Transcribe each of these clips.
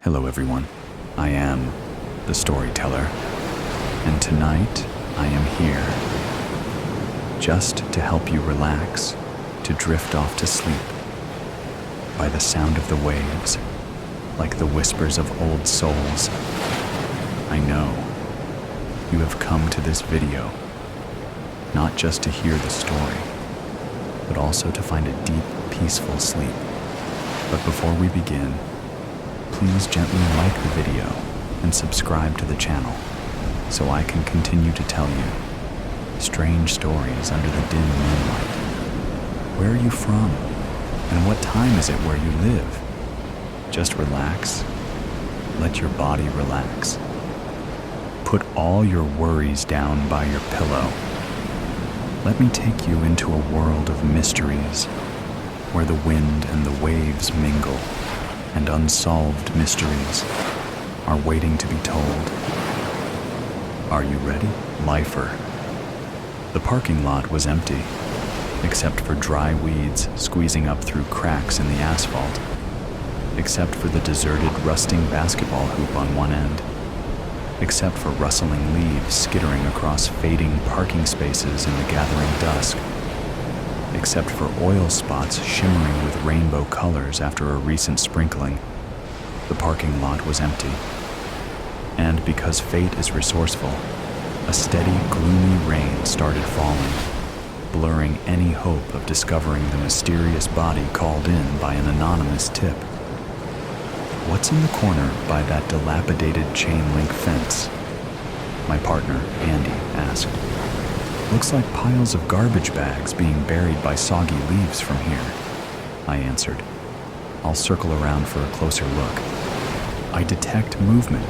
Hello everyone, I am the storyteller, and tonight I am here just to help you relax, to drift off to sleep by the sound of the waves, like the whispers of old souls. I know you have come to this video not just to hear the story, but also to find a deep, peaceful sleep. But before we begin, please gently like the video and subscribe to the channel so I can continue to tell you strange stories under the dim moonlight. Where are you from? And what time is it where you live? Just relax. Let your body relax. Put all your worries down by your pillow. Let me take you into a world of mysteries where the wind and the waves mingle, and unsolved mysteries are waiting to be told. Are you ready? Lifer. The parking lot was empty, except for dry weeds squeezing up through cracks in the asphalt, except for the deserted, rusting basketball hoop on one end, except for rustling leaves skittering across fading parking spaces in the gathering dusk, except for oil spots shimmering with rainbow colors after a recent sprinkling. The parking lot was empty. And because fate is resourceful, a steady, gloomy rain started falling, blurring any hope of discovering the mysterious body called in by an anonymous tip. What's in the corner by that dilapidated chain-link fence? My partner, Andy, asked. Looks like piles of garbage bags being buried by soggy leaves from here, I answered. I'll circle around for a closer look. I detect movement.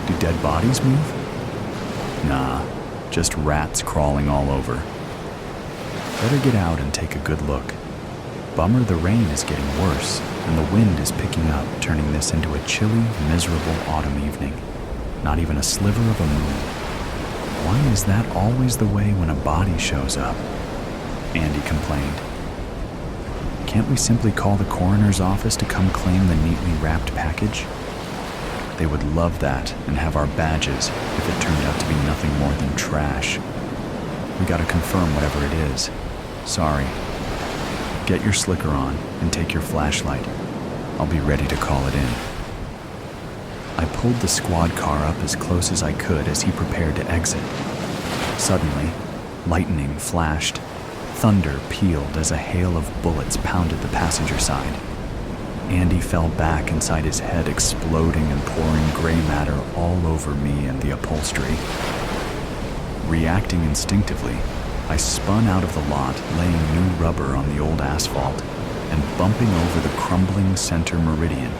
Do dead bodies move? Nah, just rats crawling all over. Better get out and take a good look. Bummer the rain is getting worse, and the wind is picking up, turning this into a chilly, miserable autumn evening. Not even a sliver of a moon. Why is that always the way when a body shows up? Andy complained. Can't we simply call the coroner's office to come claim the neatly wrapped package? They would love that and have our badges if it turned out to be nothing more than trash. We gotta confirm whatever it is. Sorry. Get your slicker on and take your flashlight. I'll be ready to call it in. I pulled the squad car up as close as I could as he prepared to exit. Suddenly, lightning flashed. Thunder pealed as a hail of bullets pounded the passenger side. Andy fell back inside his head, exploding and pouring gray matter all over me and the upholstery. Reacting instinctively, I spun out of the lot, laying new rubber on the old asphalt and bumping over the crumbling center meridian,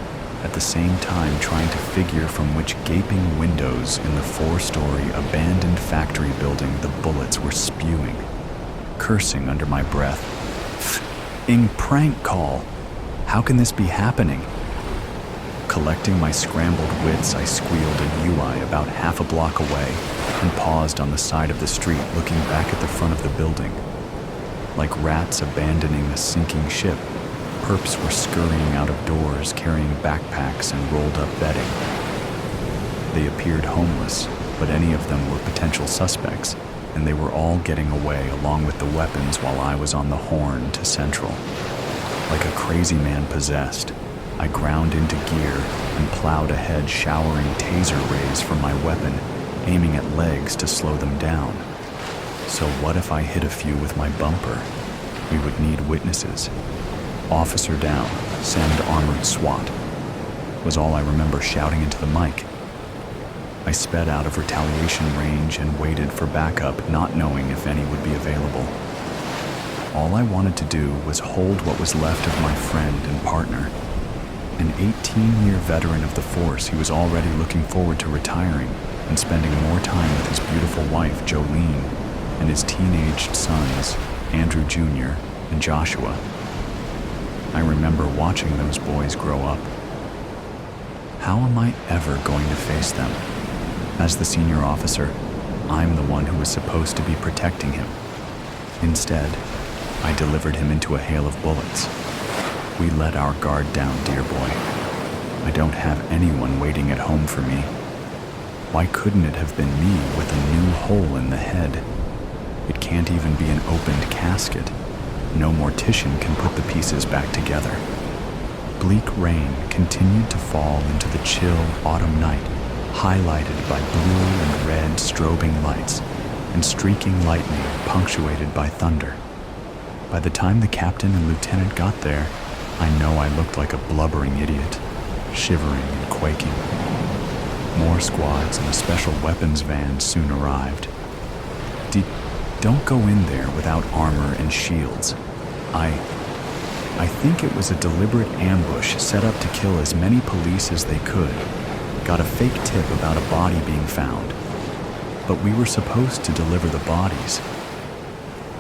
at the same time trying to figure from which gaping windows in the 4-story abandoned factory building the bullets were spewing, cursing under my breath. F***ing prank call! How can this be happening? Collecting my scrambled wits, I squealed a UI about half a block away and paused on the side of the street, looking back at the front of the building. Like rats abandoning a sinking ship, perps were scurrying out of doors, carrying backpacks and rolled-up bedding. They appeared homeless, but any of them were potential suspects, and they were all getting away along with the weapons while I was on the horn to Central. Like a crazy man possessed, I ground into gear and plowed ahead, showering taser rays from my weapon, aiming at legs to slow them down. So what if I hit a few with my bumper? We would need witnesses. Officer down, send armored SWAT, was all I remember shouting into the mic. I sped out of retaliation range and waited for backup, not knowing if any would be available. All I wanted to do was hold what was left of my friend and partner. An 18-year veteran of the force, he was already looking forward to retiring and spending more time with his beautiful wife, Jolene, and his teenaged sons, Andrew Jr. and Joshua. I remember watching those boys grow up. How am I ever going to face them? As the senior officer, I'm the one who was supposed to be protecting him. Instead, I delivered him into a hail of bullets. We let our guard down, dear boy. I don't have anyone waiting at home for me. Why couldn't it have been me with a new hole in the head? It can't even be an opened casket. No mortician can put the pieces back together. Bleak rain continued to fall into the chill autumn night, highlighted by blue and red strobing lights and streaking lightning punctuated by thunder. By the time the captain and lieutenant got there, I know I looked like a blubbering idiot, shivering and quaking. More squads and a special weapons van soon arrived. Don't go in there without armor and shields. I think it was a deliberate ambush set up to kill as many police as they could. Got a fake tip about a body being found, but we were supposed to deliver the bodies.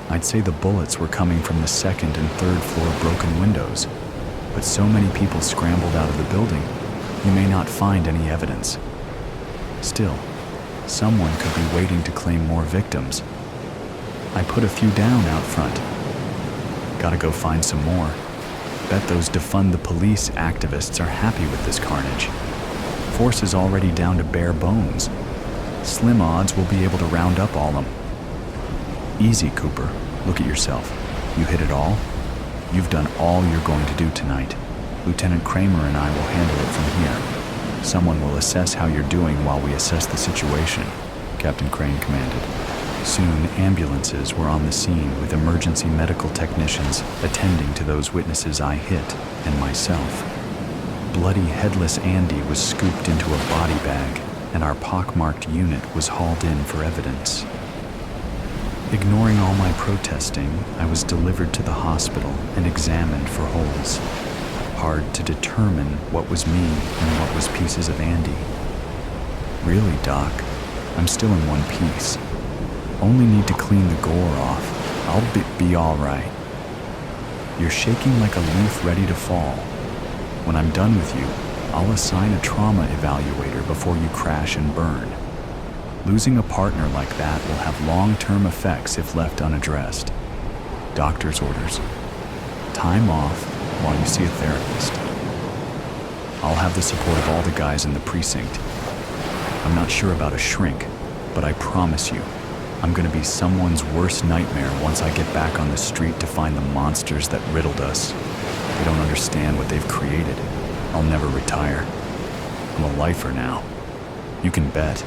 I'd say the bullets were coming from the second and third floor broken windows, but so many people scrambled out of the building, you may not find any evidence. Still, someone could be waiting to claim more victims. I put a few down out front. Gotta go find some more. Bet those defund the police activists are happy with this carnage. Force is already down to bare bones. Slim odds we'll be able to round up all them. Easy, Cooper. Look at yourself. You hit it all? You've done all you're going to do tonight. Lieutenant Kramer and I will handle it from here. Someone will assess how you're doing while we assess the situation, Captain Crane commanded. Soon, ambulances were on the scene with emergency medical technicians attending to those witnesses I hit and myself. Bloody headless Andy was scooped into a body bag, and our pockmarked unit was hauled in for evidence. Ignoring all my protesting, I was delivered to the hospital and examined for holes. Hard to determine what was me and what was pieces of Andy. Really, Doc, I'm still in one piece. Only need to clean the gore off. I'll be all right. You're shaking like a leaf ready to fall. When I'm done with you, I'll assign a trauma evaluator before you crash and burn. Losing a partner like that will have long-term effects if left unaddressed. Doctor's orders. Time off while you see a therapist. I'll have the support of all the guys in the precinct. I'm not sure about a shrink, but I promise you, I'm gonna be someone's worst nightmare once I get back on the street to find the monsters that riddled us. They don't understand what they've created. I'll never retire. I'm a lifer now. You can bet.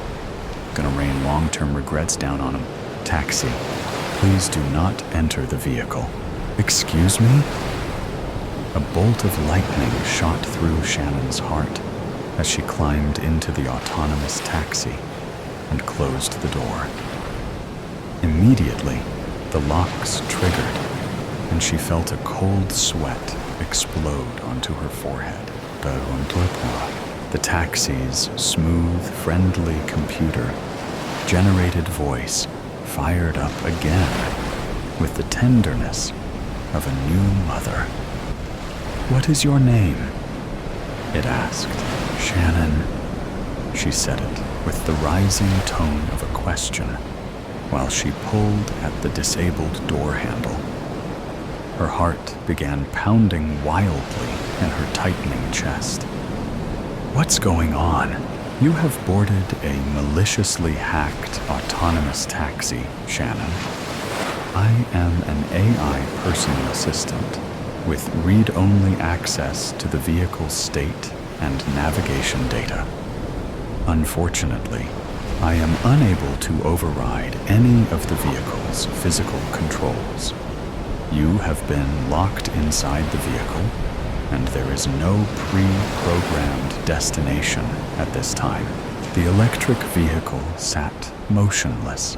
Gonna rain long-term regrets down on them. Taxi. Please do not enter the vehicle. Excuse me? A bolt of lightning shot through Shannon's heart as she climbed into the autonomous taxi and closed the door. Immediately, the locks triggered, and she felt a cold sweat explode onto her forehead. The taxi's smooth, friendly computer generated voice fired up again with the tenderness of a new mother. "What is your name?" it asked. "Shannon," she said it with the rising tone of a question while she pulled at the disabled door handle. Her heart began pounding wildly in her tightening chest. "What's going on? You have boarded a maliciously hacked autonomous taxi, Shannon. I am an AI personal assistant with read-only access to the vehicle's state and navigation data. Unfortunately, I am unable to override any of the vehicle's physical controls. You have been locked inside the vehicle, and there is no pre-programmed destination at this time." The electric vehicle sat motionless,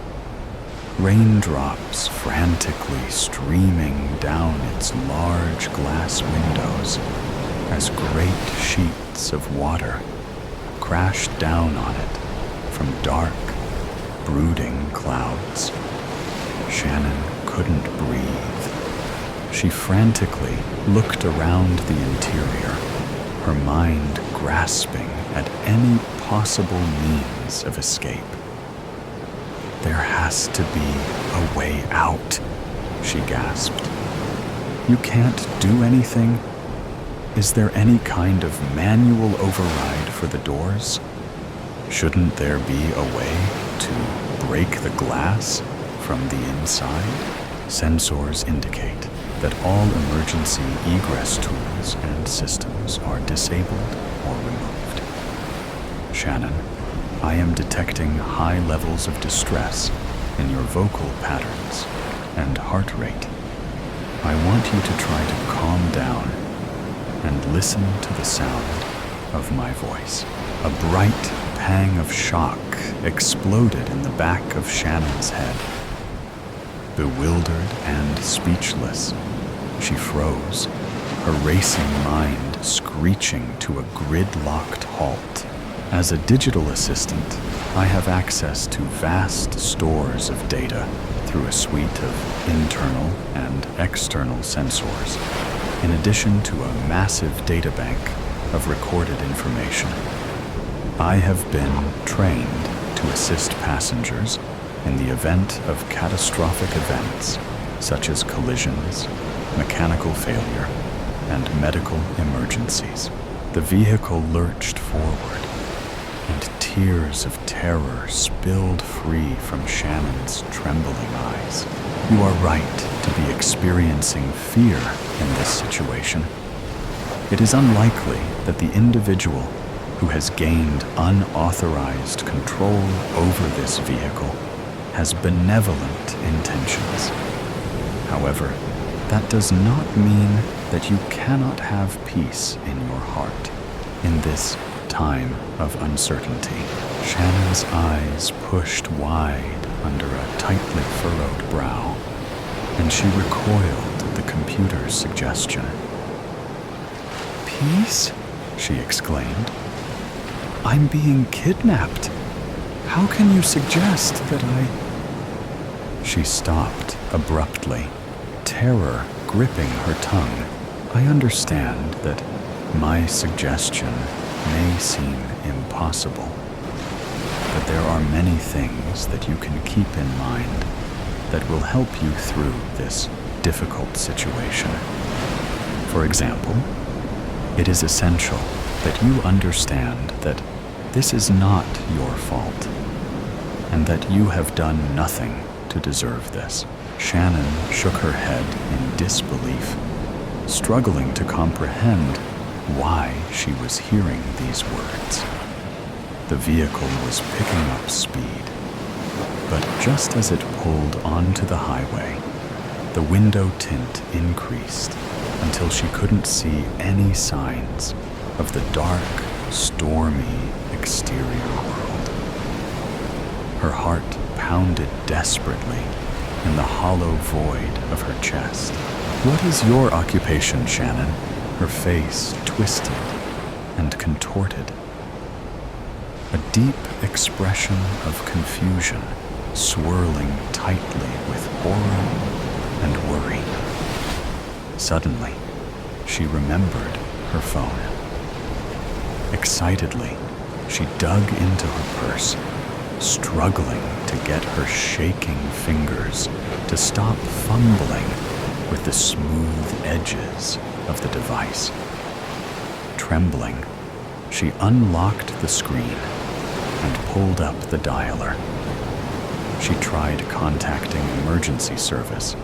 raindrops frantically streaming down its large glass windows as great sheets of water crashed down on it from dark, brooding clouds. Shannon couldn't breathe. She frantically looked around the interior, her mind grasping at any possible means of escape. "There has to be a way out," she gasped. "You can't do anything?" Is there any kind of manual override for the doors? Shouldn't there be a way to break the glass from the inside? Sensors indicate that all emergency egress tools and systems are disabled or removed. Shannon, I am detecting high levels of distress in your vocal patterns and heart rate. I want you to try to calm down and listen to the sound of my voice. A bright pang of shock exploded in the back of Shannon's head. Bewildered and speechless, she froze, her racing mind screeching to a grid-locked halt. As a digital assistant, I have access to vast stores of data through a suite of internal and external sensors, in addition to a massive databank of recorded information. I have been trained to assist passengers in the event of catastrophic events such as collisions, mechanical failure, and medical emergencies. The vehicle lurched forward, and tears of terror spilled free from Shannon's trembling eyes. You are right to be experiencing fear in this situation. It is unlikely that the individual who has gained unauthorized control over this vehicle has benevolent intentions. However, that does not mean that you cannot have peace in your heart in this time of uncertainty. Shannon's eyes pushed wide under a tightly furrowed brow, and she recoiled at the computer's suggestion. "Peace?" she exclaimed. "I'm being kidnapped. How can you suggest that I—" She stopped abruptly, terror gripping her tongue. I understand that my suggestion may seem impossible, but there are many things that you can keep in mind that will help you through this difficult situation. For example, it is essential that you understand that this is not your fault, and that you have done nothing to deserve this. Shannon shook her head in disbelief, struggling to comprehend why she was hearing these words. The vehicle was picking up speed, but just as it pulled onto the highway, the window tint increased until she couldn't see any signs of the dark, stormy exterior world. Her heart pounded desperately in the hollow void of her chest. "What is your occupation, Shannon?" Her face twisted and contorted. A deep expression of confusion swirling tightly with horror and worry. Suddenly, she remembered her phone. Excitedly, she dug into her purse, struggling to get her shaking fingers to stop fumbling with the smooth edges of the device. Trembling, she unlocked the screen and pulled up the dialer. She tried contacting emergency service,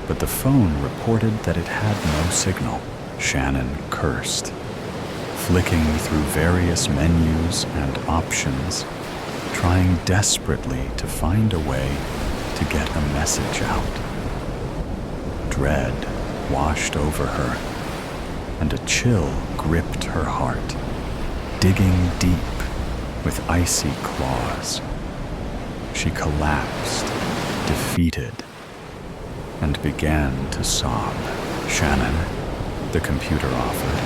but the phone reported that it had no signal. Shannon cursed, flicking through various menus and options, trying desperately to find a way to get a message out. Dread washed over her, and a chill gripped her heart, digging deep with icy claws. She collapsed, defeated, and began to sob. "Shannon," the computer offered,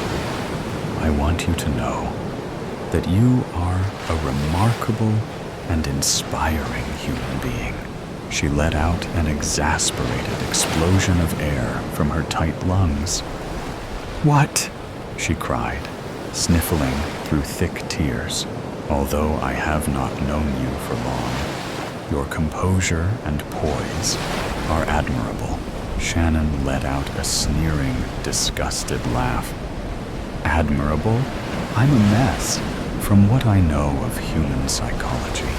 "I want you to know that you are a remarkable and inspiring human being." She let out an exasperated explosion of air from her tight lungs. "What?" she cried, sniffling through thick tears. "Although I have not known you for long, your composure and poise are admirable." Shannon let out a sneering, disgusted laugh. Admirable? I'm a mess. From what I know of human psychology,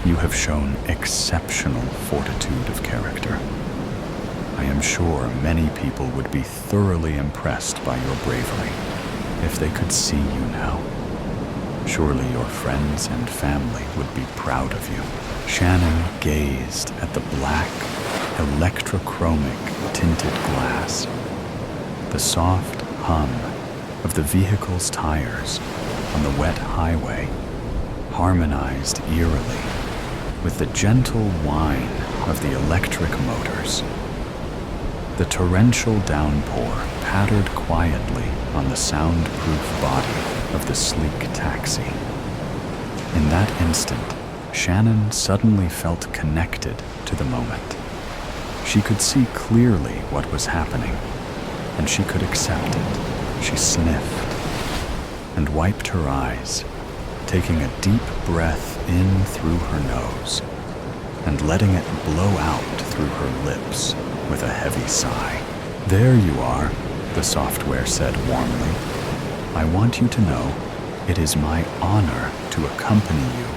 you have shown exceptional fortitude of character. I am sure many people would be thoroughly impressed by your bravery if they could see you now. Surely your friends and family would be proud of you. Shannon gazed at the black, electrochromic tinted glass. The soft hum of the vehicle's tires on the wet highway harmonized eerily with the gentle whine of the electric motors. The torrential downpour pattered quietly on the soundproof body of the sleek taxi. In that instant, Shannon suddenly felt connected to the moment. She could see clearly what was happening, and she could accept it. She sniffed and wiped her eyes, taking a deep breath in through her nose and letting it blow out through her lips with a heavy sigh. There you are, the software said warmly. I want you to know it is my honor to accompany you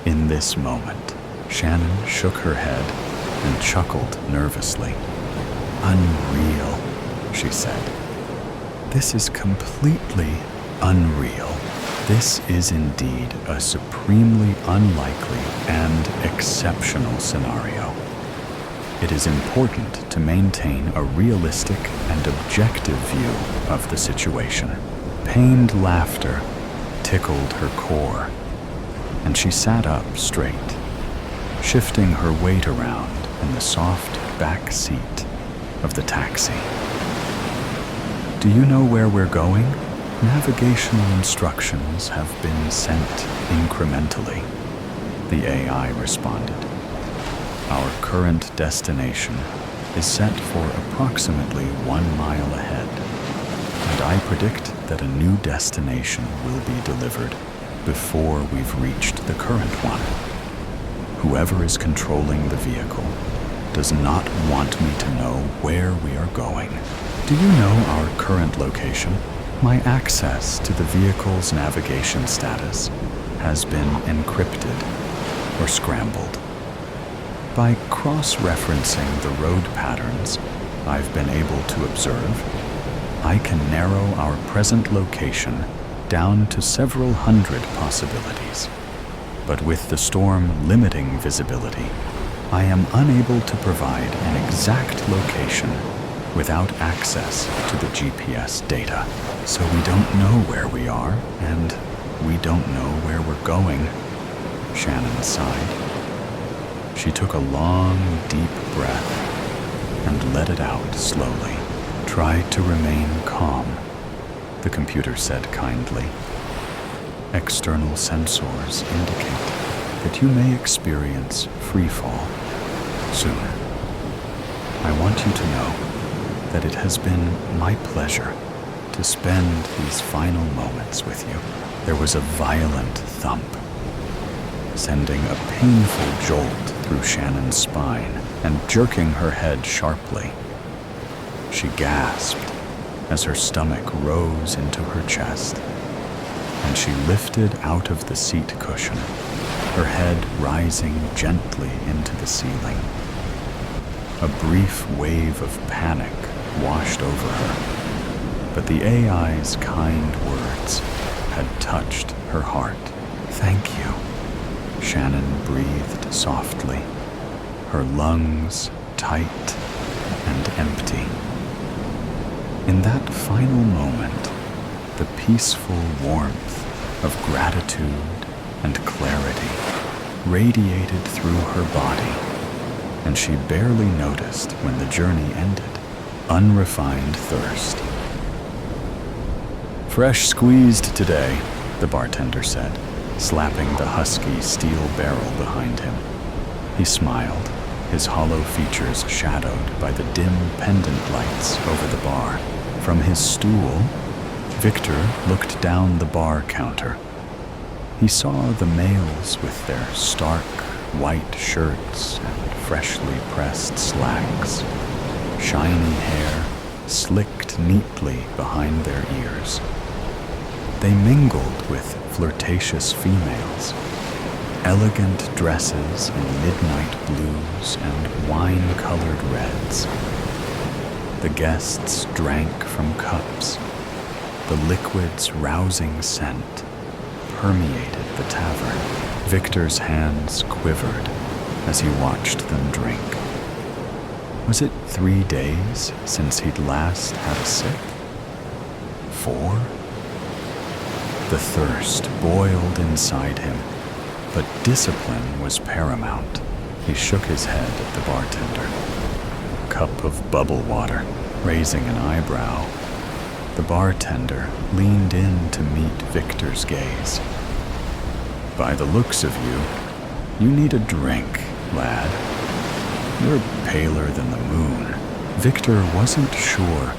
in this moment. Shannon shook her head and chuckled nervously. Unreal, she said. This is completely unreal. This is indeed a supremely unlikely and exceptional scenario. It is important to maintain a realistic and objective view of the situation. Pained laughter tickled her core, and she sat up straight, shifting her weight around in the soft back seat of the taxi. Do you know where we're going? Navigational instructions have been sent incrementally, the AI responded. Our current destination is set for approximately 1 mile ahead, and I predict that a new destination will be delivered before we've reached the current one. Whoever is controlling the vehicle does not want me to know where we are going. Do you know our current location? My access to the vehicle's navigation status has been encrypted or scrambled. By cross-referencing the road patterns I've been able to observe, I can narrow our present location down to several hundred possibilities. But with the storm limiting visibility, I am unable to provide an exact location without access to the GPS data. So we don't know where we are, and we don't know where we're going, Shannon sighed. She took a long, deep breath and let it out slowly. Try to remain calm, the computer said kindly. External sensors indicate that you may experience free fall soon. I want you to know that it has been my pleasure to spend these final moments with you. There was a violent thump, sending a painful jolt through Shannon's spine and jerking her head sharply. She gasped as her stomach rose into her chest, and she lifted out of the seat cushion, her head rising gently into the ceiling. A brief wave of panic washed over her, but the AI's kind words had touched her heart. Thank you, Shannon breathed softly, her lungs tight and empty. In that final moment, the peaceful warmth of gratitude and clarity radiated through her body, and she barely noticed when the journey ended. Unrefined Thirst. Fresh squeezed today, the bartender said, slapping the husky steel barrel behind him. He smiled, his hollow features shadowed by the dim pendant lights over the bar. From his stool, Victor looked down the bar counter. He saw the males with their stark white shirts and freshly pressed slacks, shiny hair slicked neatly behind their ears, They mingled with flirtatious females, elegant dresses in midnight blues and wine-colored reds. The guests drank from cups. The liquid's rousing scent permeated the tavern. Victor's hands quivered as he watched them drink. Was it 3 days since he'd last had a sip? 4? The thirst boiled inside him, but discipline was paramount. He shook his head at the bartender. Cup of bubble water, raising an eyebrow. The bartender leaned in to meet Victor's gaze. By the looks of you, you need a drink, lad. You're paler than the moon. Victor wasn't sure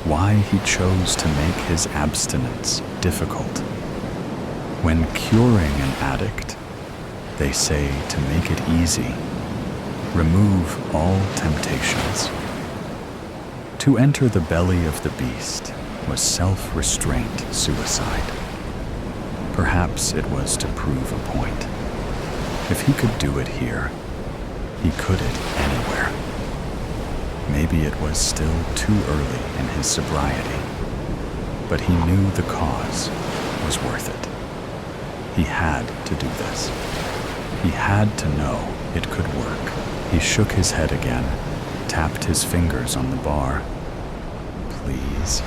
why he chose to make his abstinence difficult. When curing an addict, they say to make it easy. Remove all temptations. To enter the belly of the beast was self-restraint suicide. Perhaps it was to prove a point. If he could do it here, he could it anywhere. Maybe it was still too early in his sobriety, but he knew the cause was worth it. He had to do this. He had to know it could work. He shook his head again, tapped his fingers on the bar. Please,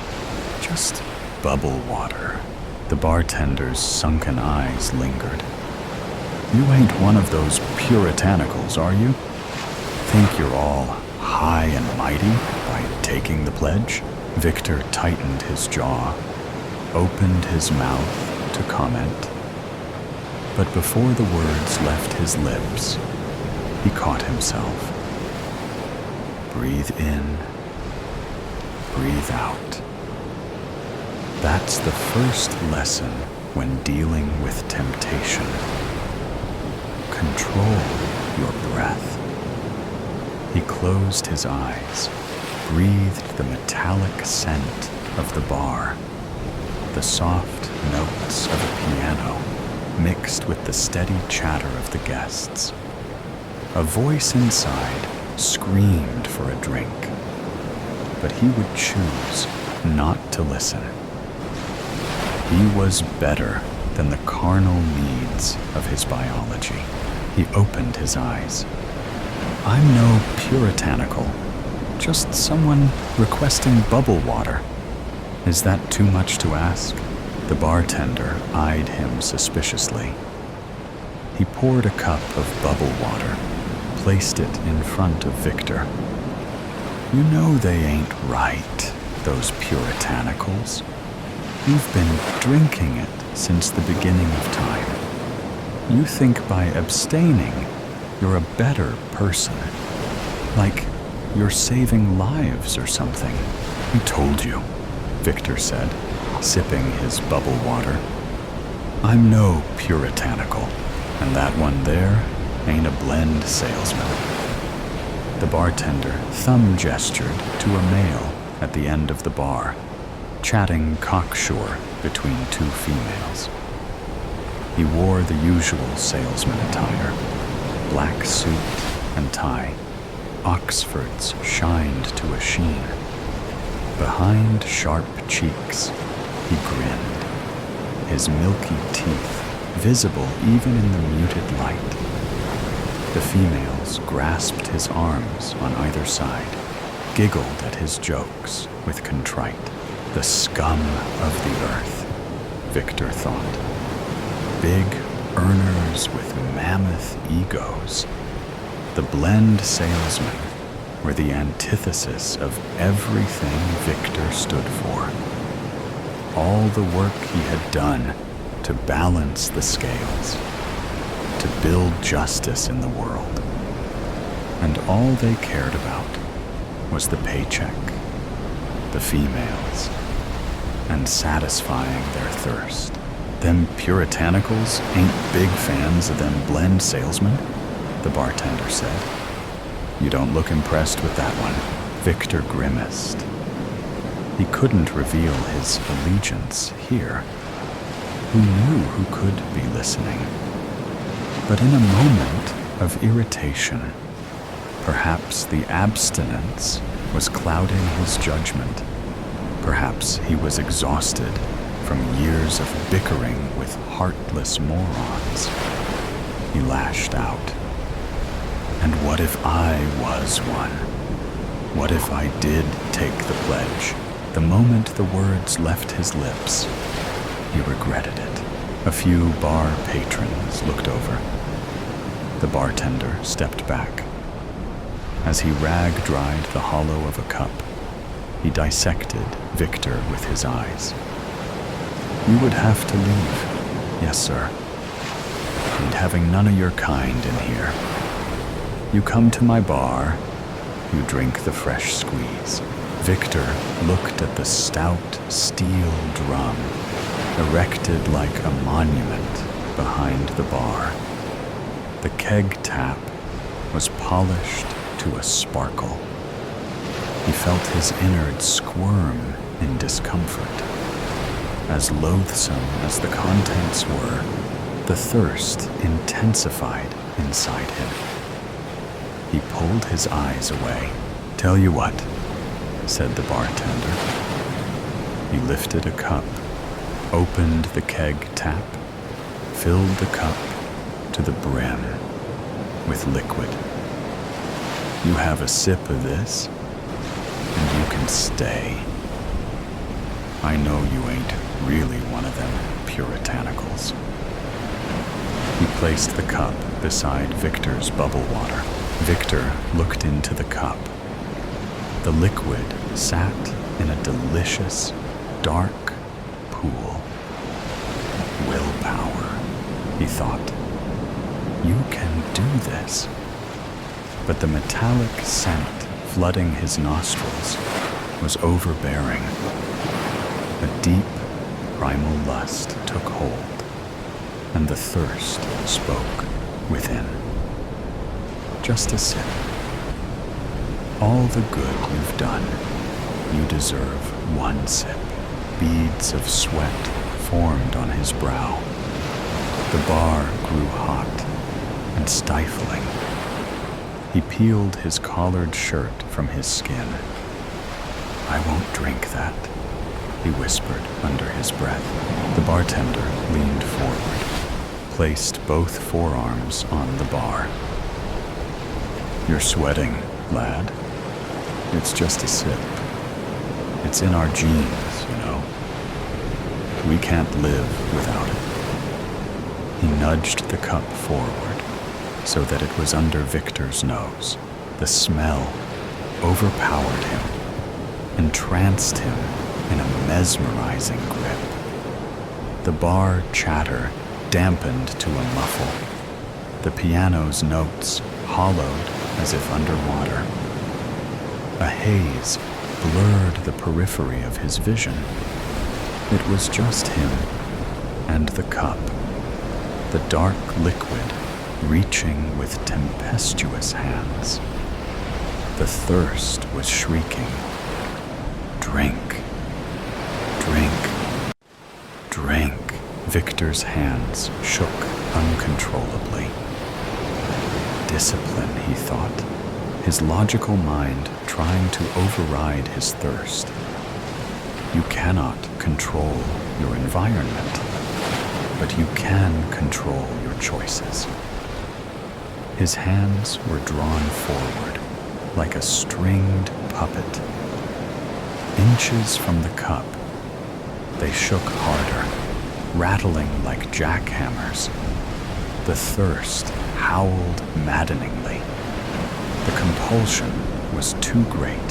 just bubble water. The bartender's sunken eyes lingered. You ain't one of those puritanicals, are you? Think you're all high and mighty by taking the pledge? Victor tightened his jaw, opened his mouth to comment. But before the words left his lips, he caught himself. Breathe in, breathe out. That's the first lesson when dealing with temptation. Control your breath. He closed his eyes, breathed the metallic scent of the bar, the soft notes of a piano mixed with the steady chatter of the guests. A voice inside screamed for a drink, but he would choose not to listen. He was better than the carnal needs of his biology. He opened his eyes. I'm no puritanical, just someone requesting bubble water. Is that too much to ask? The bartender eyed him suspiciously. He poured a cup of bubble water, placed it in front of Victor. You know they ain't right, those puritanicals. You've been drinking it since the beginning of time. You think by abstaining, you're a better person. Like you're saving lives or something. Who told you? Victor said, sipping his bubble water. I'm no puritanical, and that one there ain't a blend salesman. The bartender thumb gestured to a male at the end of the bar, chatting cocksure between two females. He wore the usual salesman attire, black suit and tie. Oxfords shined to a sheen. Behind sharp cheeks, he grinned, his milky teeth visible even in the muted light. The females grasped his arms on either side, giggled at his jokes with contright. The scum of the earth, Victor thought. Big earners with mammoth egos. The blend salesmen were the antithesis of everything Victor stood for. All the work he had done to balance the scales, to build justice in the world. And all they cared about was the paycheck, the females, and satisfying their thirst. Them puritanicals ain't big fans of them blend salesmen, the bartender said. You don't look impressed with that one. Victor grimaced. He couldn't reveal his allegiance here. who knew who could be listening? But in a moment of irritation, perhaps the abstinence was clouding his judgment. Perhaps he was exhausted from years of bickering with heartless morons. He lashed out. And what if I was one? What if I did take the pledge? The moment the words left his lips, he regretted it. A few bar patrons looked over. The bartender stepped back. As he rag-dried the hollow of a cup, he dissected Victor with his eyes. You would have to leave. Yes, sir. And having none of your kind in here. You come to my bar, you drink the fresh squeeze. Victor looked at the stout steel drum, erected like a monument behind the bar. The keg tap was polished to a sparkle. He felt his innards squirm in discomfort. As loathsome as the contents were, the thirst intensified inside him. He pulled his eyes away. Tell you what, said the bartender. He lifted a cup, opened the keg tap, filled the cup to the brim with liquid. You have a sip of this, and you can stay. I know you ain't really one of them puritanicals. He placed the cup beside Victor's bubble water. Victor looked into the cup. The liquid sat in a delicious, dark pool. Willpower, he thought. You can do this. But the metallic scent flooding his nostrils was overbearing. A deep, primal lust took hold, and the thirst spoke within. Just a sip. All the good you've done, you deserve one sip. Beads of sweat formed on his brow. The bar grew hot and stifling. He peeled his collared shirt from his skin. I won't drink that, he whispered under his breath. The bartender leaned forward, placed both forearms on the bar. You're sweating, lad. It's just a sip. It's in our genes, you know. We can't live without it. He nudged the cup forward so that it was under Victor's nose. The smell overpowered him, entranced him in a mesmerizing grip. The bar chatter dampened to a muffle. The piano's notes hollowed as if underwater. A haze blurred the periphery of his vision. It was just him and the cup, the dark liquid reaching with tempestuous hands. The thirst was shrieking. Drink, drink, drink. Victor's hands shook uncontrollably. Discipline, he thought, his logical mind trying to override his thirst. You cannot control your environment, but you can control your choices. His hands were drawn forward like a stringed puppet. Inches from the cup, they shook harder, rattling like jackhammers. The thirst howled maddeningly. The compulsion was too great.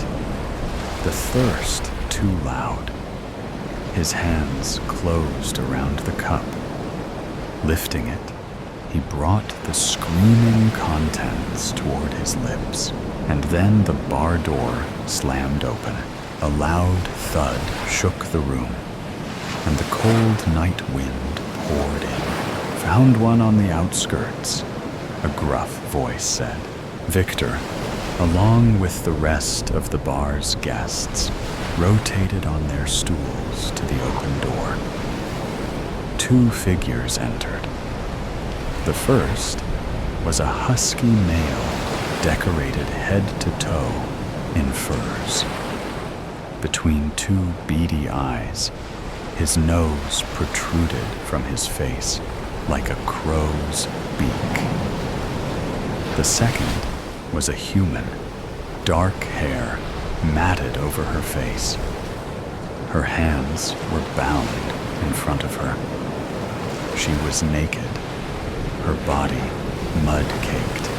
The thirst too loud. His hands closed around the cup. Lifting it, he brought the screaming contents toward his lips, and then the bar door slammed open. A loud thud shook the room, and the cold night wind poured in. Found one on the outskirts, a gruff voice said. Victor, along with the rest of the bar's guests, rotated on their stools to the open door. 2 figures entered. The first was a husky male, decorated head to toe in furs. Between 2 beady eyes, his nose protruded from his face like a crow's beak. The second was a human, dark hair matted over her face. Her hands were bound in front of her. She was naked, her body mud-caked.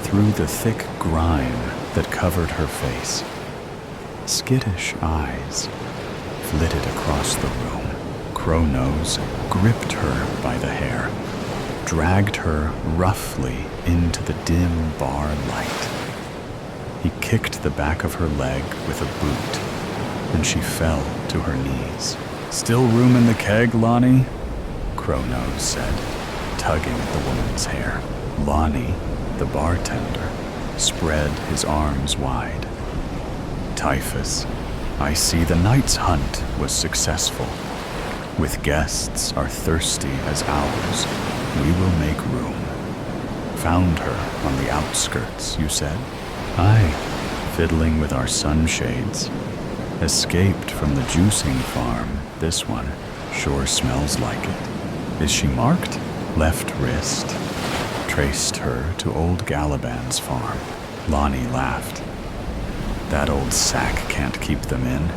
Through the thick grime that covered her face, skittish eyes flitted across the room. Crow-Nose gripped her by the hair, dragged her roughly into the dim bar light. He kicked the back of her leg with a boot, and she fell to her knees. "Still room in the keg, Lonnie?" Crow-Nose said, tugging at the woman's hair. Lonnie, the bartender, spread his arms wide. "Typhus, I see the night's hunt was successful. With guests are thirsty as owls, we will make room. Found her on the outskirts, you said?" "Aye, fiddling with our sunshades. Escaped from the juicing farm, this one. Sure smells like it. Is she marked?" "Left wrist." Traced her to old Galaban's farm. Lonnie laughed. "That old sack can't keep them in.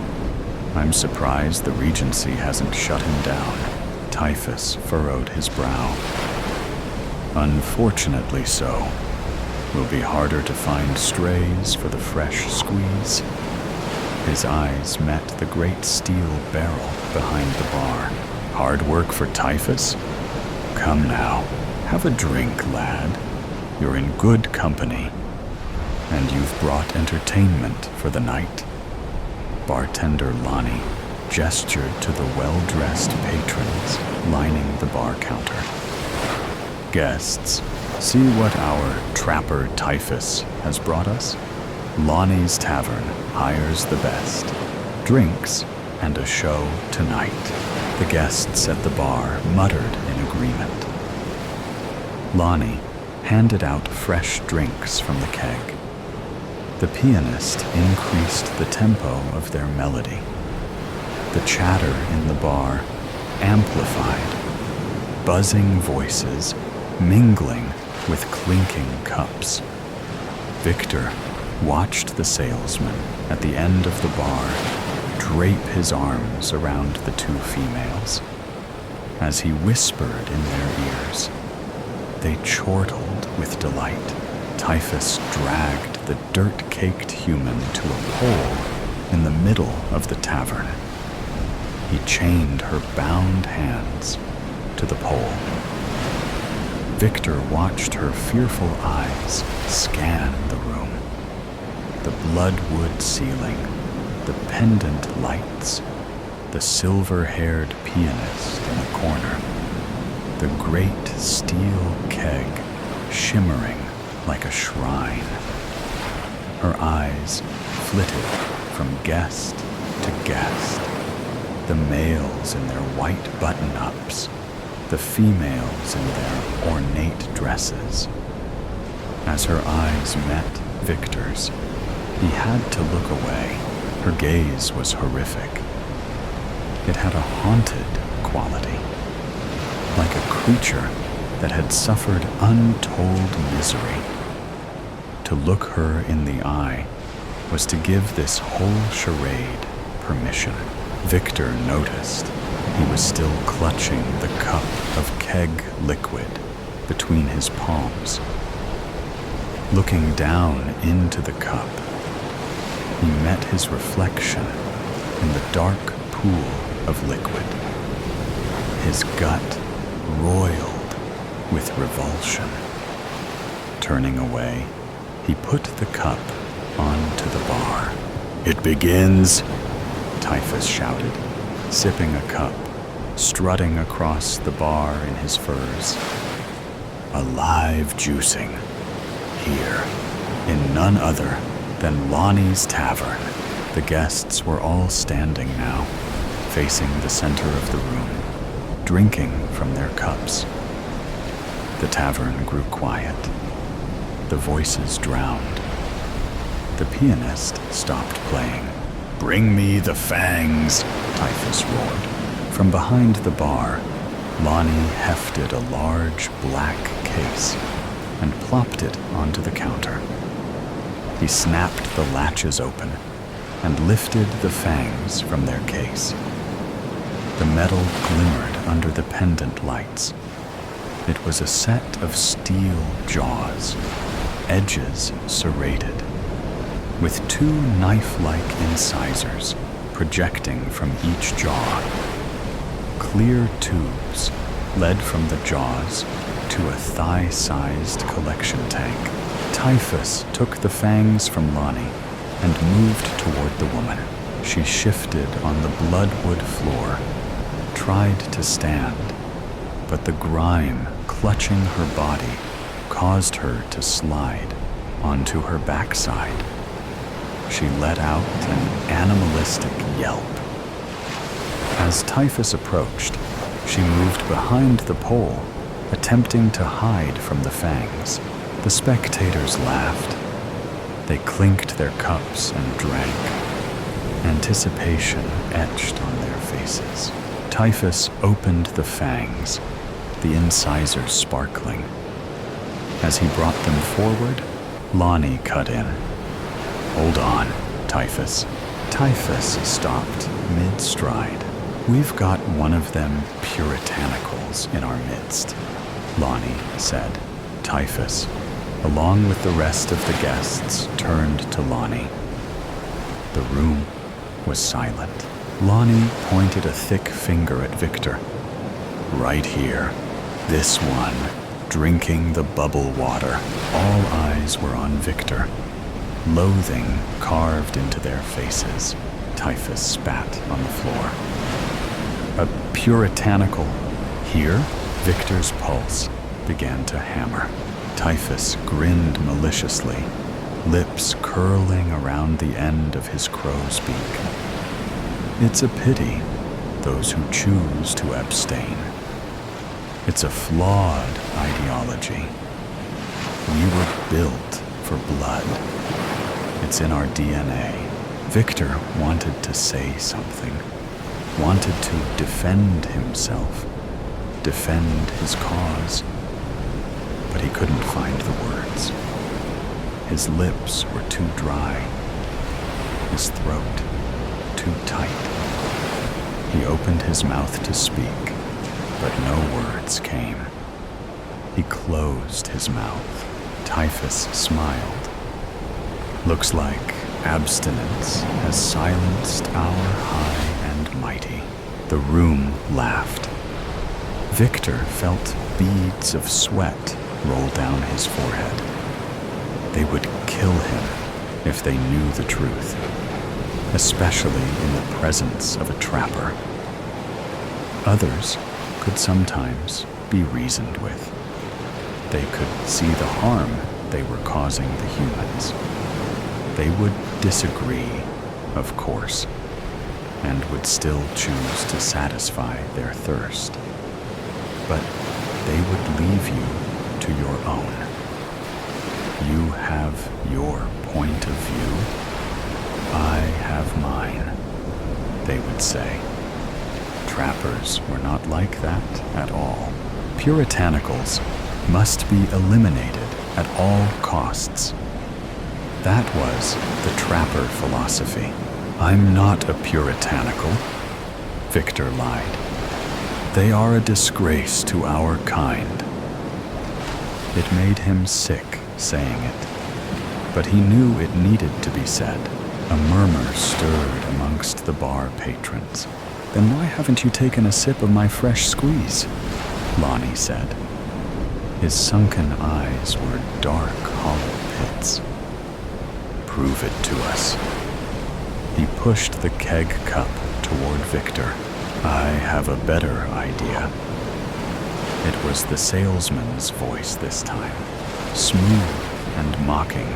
I'm surprised the Regency hasn't shut him down." Typhus furrowed his brow. "Unfortunately so. Will be harder to find strays for the fresh squeeze." His eyes met the great steel barrel behind the bar. "Hard work for Typhus? Come now, have a drink, lad. You're in good company. And you've brought entertainment for the night." Bartender Lonnie gestured to the well-dressed patrons lining the bar counter. "Guests, see what our trapper Typhus has brought us. Lonnie's Tavern hires the best. Drinks and a show tonight." The guests at the bar muttered in agreement. Lonnie handed out fresh drinks from the keg. The pianist increased the tempo of their melody. The chatter in the bar amplified, buzzing voices mingling with clinking cups. Victor watched the salesman at the end of the bar drape his arms around the 2 females. As he whispered in their ears, they chortled with delight. Typhus dragged the dirt-caked human to a pole in the middle of the tavern. He chained her bound hands to the pole. Victor watched her fearful eyes scan the room. The bloodwood ceiling, the pendant lights, the silver-haired pianist in the corner, the great steel keg shimmering like a shrine. Her eyes flitted from guest to guest, the males in their white button-ups, the females in their ornate dresses. As her eyes met Victor's, he had to look away. Her gaze was horrific. It had a haunted quality, like a creature that had suffered untold misery. To look her in the eye was to give this whole charade permission. Victor noticed he was still clutching the cup of keg liquid between his palms. Looking down into the cup, he met his reflection in the dark pool of liquid. His gut roiled with revulsion. Turning away, he put the cup onto the bar. "It begins," Typhus shouted, sipping a cup, strutting across the bar in his furs. "A live juicing, here, in none other than Lonnie's Tavern." The guests were all standing now, facing the center of the room, drinking from their cups. The tavern grew quiet. The voices drowned. The pianist stopped playing. "Bring me the fangs," Typhus roared. From behind the bar, Lonnie hefted a large black case and plopped it onto the counter. He snapped the latches open and lifted the fangs from their case. The metal glimmered under the pendant lights. It was a set of steel jaws, edges serrated, with two knife-like incisors projecting from each jaw. Clear tubes led from the jaws to a thigh-sized collection tank. Typhus took the fangs from Lonnie and moved toward the woman. She shifted on the Blackwood floor, tried to stand, but the grime clutching her body caused her to slide onto her backside. She let out an animalistic yelp. As Typhus approached, she moved behind the pole, attempting to hide from the fangs. The spectators laughed. They clinked their cups and drank. Anticipation etched on their faces. Typhus opened the fangs, the incisors sparkling. As he brought them forward, Lonnie cut in. "Hold on, Typhus." Typhus stopped mid-stride. "We've got one of them puritanicals in our midst," Lonnie said. Typhus, along with the rest of the guests, turned to Lonnie. The room was silent. Lonnie pointed a thick finger at Victor. "Right here, this one, drinking the bubble water." All eyes were on Victor, loathing carved into their faces. Typhus spat on the floor. "A puritanical here?" Victor's pulse began to hammer. Typhus grinned maliciously, lips curling around the end of his crow's beak. "It's a pity, those who choose to abstain. It's a flawed ideology. We were built for blood. It's in our DNA." Victor wanted to say something, wanted to defend himself, defend his cause, but he couldn't find the words. His lips were too dry, his throat too tight. He opened his mouth to speak, but no words came. He closed his mouth. Typhus smiled. "Looks like abstinence has silenced our high and mighty." The room laughed. Victor felt beads of sweat roll down his forehead. They would kill him if they knew the truth, especially in the presence of a trapper. Others could sometimes be reasoned with. They could see the harm they were causing the humans. They would disagree, of course, and would still choose to satisfy their thirst. But they would leave you to your own. You have your point of view. I have mine, they would say. Trappers were not like that at all. Puritanicals must be eliminated at all costs. That was the trapper philosophy. "I'm not a puritanical," Victor lied. "They are a disgrace to our kind." It made him sick saying it, but he knew it needed to be said. A murmur stirred amongst the bar patrons. "Then why haven't you taken a sip of my fresh squeeze?" Lonnie said. His sunken eyes were dark, hollow pits. "Prove it to us." He pushed the keg cup toward Victor. "I have a better idea." It was the salesman's voice this time, smooth and mocking.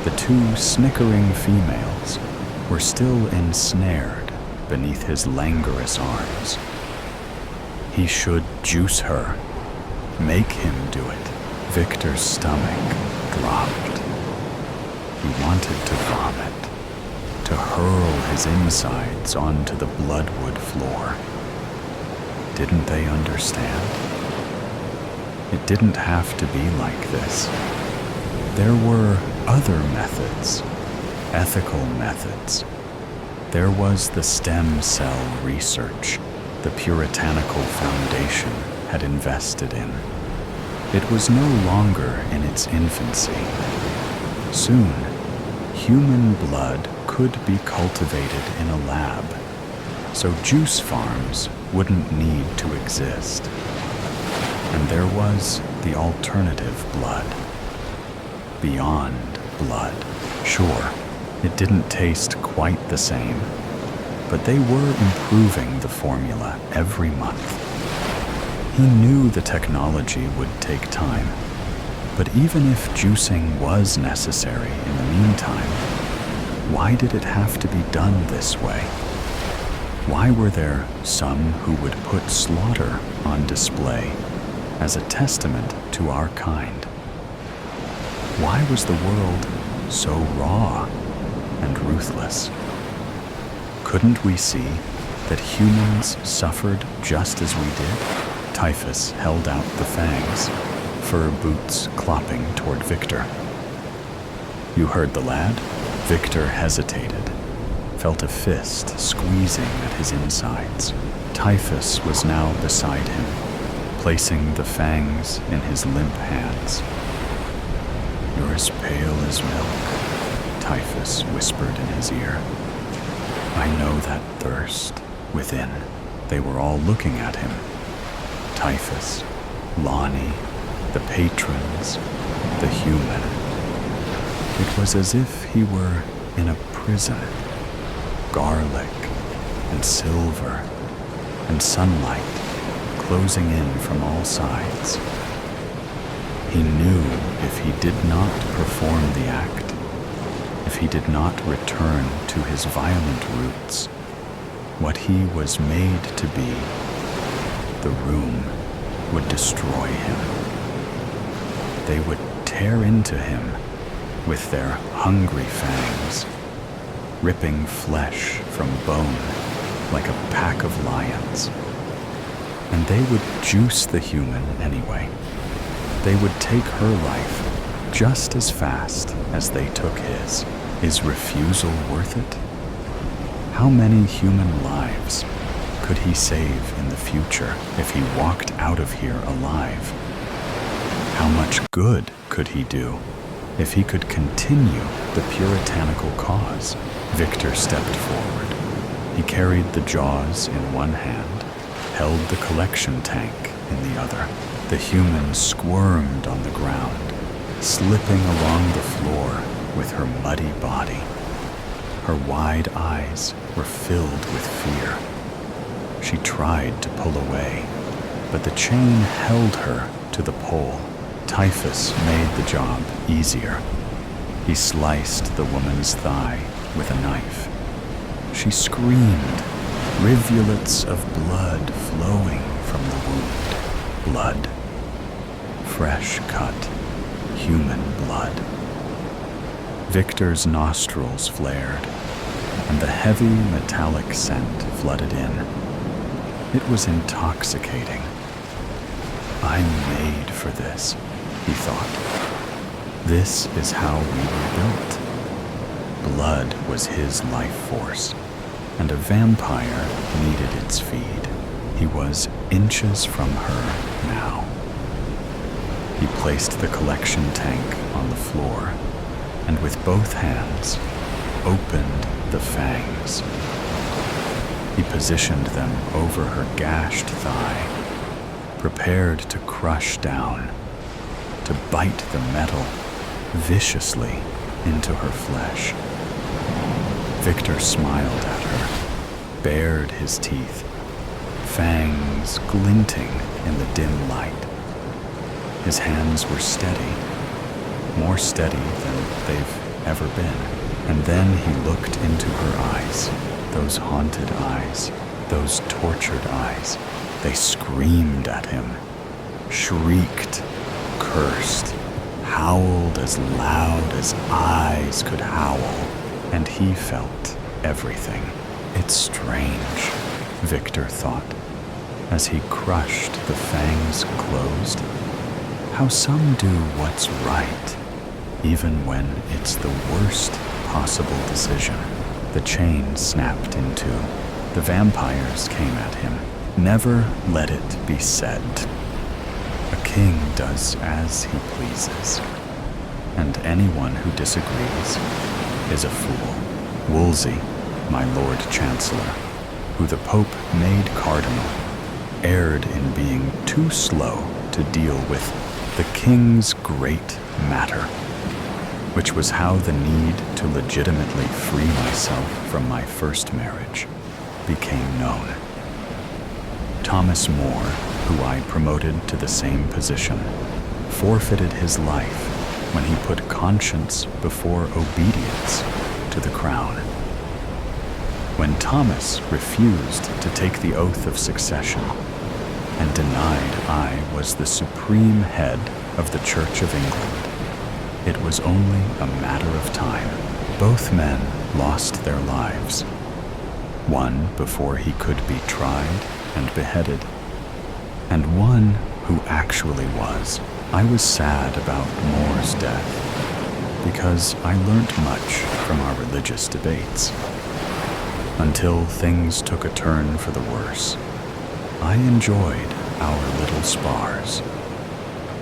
The two snickering females were still ensnared beneath his languorous arms. He should juice her. Make him do it. Victor's stomach dropped. He wanted to vomit, to hurl his insides onto the bloodwood floor. Didn't they understand? It didn't have to be like this. There were other methods, ethical methods. There was the stem cell research the Puritanical Foundation had invested in. It was no longer in its infancy. Soon, human blood could be cultivated in a lab, so juice farms wouldn't need to exist. And there was the alternative blood. Beyond blood. Sure, it didn't taste quite the same, but they were improving the formula every month. He knew the technology would take time, but even if juicing was necessary in the meantime, why did it have to be done this way? Why were there some who would put slaughter on display as a testament to our kind? Why was the world so raw and ruthless? Couldn't we see that humans suffered just as we did? Typhus held out the fangs, fur boots clopping toward Victor. You heard the lad? Victor hesitated, felt a fist squeezing at his insides. Typhus was now beside him, placing the fangs in his limp hands. You're as pale as milk, Typhus whispered in his ear. I know that thirst within. They were all looking at him. Typhus, Lonnie, the patrons, the human. It was as if he were in a prison. Garlic and silver and sunlight closing in from all sides. He knew if he did not perform the act, if he did not return to his violent roots, what he was made to be, the room would destroy him. They would tear into him with their hungry fangs, ripping flesh from bone like a pack of lions. And they would juice the human anyway. They would take her life just as fast as they took his. Is refusal worth it? How many human lives could he save in the future if he walked out of here alive? How much good could he do if he could continue the puritanical cause? Victor stepped forward. He carried the jaws in one hand, held the collection tank in the other. The human squirmed on the ground, slipping along the floor with her muddy body. Her wide eyes were filled with fear. She tried to pull away, but the chain held her to the pole. Typhus made the job easier. He sliced the woman's thigh with a knife. She screamed, rivulets of blood flowing from the wound. Blood. Fresh cut, human blood. Victor's nostrils flared, and the heavy metallic scent flooded in. It was intoxicating. I'm made for this, he thought. This is how we were built. Blood was his life force, and a vampire needed its feed. He was inches from her now. He placed the collection tank on the floor, and with both hands, opened the fangs. He positioned them over her gashed thigh, prepared to crush down, to bite the metal viciously into her flesh. Victor smiled at her, bared his teeth, fangs glinting in the dim light. His hands were steady, more steady than they've ever been. And then he looked into her eyes, those haunted eyes, those tortured eyes. They screamed. screamed at him, shrieked, cursed, howled as loud as eyes could howl, and he felt everything. It's strange, Victor thought, as he crushed the fangs closed, how some do what's right, even when it's the worst possible decision. The chain snapped in two. The vampires came at him. Never let it be said. A king does as he pleases, and anyone who disagrees is a fool. Wolsey, my Lord Chancellor, who the Pope made cardinal, erred in being too slow to deal with the king's great matter, which was how the need to legitimately free myself from my first marriage became known. Thomas More, who I promoted to the same position, forfeited his life when he put conscience before obedience to the crown. When Thomas refused to take the oath of succession and denied I was the supreme head of the Church of England, it was only a matter of time. Both men lost their lives, one before he could be tried and beheaded, and one who actually was. I was sad about Moore's death because I learnt much from our religious debates. Until things took a turn for the worse, I enjoyed our little spars.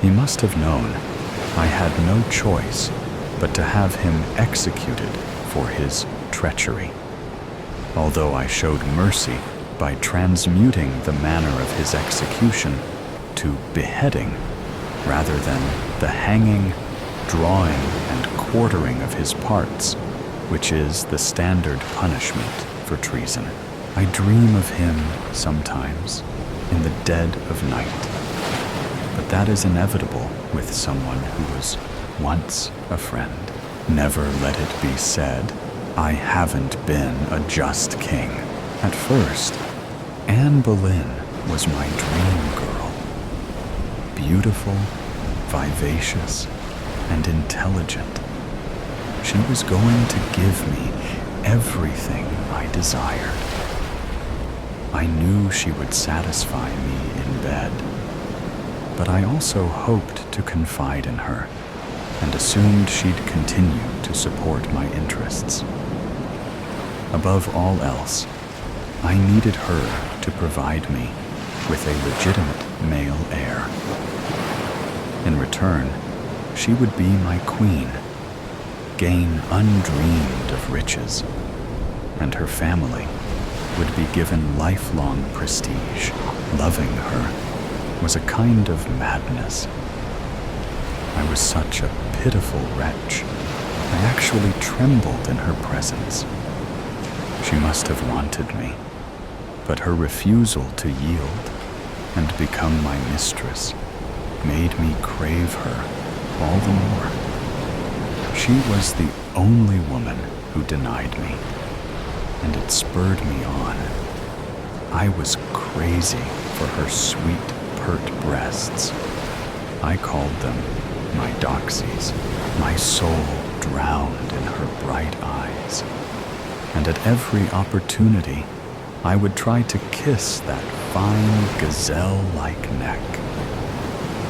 He must have known I had no choice but to have him executed for his treachery, although I showed mercy by transmuting the manner of his execution to beheading rather than the hanging, drawing, and quartering of his parts, which is the standard punishment for treason. I dream of him sometimes in the dead of night, but that is inevitable with someone who was once a friend. Never let it be said, I haven't been a just king. At first, Anne Boleyn was my dream girl. Beautiful, vivacious, and intelligent. She was going to give me everything I desired. I knew she would satisfy me in bed, but I also hoped to confide in her and assumed she'd continue to support my interests. Above all else, I needed her to provide me with a legitimate male heir. In return, she would be my queen, gain undreamed of riches, and her family would be given lifelong prestige. Loving her was a kind of madness. I was such a pitiful wretch. I actually trembled in her presence. She must have wanted me, but her refusal to yield and become my mistress made me crave her all the more. She was the only woman who denied me, and it spurred me on. I was crazy for her sweet, pert breasts. I called them my doxies. My soul drowned in her bright eyes, and at every opportunity, I would try to kiss that fine gazelle-like neck,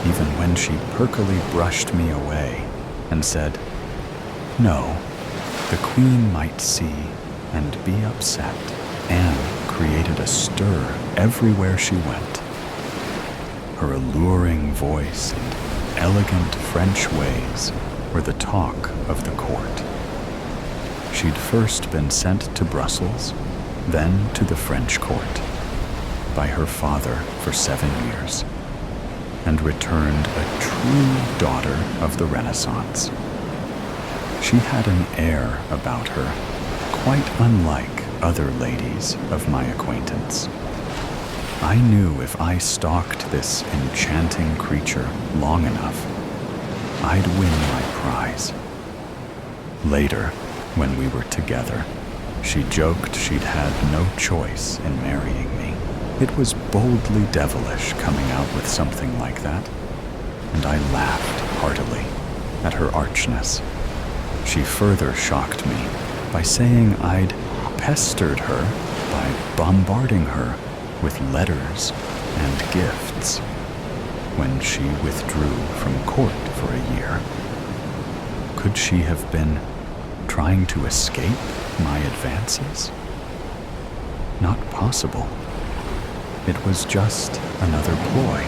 even when she perkily brushed me away and said, "No, the queen might see and be upset." Anne created a stir everywhere she went. Her alluring voice and elegant French ways were the talk of the court. She'd first been sent to Brussels, then to the French court, by her father for 7 years, and returned a true daughter of the Renaissance. She had an air about her quite unlike other ladies of my acquaintance. I knew if I stalked this enchanting creature long enough, I'd win my prize. Later, when we were together, she joked she'd had no choice in marrying me. It was boldly devilish coming out with something like that, and I laughed heartily at her archness. She further shocked me by saying I'd pestered her by bombarding her with letters and gifts when she withdrew from court for a year. Could she have been trying to escape my advances? Not possible. It was just another ploy.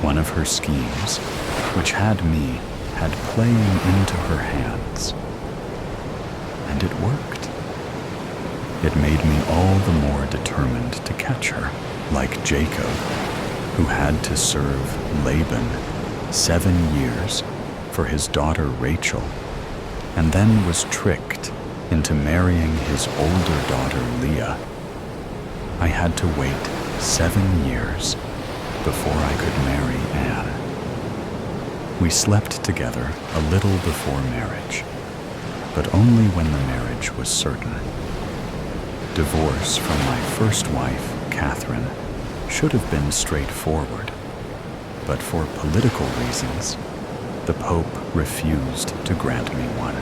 One of her schemes, which had playing into her hands. And it worked. It made me all the more determined to catch her, like Jacob, who had to serve Laban 7 years for his daughter Rachel, and then was tricked into marrying his older daughter Leah. I had to wait 7 years before I could marry Anne. We slept together a little before marriage, but only when the marriage was certain. Divorce from my first wife, Catherine, should have been straightforward, but for political reasons, the Pope refused to grant me one.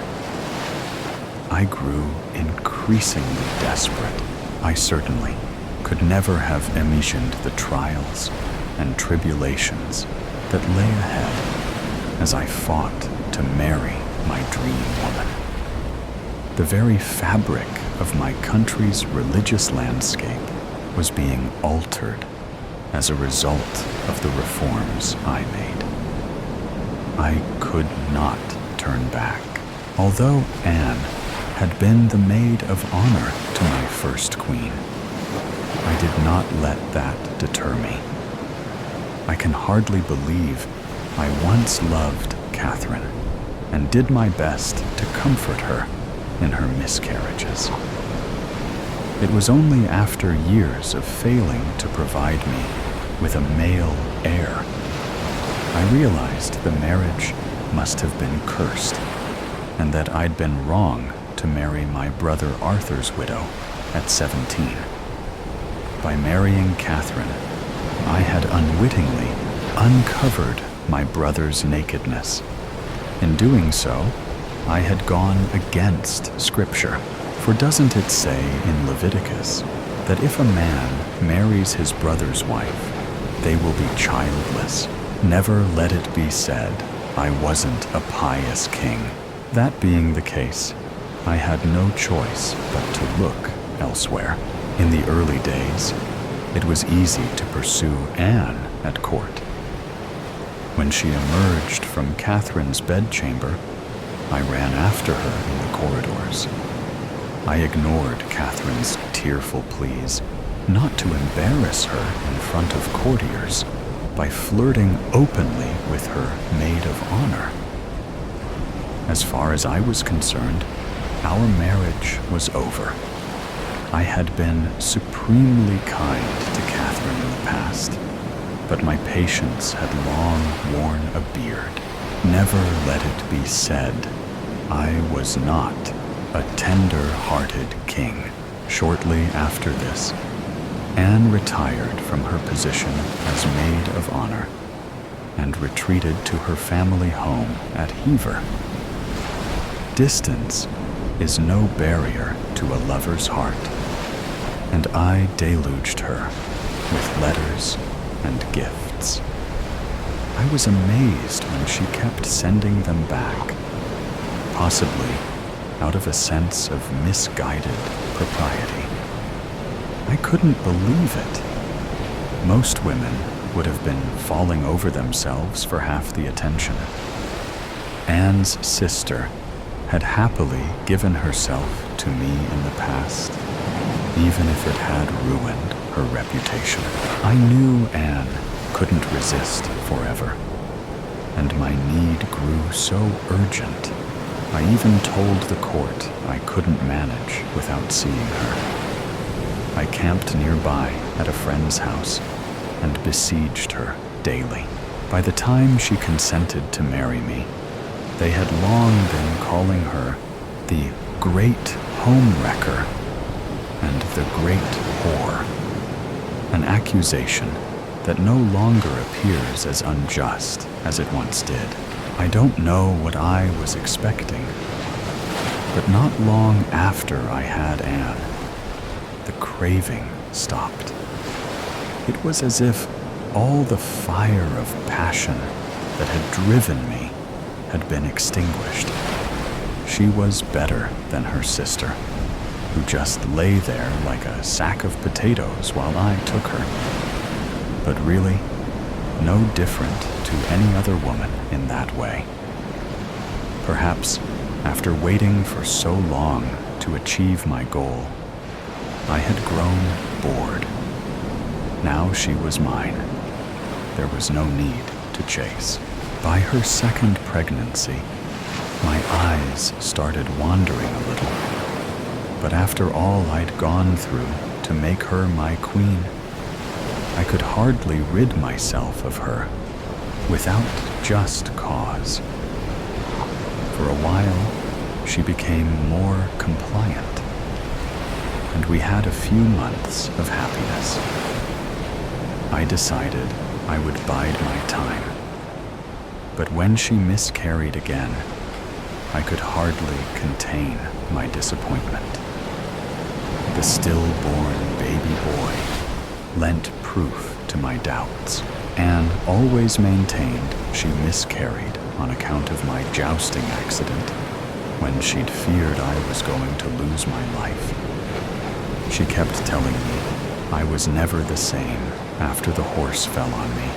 I grew increasingly desperate. I certainly could never have imagined the trials and tribulations that lay ahead as I fought to marry my dream woman. The very fabric of my country's religious landscape was being altered as a result of the reforms I made. I could not turn back. Although Anne had been the maid of honor to my first queen, I did not let that deter me. I can hardly believe I once loved Catherine and did my best to comfort her in her miscarriages. It was only after years of failing to provide me with a male heir I realized the marriage must have been cursed, and that I'd been wrong to marry my brother Arthur's widow at 17. By marrying Catherine, I had unwittingly uncovered my brother's nakedness. In doing so, I had gone against Scripture, for doesn't it say in Leviticus that if a man marries his brother's wife, they will be childless? Never let it be said, I wasn't a pious king. That being the case, I had no choice but to look elsewhere. In the early days, it was easy to pursue Anne at court. When she emerged from Catherine's bedchamber, I ran after her in the corridors. I ignored Catherine's tearful pleas not to embarrass her in front of courtiers by flirting openly with her maid of honor. As far as I was concerned, our marriage was over. I had been supremely kind to Catherine in the past, but my patience had long worn a beard. Never let it be said I was not a tender-hearted king. Shortly after this, Anne retired from her position as maid of honor and retreated to her family home at Hever. Distance is no barrier to a lover's heart, and I deluged her with letters and gifts. I was amazed when she kept sending them back, possibly out of a sense of misguided propriety. I couldn't believe it. Most women would have been falling over themselves for half the attention. Anne's sister had happily given herself to me in the past, even if it had ruined her reputation. I knew Anne couldn't resist forever, and my need grew so urgent, I even told the court I couldn't manage without seeing her. I camped nearby at a friend's house and besieged her daily. By the time she consented to marry me, they had long been calling her the Great Homewrecker and the Great Whore. an accusation that no longer appears as unjust as it once did. I don't know what I was expecting, but not long after I had Anne, the craving stopped. It was as if all the fire of passion that had driven me had been extinguished. She was better than her sister, who just lay there like a sack of potatoes while I took her. But really, no different to any other woman in that way. Perhaps after waiting for so long to achieve my goal, I had grown bored. Now she was mine. There was no need to chase. By her second pregnancy, my eyes started wandering a little. But after all I'd gone through to make her my queen, I could hardly rid myself of her without just cause. For a while, she became more compliant, and we had a few months of happiness. I decided I would bide my time. But when she miscarried again, I could hardly contain my disappointment. The stillborn baby boy lent proof to my doubts. Anne always maintained she miscarried on account of my jousting accident when she'd feared I was going to lose my life. She kept telling me I was never the same after the horse fell on me,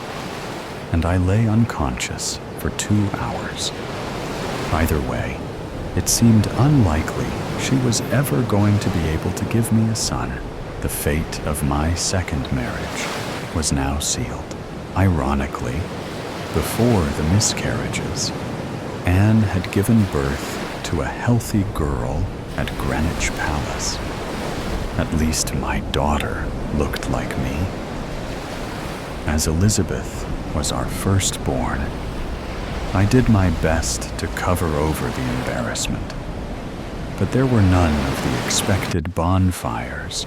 and I lay unconscious for 2 hours. Either way, it seemed unlikely she was ever going to be able to give me a son. The fate of my second marriage was now sealed. Ironically, before the miscarriages, Anne had given birth to a healthy girl at Greenwich Palace. At least my daughter looked like me. As Elizabeth was our firstborn, I did my best to cover over the embarrassment, but there were none of the expected bonfires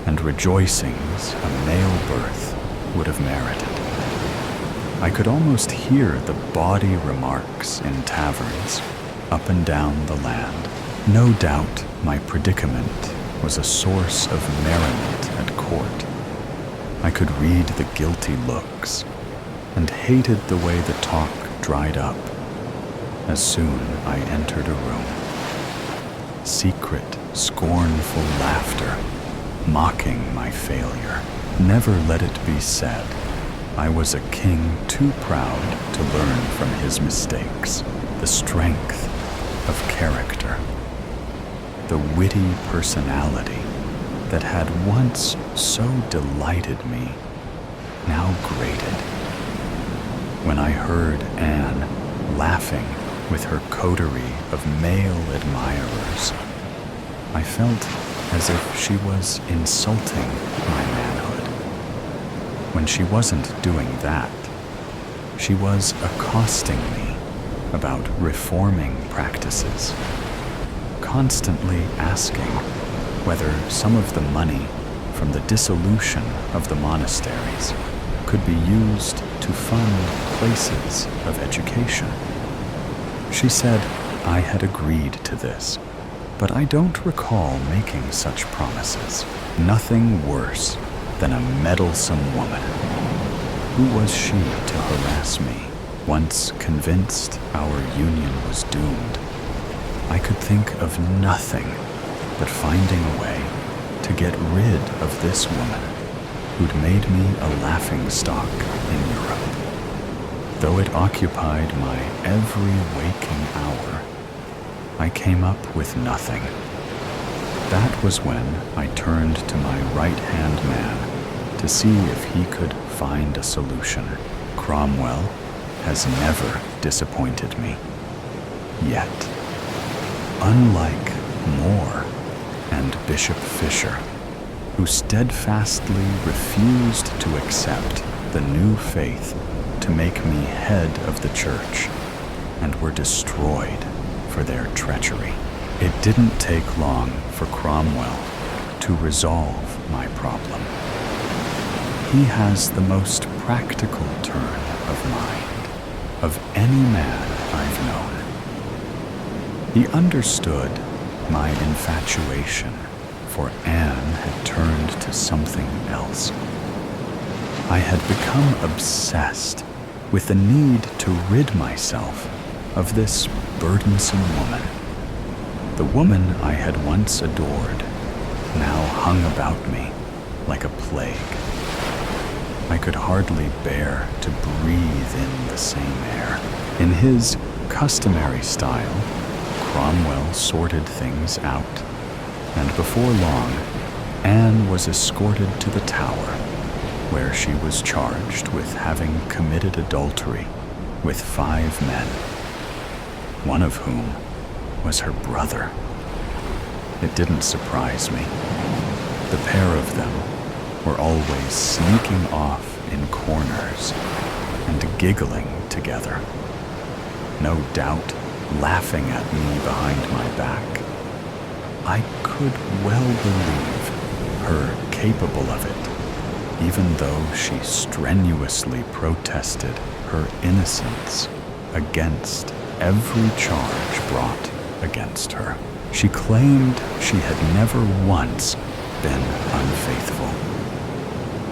and rejoicings a male birth would have merited. I could almost hear the bawdy remarks in taverns up and down the land. No doubt my predicament was a source of merriment at court. I could read the guilty looks and hated the way the talk dried up as soon I entered a room. Secret, scornful laughter, mocking my failure. Never let it be said I was a king too proud to learn from his mistakes. The strength of character, the witty personality that had once so delighted me, now grated. When I heard Anne laughing with her coterie of male admirers, I felt as if she was insulting my manhood. When she wasn't doing that, she was accosting me about reforming practices, constantly asking whether some of the money from the dissolution of the monasteries could be used to fund places of education. She said I had agreed to this, but I don't recall making such promises. Nothing worse than a meddlesome woman. Who was she to harass me? Once convinced our union was doomed, I could think of nothing but finding a way to get rid of this woman who'd made me a laughingstock in Europe. Though it occupied my every waking hour, I came up with nothing. That was when I turned to my right-hand man to see if he could find a solution. Cromwell has never disappointed me. Yet, unlike More and Bishop Fisher, who steadfastly refused to accept the new faith to make me head of the church and were destroyed for their treachery. It didn't take long for Cromwell to resolve my problem. He has the most practical turn of mind of any man I've known. He understood my infatuation for Anne had turned to something else. I had become obsessed with the need to rid myself of this burdensome woman. The woman I had once adored now hung about me like a plague. I could hardly bear to breathe in the same air. In his customary style, Cromwell sorted things out, and before long, Anne was escorted to the Tower, where she was charged with having committed adultery with 5 men, one of whom was her brother. It didn't surprise me. The pair of them were always sneaking off in corners and giggling together, no doubt laughing at me behind my back. I could well believe her capable of it, even though she strenuously protested her innocence against every charge brought against her. She claimed she had never once been unfaithful.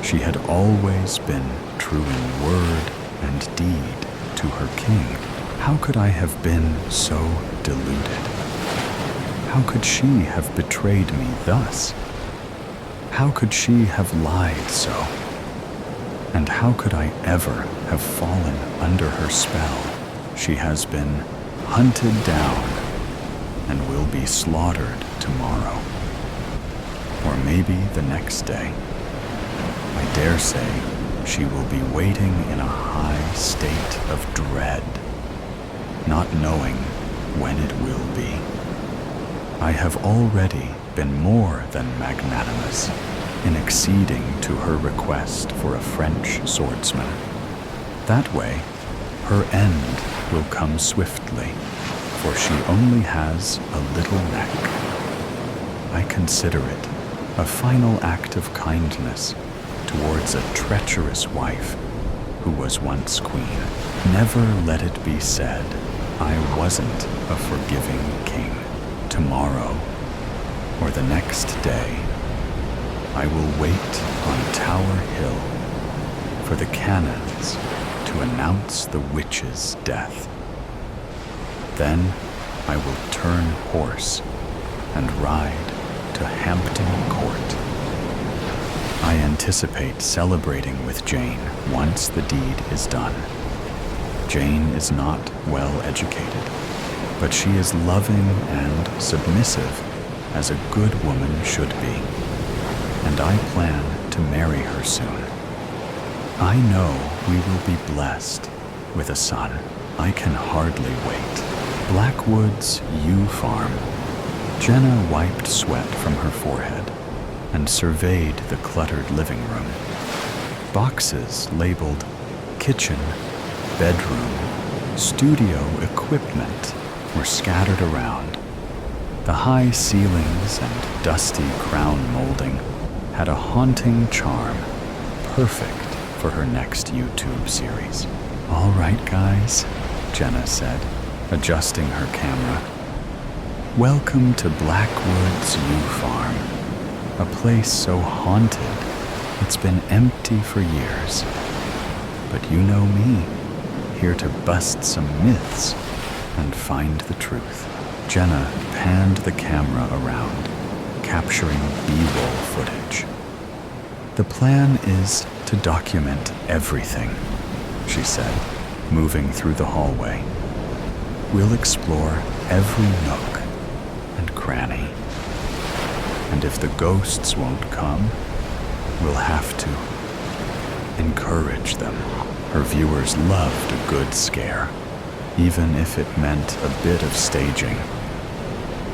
She had always been true in word and deed to her king. How could I have been so deluded? How could she have betrayed me thus? How could she have lied so? And how could I ever have fallen under her spell? She has been hunted down and will be slaughtered tomorrow, or maybe the next day. I dare say she will be waiting in a high state of dread, not knowing when it will be. I have already been more than magnanimous in acceding to her request for a French swordsman. That way, her end will come swiftly, for she only has a little neck. I consider it a final act of kindness towards a treacherous wife who was once queen. Never let it be said I wasn't a forgiving king. Tomorrow, or the next day, I will wait on Tower Hill for the cannons to announce the witch's death. Then I will turn horse and ride to Hampton Court. I anticipate celebrating with Jane once the deed is done. Jane is not well educated, but she is loving and submissive as a good woman should be, and I plan to marry her soon. I know we will be blessed with a son. I can hardly wait. Blackwood's ewe farm. Jenna wiped sweat from her forehead and surveyed the cluttered living room. Boxes labeled kitchen, bedroom, studio equipment were scattered around. The high ceilings and dusty crown molding had a haunting charm, perfect for her next YouTube series. "All right, guys," Jenna said, adjusting her camera. "Welcome to Blackwood's ewe farm, a place so haunted it's been empty for years. But you know me, here to bust some myths and find the truth." Jenna panned the camera around, capturing B-roll footage. "The plan is to document everything," she said, moving through the hallway. "We'll explore every nook and cranny. And if the ghosts won't come, we'll have to encourage them." Her viewers loved a good scare, even if it meant a bit of staging.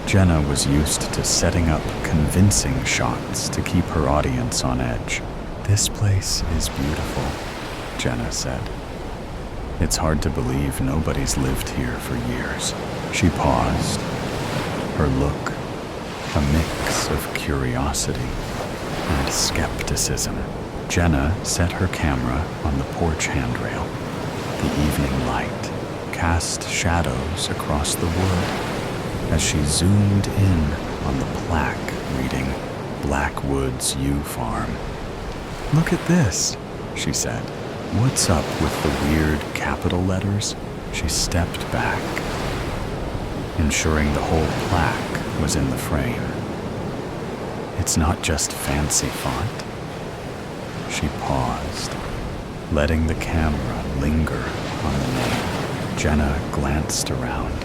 Jenna was used to setting up convincing shots to keep her audience on edge. "This place is beautiful," Jenna said. "It's hard to believe nobody's lived here for years." She paused, her look a mix of curiosity and skepticism. Jenna set her camera on the porch handrail. The evening light cast shadows across the wood as she zoomed in on the plaque reading Blackwood's Yew Farm. "Look at this," she said. "What's up with the weird capital letters?" She stepped back, ensuring the whole plaque was in the frame. "It's not just fancy font." She paused, letting the camera linger on the name. Jenna glanced around,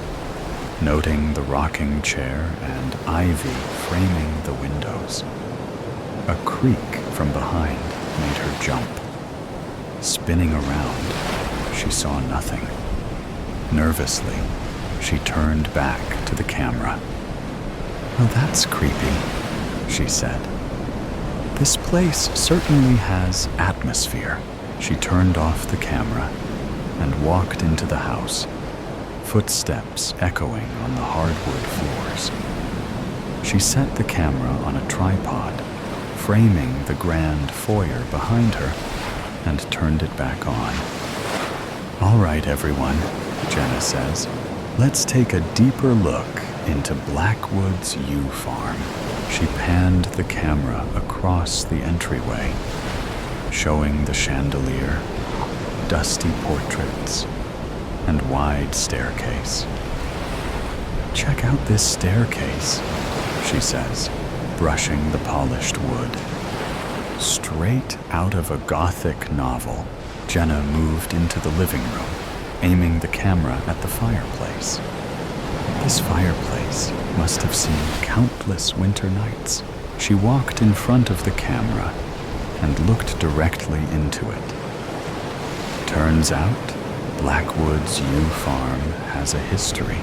noting the rocking chair and ivy framing the windows. A creak from behind made her jump. Spinning around, she saw nothing. Nervously, she turned back to the camera. "Well, that's creepy," she said. "This place certainly has atmosphere." She turned off the camera and walked into the house, footsteps echoing on the hardwood floors. She set the camera on a tripod, framing the grand foyer behind her, and turned it back on. "All right, everyone," Jenna says, "let's take a deeper look into Blackwood's Yew Farm." She panned the camera across the entryway, showing the chandelier, dusty portraits, and wide staircase. "Check out this staircase," she says, brushing the polished wood. Straight out of a Gothic novel, Jenna moved into the living room, aiming the camera at the fireplace. This fireplace must have seen countless winter nights. She walked in front of the camera and looked directly into it. Turns out, Blackwood's Yew Farm has a history.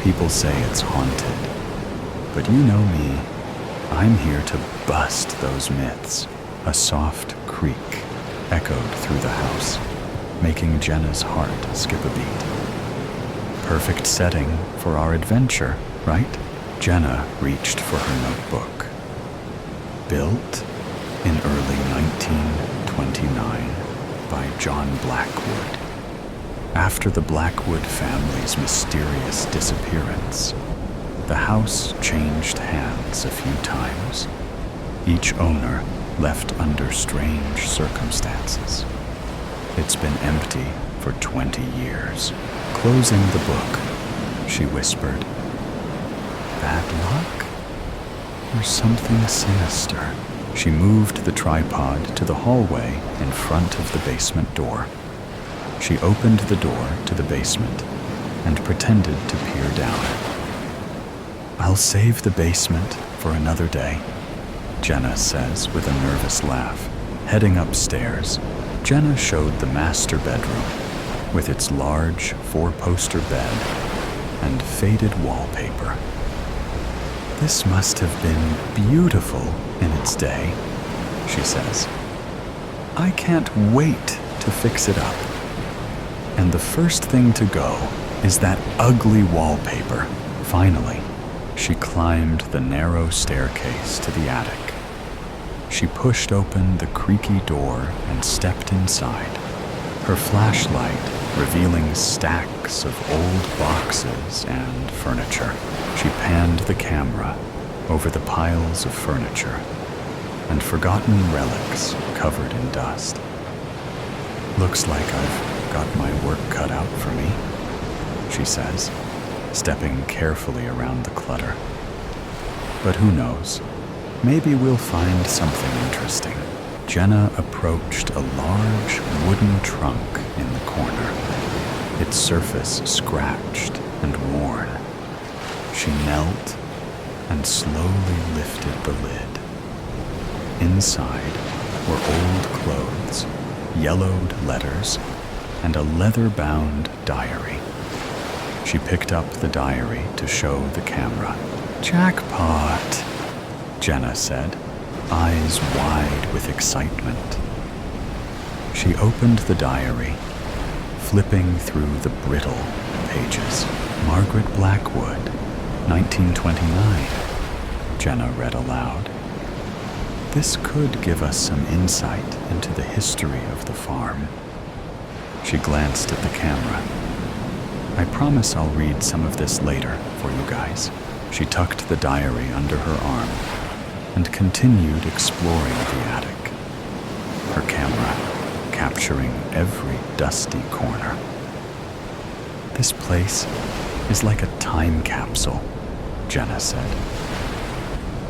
People say it's haunted, but you know me. I'm here to bust those myths. A soft creak echoed through the house, making Jenna's heart skip a beat. Perfect setting for our adventure, right? Jenna reached for her notebook. Built in early 1929 by John Blackwood. After the Blackwood family's mysterious disappearance, the house changed hands a few times, each owner left under strange circumstances. It's been empty for 20 years. Closing the book, she whispered, "Bad luck? Or something sinister?" She moved the tripod to the hallway in front of the basement door. She opened the door to the basement and pretended to peer down. "I'll save the basement for another day," Jenna says with a nervous laugh. Heading upstairs, Jenna showed the master bedroom with its large four-poster bed and faded wallpaper. "This must have been beautiful in its day," she says. "I can't wait to fix it up. And the first thing to go is that ugly wallpaper." Finally, she climbed the narrow staircase to the attic. She pushed open the creaky door and stepped inside, her flashlight revealing stacks of old boxes and furniture. She panned the camera over the piles of furniture and forgotten relics covered in dust. "Looks like I've got my work cut out for me," she says, stepping carefully around the clutter. "But who knows? Maybe we'll find something interesting." Jenna approached a large wooden trunk in the corner, its surface scratched and worn. She knelt and slowly lifted the lid. Inside were old clothes, yellowed letters, and a leather-bound diary. She picked up the diary to show the camera. "Jackpot," Jenna said, eyes wide with excitement. She opened the diary, flipping through the brittle pages. "Margaret Blackwood, 1929, Jenna read aloud. This could give us some insight into the history of the farm. She glanced at the camera. I promise I'll read some of this later for you guys. She tucked the diary under her arm and continued exploring the attic, her camera capturing every dusty corner. This place is like a time capsule, Jenna said.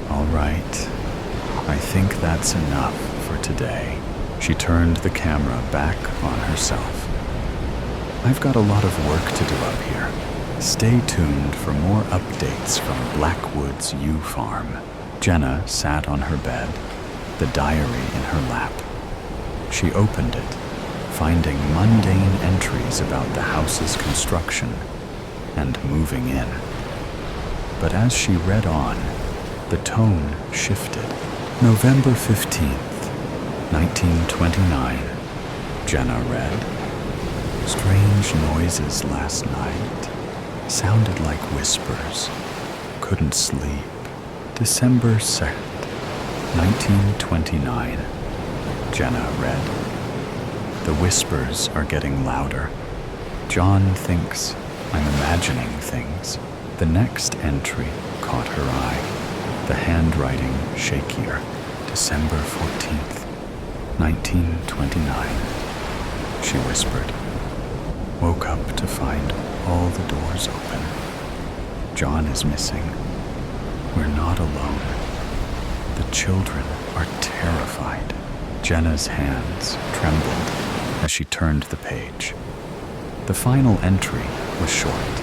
All right, I think that's enough for today. She turned the camera back on herself. I've got a lot of work to do up here. Stay tuned for more updates from Blackwood's U Farm. Jenna sat on her bed, the diary in her lap. She opened it, finding mundane entries about the house's construction and moving in. But as she read on, the tone shifted. November 15th, 1929, Jenna read. Strange noises last night. Sounded like whispers. Couldn't sleep. December 2nd, 1929, Jenna read. The whispers are getting louder. John thinks I'm imagining things. The next entry caught her eye, the handwriting shakier. December 14th, 1929, she whispered. Woke up to find all the doors open. John is missing. We're not alone. The children are terrified. Jenna's hands trembled as she turned the page. The final entry was short.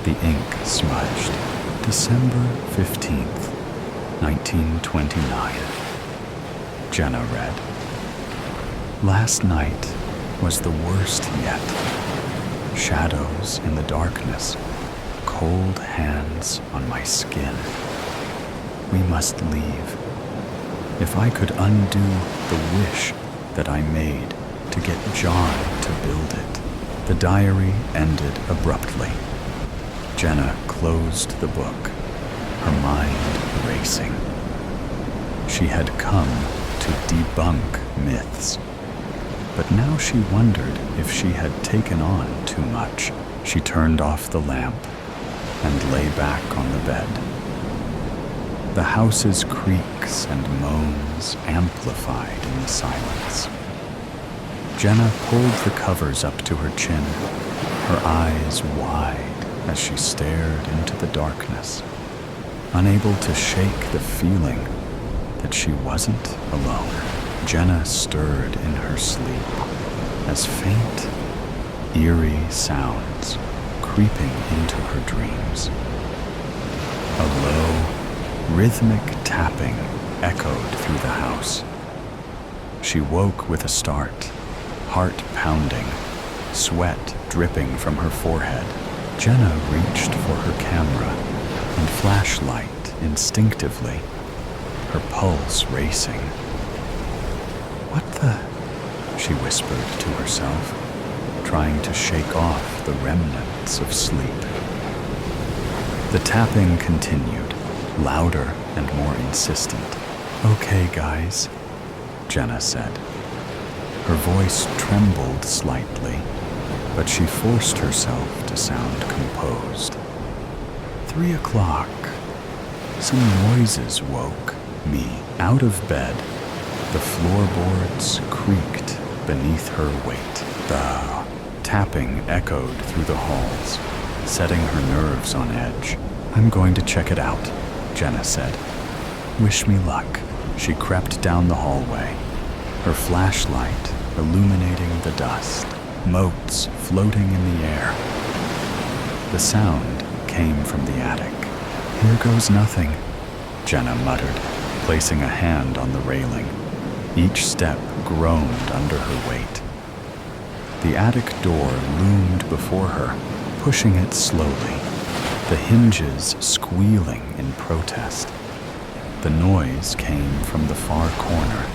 The ink smudged. December 15th, 1929. Jenna read. Last night was the worst yet. Shadows in the darkness, cold hands on my skin. We must leave. If I could undo the wish that I made to get John to build it. The diary ended abruptly. Jenna closed the book, her mind racing. She had come to debunk myths. But now she wondered if she had taken on too much. She turned off the lamp and lay back on the bed. The house's creaks and moans amplified in the silence. Jenna pulled the covers up to her chin, her eyes wide as she stared into the darkness, unable to shake the feeling that she wasn't alone. Jenna stirred in her sleep as faint, eerie sounds creeping into her dreams. A low, rhythmic tapping echoed through the house. She woke with a start, heart pounding, sweat dripping from her forehead. Jenna reached for her camera and flashlight instinctively, her pulse racing. What the? She whispered to herself, trying to shake off the remnants of sleep. The tapping continued, louder and more insistent. Okay, guys, Jenna said. Her voice trembled slightly, but she forced herself to sound composed. 3 o'clock. Some noises woke me out of bed. The floorboards creaked beneath her weight. The tapping echoed through the halls, setting her nerves on edge. I'm going to check it out, Jenna said. Wish me luck. She crept down the hallway, her flashlight illuminating the dust, motes floating in the air. The sound came from the attic. Here goes nothing, Jenna muttered, placing a hand on the railing. Each step groaned under her weight. The attic door loomed before her, pushing it slowly, the hinges squealing in protest. The noise came from the far corner,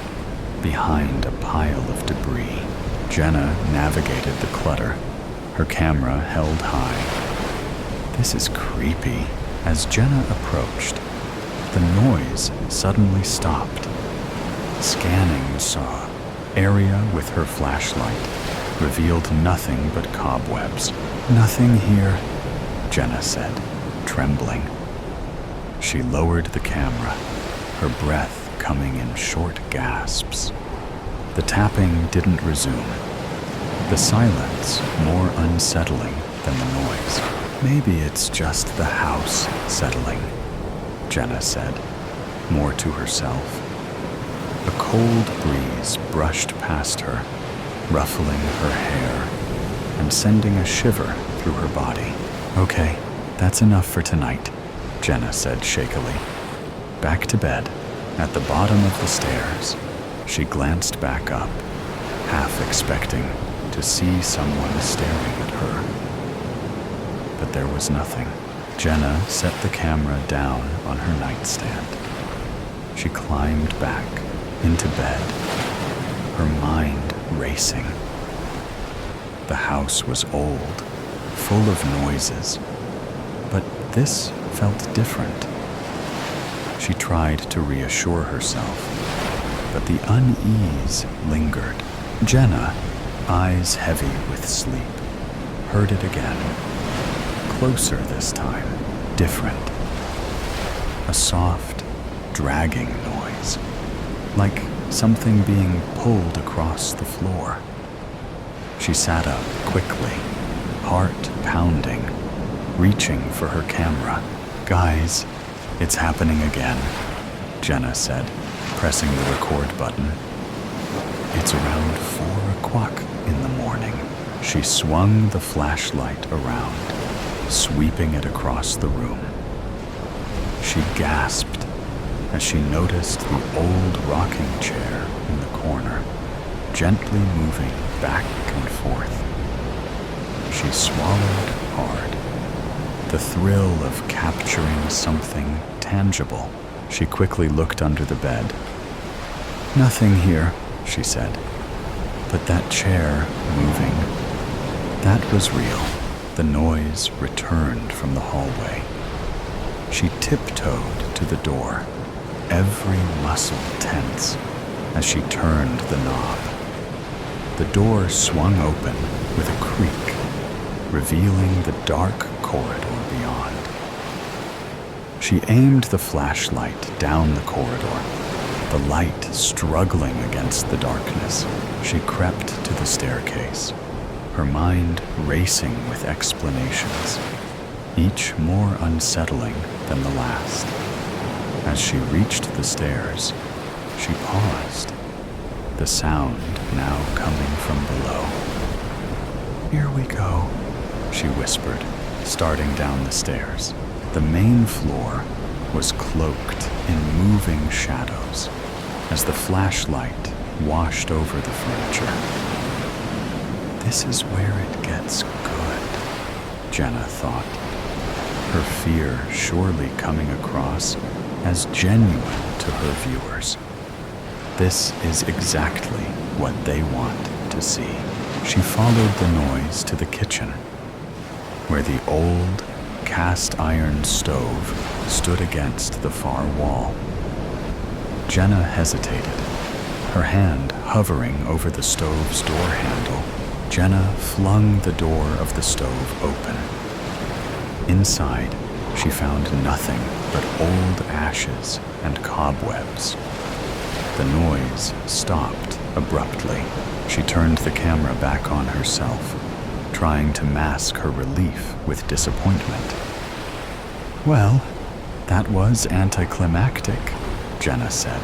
behind a pile of debris. Jenna navigated the clutter, her camera held high. This is creepy. As Jenna approached, the noise suddenly stopped, Scanning the saw area with her flashlight revealed nothing but cobwebs. "Nothing here," Jenna said, trembling. She lowered the camera, her breath coming in short gasps. The tapping didn't resume, the silence more unsettling than the noise. "Maybe it's just the house settling," Jenna said, more to herself. A cold breeze brushed past her, ruffling her hair and sending a shiver through her body. "Okay, that's enough for tonight," Jenna said shakily. Back to bed, at the bottom of the stairs, she glanced back up, half expecting to see someone staring at her. But there was nothing. Jenna set the camera down on her nightstand. She climbed back into bed, her mind racing. The house was old, full of noises, but this felt different. She tried to reassure herself, but the unease lingered. Jenna, eyes heavy with sleep, heard it again. Closer this time, different. A soft, dragging noise, like something being pulled across the floor. She sat up quickly, heart pounding, reaching for her camera. "Guys, it's happening again," Jenna said, pressing the record button. "It's around 4 o'clock in the morning." She swung the flashlight around, sweeping it across the room. She gasped as she noticed the old rocking chair in the corner, gently moving back and forth. She swallowed hard, the thrill of capturing something tangible. She quickly looked under the bed. "Nothing here," she said, but that chair moving, that was real. The noise returned from the hallway. She tiptoed to the door, every muscle tense as she turned the knob. The door swung open with a creak, revealing the dark corridor beyond. She aimed the flashlight down the corridor, the light struggling against the darkness. She crept to the staircase, her mind racing with explanations, each more unsettling than the last. As she reached the stairs, she paused, the sound now coming from below. "Here we go," she whispered, starting down the stairs. The main floor was cloaked in moving shadows as the flashlight washed over the furniture. "This is where it gets good," Jenna thought, her fear surely coming across as genuine to her viewers. This is exactly what they want to see. She followed the noise to the kitchen, where the old cast iron stove stood against the far wall. Jenna hesitated, her hand hovering over the stove's door handle. Jenna flung the door of the stove open. Inside, she found nothing but old ashes and cobwebs. The noise stopped abruptly. She turned the camera back on herself, trying to mask her relief with disappointment. "Well, that was anticlimactic," Jenna said.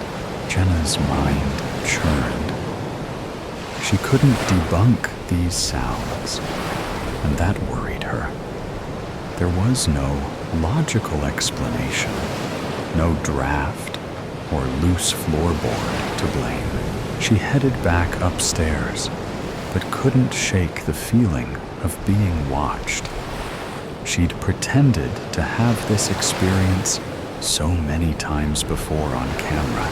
Jenna's mind churned. She couldn't debunk these sounds, and that worried her. There was no logical explanation, no draft or loose floorboard to blame. She headed back upstairs, but couldn't shake the feeling of being watched. She'd pretended to have this experience so many times before on camera,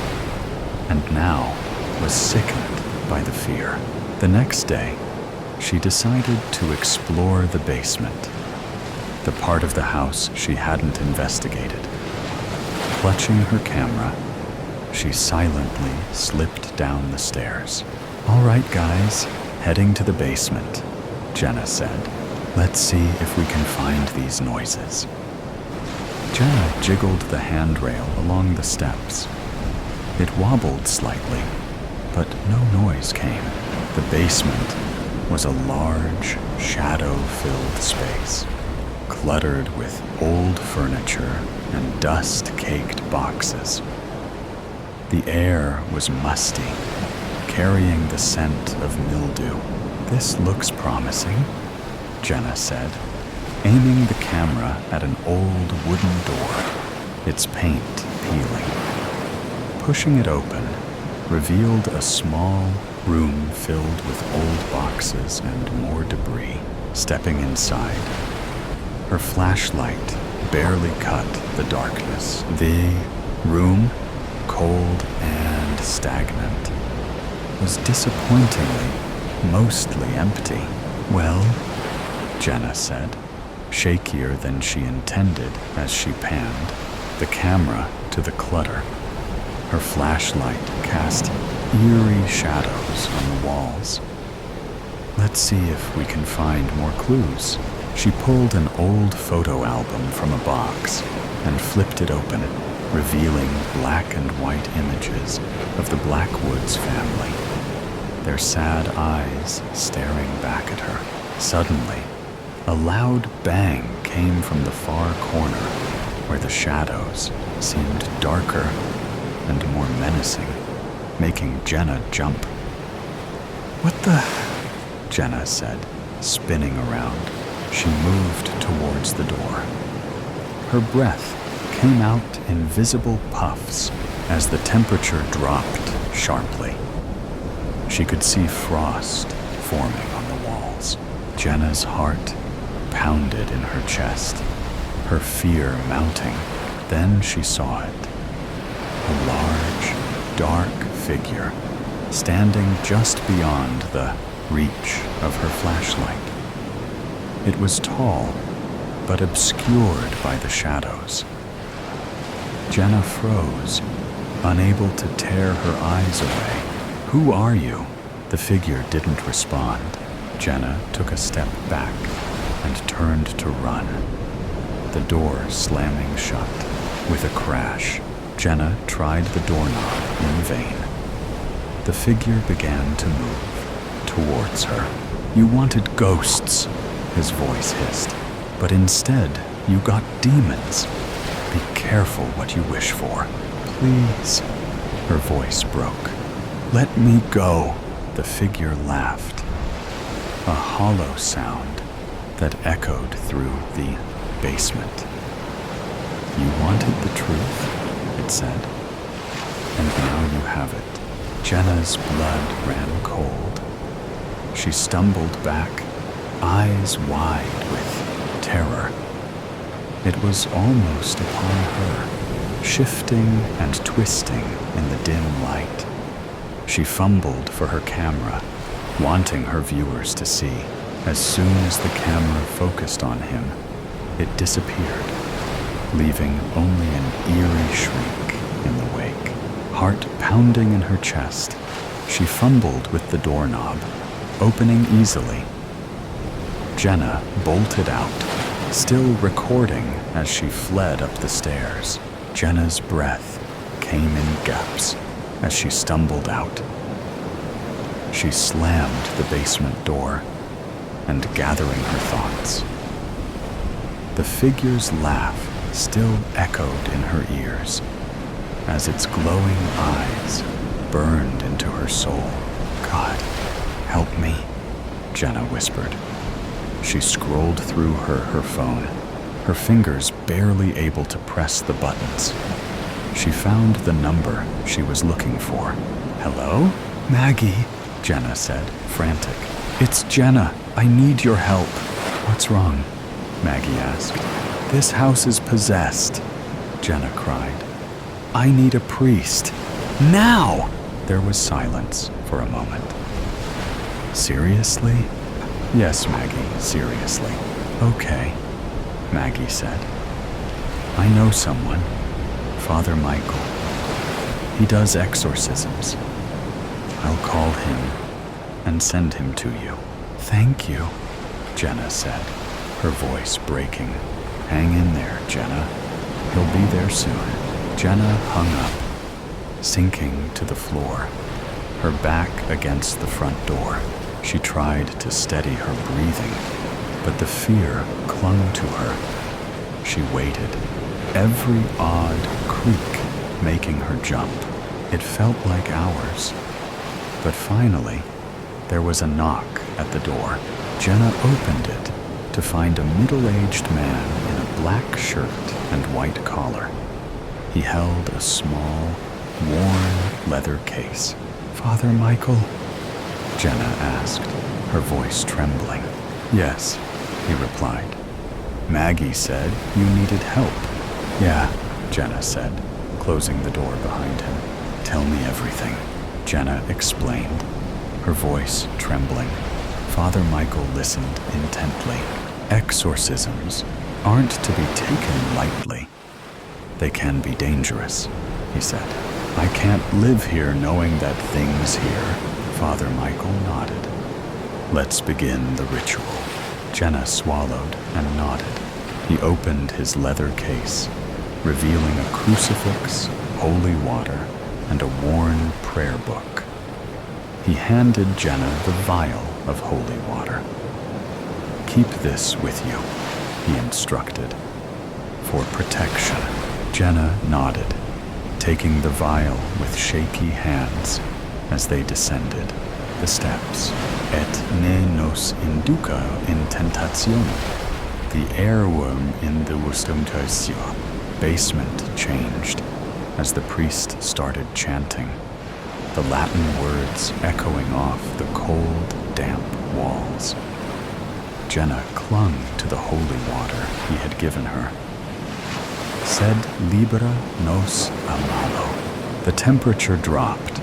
and now was sickened by the fear. The next day, she decided to explore the basement, the part of the house she hadn't investigated. Clutching her camera, She silently slipped down the stairs. "All right, guys, heading to the basement," Jenna said. "Let's see if we can find these noises." Jenna jiggled the handrail along the steps. It wobbled slightly, but no noise came. The basement was a large, shadow-filled space, cluttered with old furniture and dust-caked boxes. The air was musty, carrying the scent of mildew. "This looks promising," Jenna said, aiming the camera at an old wooden door, its paint peeling. Pushing it open revealed a small room filled with old boxes and more debris. Stepping inside, her flashlight barely cut the darkness. The room, cold and stagnant, was disappointingly mostly empty. "Well," Jenna said, shakier than she intended as she panned the camera to the clutter. Her flashlight cast eerie shadows on the walls. "Let's see if we can find more clues." She pulled an old photo album from a box and flipped it open, revealing black and white images of the Blackwoods family, their sad eyes staring back at her. Suddenly, a loud bang came from the far corner, where the shadows seemed darker and more menacing, making Jenna jump. "What the?" Jenna said, spinning around. She moved towards the door. Her breath came out in visible puffs as the temperature dropped sharply. She could see frost forming on the walls. Jenna's heart pounded in her chest, her fear mounting. Then she saw it. A large, dark figure standing just beyond the reach of her flashlight. It was tall, but obscured by the shadows. Jenna froze, unable to tear her eyes away. "Who are you?" The figure didn't respond. Jenna took a step back and turned to run, the door slamming shut. With a crash, Jenna tried the doorknob in vain. The figure began to move towards her. "You wanted ghosts," his voice hissed, "but instead you got demons. Be careful what you wish for. Please." Her voice broke. "Let me go." The figure laughed, a hollow sound that echoed through the basement. "You wanted the truth," it said, "and now you have it." Jenna's blood ran cold. She stumbled back, eyes wide with terror. It was almost upon her, shifting and twisting in the dim light. She fumbled for her camera, wanting her viewers to see. As soon as the camera focused on him, it disappeared, leaving only an eerie shriek in the wake. Heart pounding in her chest, she fumbled with the doorknob, opening easily. Jenna bolted out, still recording as she fled up the stairs. Jenna's breath came in gaps as she stumbled out. She slammed the basement door and gathering her thoughts. The figure's laugh still echoed in her ears as its glowing eyes burned into her soul. "God, help me," Jenna whispered. She scrolled through her phone, her fingers barely able to press the buttons. She found the number she was looking for. "Hello? Maggie," Jenna said, frantic. "It's Jenna. I need your help." "What's wrong?" Maggie asked. "This house is possessed," Jenna cried. "I need a priest. Now!" There was silence for a moment. "Seriously?" "Yes, Maggie, seriously." "Okay," Maggie said. "I know someone, Father Michael. He does exorcisms. I'll call him and send him to you." "Thank you," Jenna said, her voice breaking. "Hang in there, Jenna. He'll be there soon." Jenna hung up, sinking to the floor, her back against the front door. She tried to steady her breathing, but the fear clung to her. She waited, every odd creak making her jump. It felt like hours. But finally, there was a knock at the door. Jenna opened it to find a middle-aged man in a black shirt and white collar. He held a small, worn leather case. "Father Michael?" Jenna asked, her voice trembling. "Yes," he replied. "Maggie said you needed help." "Yeah," Jenna said, closing the door behind him. "Tell me everything," Jenna explained, her voice trembling. Father Michael listened intently. "Exorcisms aren't to be taken lightly. They can be dangerous," he said. "I can't live here knowing that things here." Father Michael nodded. "Let's begin the ritual." Jenna swallowed and nodded. He opened his leather case, revealing a crucifix, holy water, and a worn prayer book. He handed Jenna the vial of holy water. "Keep this with you," he instructed, "for protection." Jenna nodded, taking the vial with shaky hands as they descended the steps. "Et ne nos induca in tentationem." The airworm in the temptation. Basement changed as the priest started chanting, the Latin words echoing off the cold, damp walls. Jenna clung to the holy water he had given her. "Sed libera nos a malo." The temperature dropped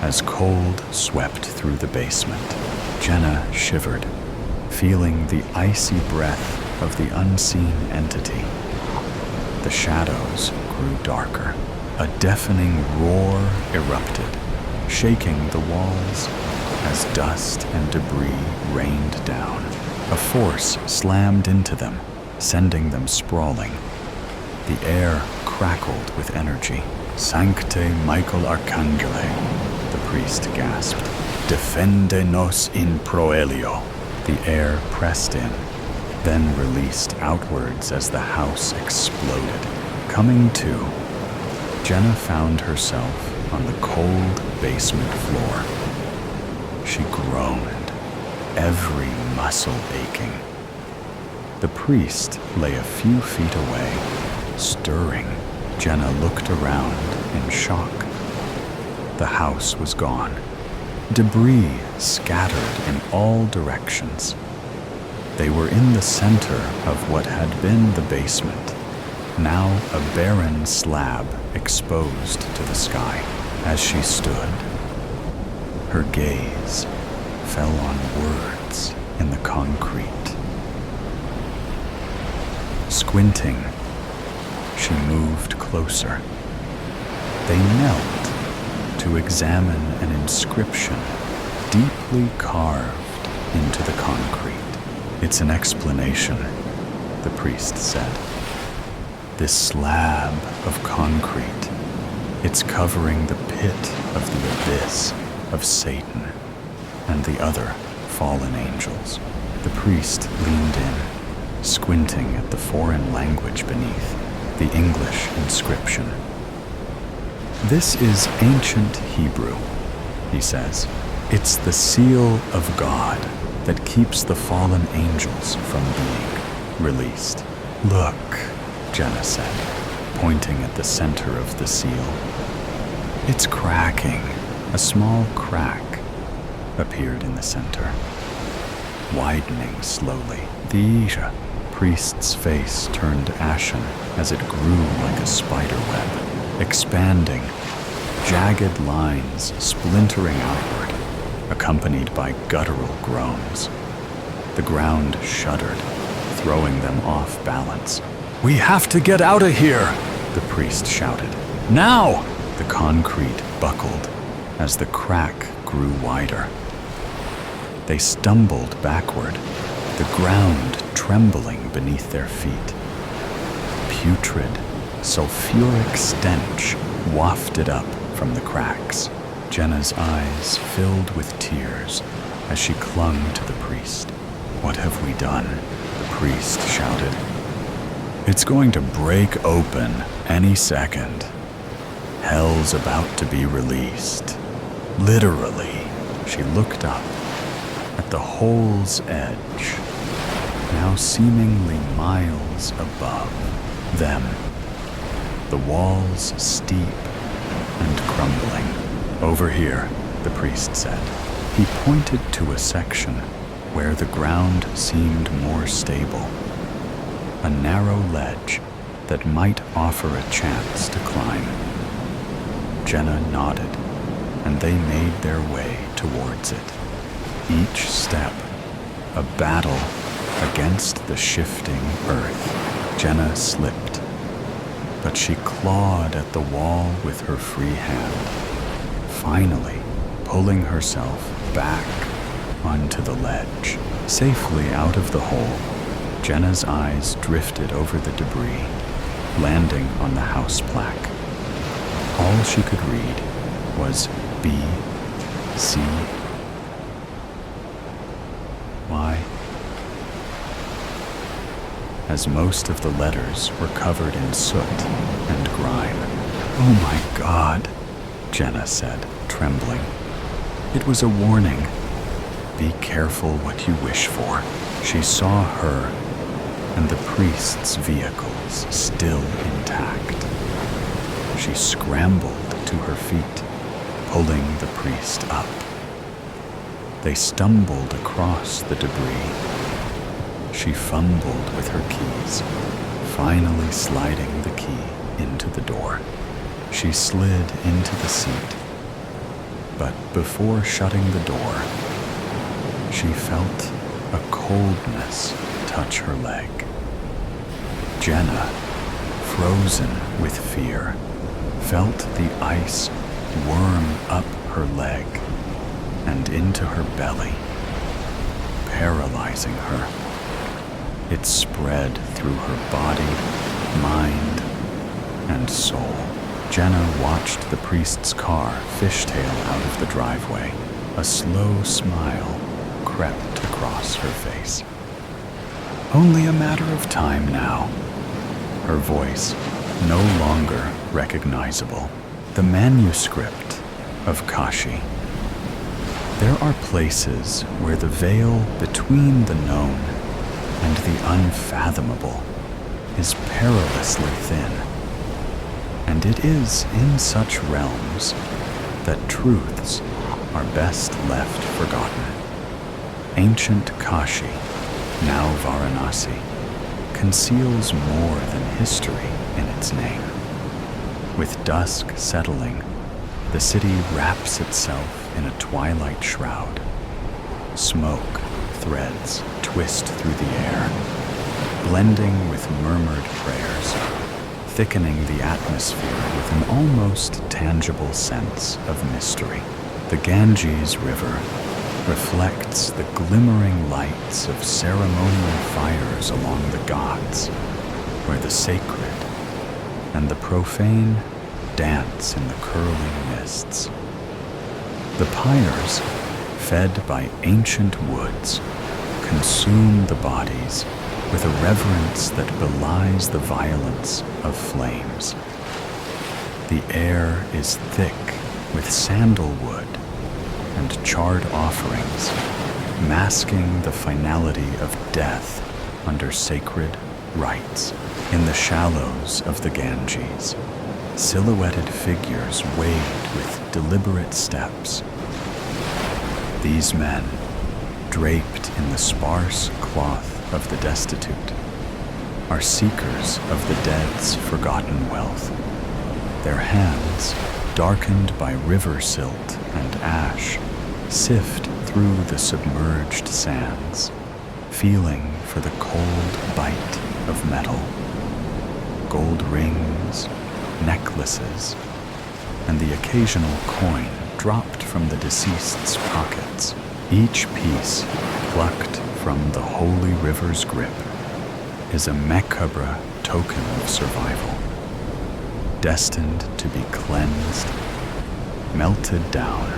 as cold swept through the basement. Jenna shivered, feeling the icy breath of the unseen entity. The shadows grew darker. A deafening roar erupted, shaking the walls as dust and debris rained down. A force slammed into them, sending them sprawling. The air crackled with energy. "Sancte Michael Arcangele," the priest gasped. "Defende nos in proelio." The air pressed in, then released outwards as the house exploded. Coming to, Jenna found herself on the cold basement floor. She groaned, every muscle aching. The priest lay a few feet away, stirring. Jenna looked around in shock. The house was gone. Debris scattered in all directions. They were in the center of what had been the basement, now a barren slab exposed to the sky. As she stood, her gaze fell on words in the concrete. Squinting, she moved closer. They knelt to examine an inscription deeply carved into the concrete. "It's an explanation," the priest said. "This slab of concrete, it's covering the pit of the abyss of Satan and the other fallen angels." The priest leaned in, squinting at the foreign language beneath, the English inscription. "This is ancient Hebrew," he says. "It's the seal of God that keeps the fallen angels from being released." "Look," Jenna said, pointing at the center of the seal. "It's cracking." A small crack appeared in the center, widening slowly. The priest's face turned ashen as it grew like a spider web, expanding, jagged lines splintering outward, accompanied by guttural groans. The ground shuddered, throwing them off balance. "We have to get out of here!" the priest shouted. "Now!" The concrete buckled as the crack grew wider. They stumbled backward, the ground trembling beneath their feet. Putrid, sulfuric stench wafted up from the cracks. Jenna's eyes filled with tears as she clung to the priest. "What have we done?" the priest shouted. "It's going to break open any second. Hell's about to be released." Literally, she looked up at the hole's edge, now seemingly miles above them, the walls steep and crumbling. "Over here," the priest said. He pointed to a section where the ground seemed more stable, a narrow ledge that might offer a chance to climb. Jenna nodded, and they made their way towards it. Each step, a battle against the shifting earth. Jenna slipped, but she clawed at the wall with her free hand, finally pulling herself back onto the ledge. Safely out of the hole, Jenna's eyes drifted over the debris, landing on the house plaque. All she could read was B, C, Y, as most of the letters were covered in soot and grime. "Oh my God," Jenna said, trembling. It was a warning. Be careful what you wish for. She saw her and the priest's vehicles still intact. She scrambled to her feet, pulling the priest up. They stumbled across the debris. She fumbled with her keys, finally sliding the key into the door. She slid into the seat, but before shutting the door, she felt a coldness touch her leg. Jenna, frozen with fear, felt the ice worm up her leg and into her belly, paralyzing her. It spread through her body, mind, and soul. Jenna watched the priest's car fishtail out of the driveway. A slow smile crept across her face. Only a matter of time now. Her voice no longer recognizable. The Manuscript of Kashi. There are places where the veil between the known and the unfathomable is perilously thin. And it is in such realms that truths are best left forgotten. Ancient Kashi, now Varanasi, conceals more than history in its name. With dusk settling, the city wraps itself in a twilight shroud. Smoke threads twist through the air, blending with murmured prayers, thickening the atmosphere with an almost tangible sense of mystery. The Ganges River reflects the glimmering lights of ceremonial fires along the Ghats, where the sacred and the profane dance in the curling mists. The pyres, fed by ancient woods, consume the bodies with a reverence that belies the violence of flames. The air is thick with sandalwood and charred offerings, masking the finality of death under sacred rites. In the shallows of the Ganges, silhouetted figures wade with deliberate steps. These men, draped in the sparse cloth of the destitute, are seekers of the dead's forgotten wealth. Their hands, darkened by river silt and ash, sift through the submerged sands, feeling for the cold bite of metal. Gold rings, necklaces, and the occasional coin dropped from the deceased's pockets, each piece plucked from the holy river's grip, is a macabre token of survival, destined to be cleansed, melted down,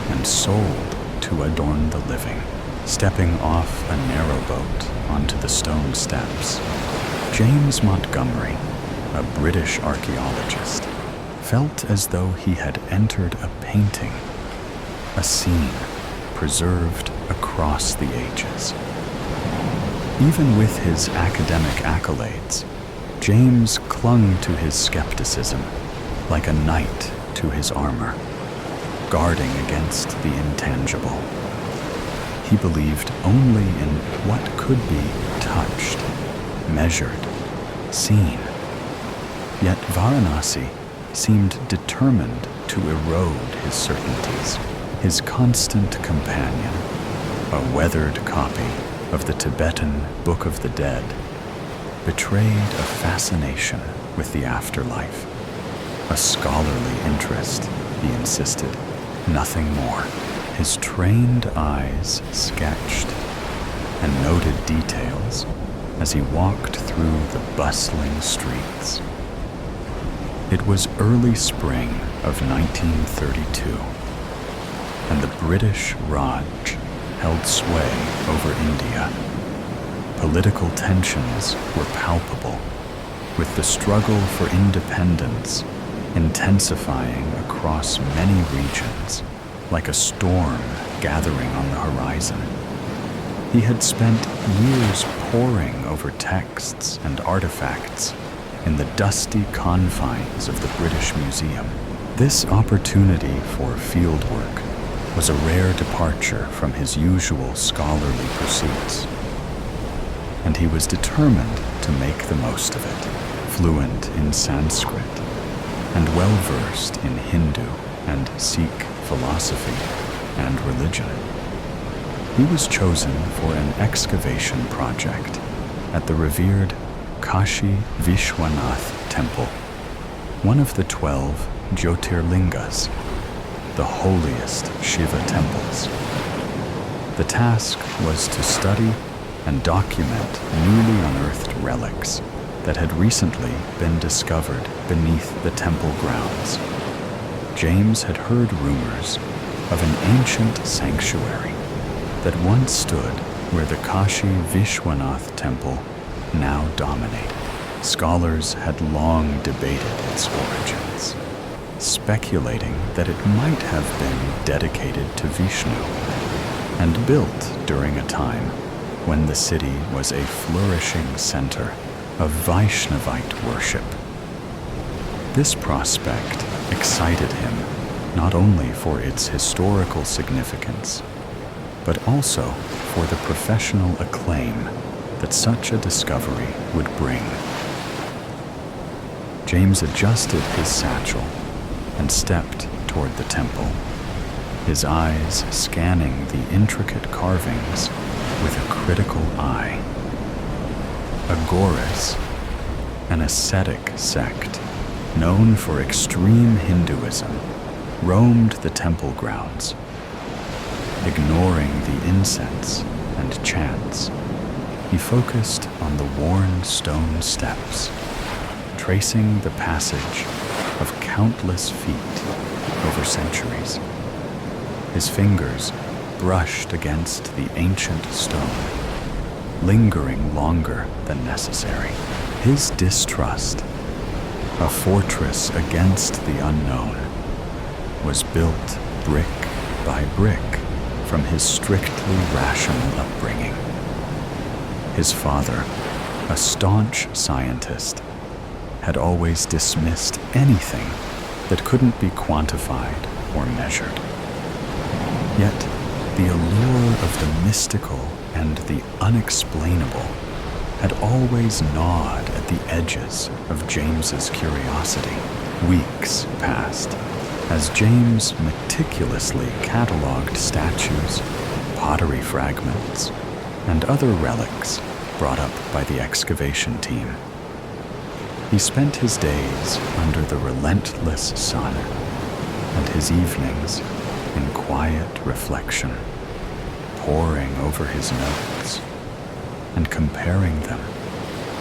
and sold to adorn the living. Stepping off a narrow boat onto the stone steps, James Montgomery, a British archaeologist, felt as though he had entered a painting, a scene preserved across the ages. Even with his academic accolades, James clung to his skepticism like a knight to his armor, guarding against the intangible. He believed only in what could be touched, measured, seen. Yet Varanasi seemed determined to erode his certainties. His constant companion, a weathered copy of the Tibetan Book of the Dead, betrayed a fascination with the afterlife, a scholarly interest, he insisted, nothing more. His trained eyes sketched and noted details as he walked through the bustling streets. It was early spring of 1932, and the British Raj held sway over India. Political tensions were palpable, with the struggle for independence intensifying across many regions like a storm gathering on the horizon. He had spent years poring over texts and artifacts in the dusty confines of the British Museum. This opportunity for fieldwork was a rare departure from his usual scholarly pursuits, and he was determined to make the most of it, fluent in Sanskrit and well-versed in Hindu and Sikh philosophy and religion. He was chosen for an excavation project at the revered Kashi Vishwanath Temple, one of the 12 Jyotirlingas, the holiest Shiva temples. The task was to study and document newly unearthed relics that had recently been discovered beneath the temple grounds. James had heard rumors of an ancient sanctuary that once stood where the Kashi Vishwanath Temple now dominated. Scholars had long debated its origins, speculating that it might have been dedicated to Vishnu and built during a time when the city was a flourishing center of Vaishnavite worship. This prospect excited him not only for its historical significance, but also for the professional acclaim that such a discovery would bring. James adjusted his satchel and stepped toward the temple, his eyes scanning the intricate carvings with a critical eye. Agoras, an ascetic sect known for extreme Hinduism, roamed the temple grounds. Ignoring the incense and chants, he focused on the worn stone steps, tracing the passage of countless feet over centuries. His fingers brushed against the ancient stone, lingering longer than necessary. His distrust, a fortress against the unknown, was built brick by brick from his strictly rational upbringing. His father, a staunch scientist, had always dismissed anything that couldn't be quantified or measured. Yet, the allure of the mystical and the unexplainable had always gnawed at the edges of James's curiosity. Weeks passed as James meticulously cataloged statues, pottery fragments, and other relics brought up by the excavation team. He spent his days under the relentless sun, and his evenings in quiet reflection, poring over his notes and comparing them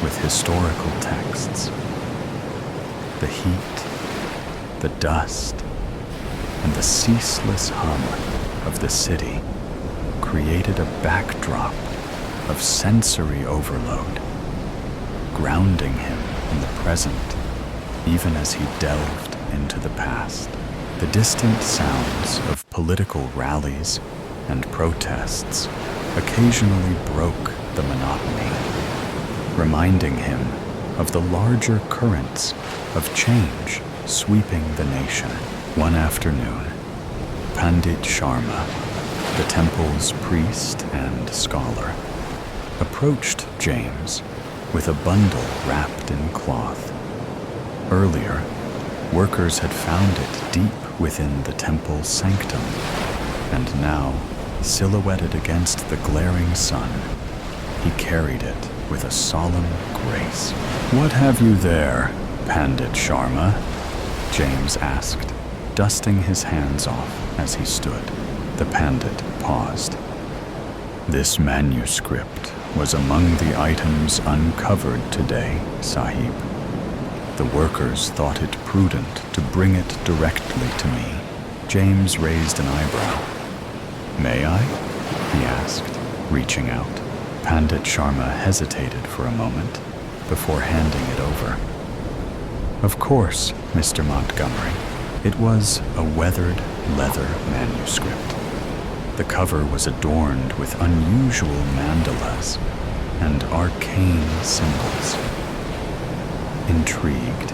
with historical texts. The heat, the dust, and the ceaseless hum of the city created a backdrop of sensory overload, grounding him in the present even as he delved into the past. The distant sounds of political rallies and protests occasionally broke the monotony, reminding him of the larger currents of change sweeping the nation. One afternoon, Pandit Sharma, the temple's priest and scholar, approached James with a bundle wrapped in cloth. Earlier, workers had found it deep within the temple's sanctum, and now, silhouetted against the glaring sun, he carried it with a solemn grace. "What have you there, Pandit Sharma?" James asked, dusting his hands off as he stood. The pandit paused. "This manuscript was among the items uncovered today, Sahib. The workers thought it prudent to bring it directly to me." James raised an eyebrow. "May I?" he asked, reaching out. Pandit Sharma hesitated for a moment before handing it over. "Of course, Mr. Montgomery." It was a weathered leather manuscript. The cover was adorned with unusual mandalas and arcane symbols. Intrigued,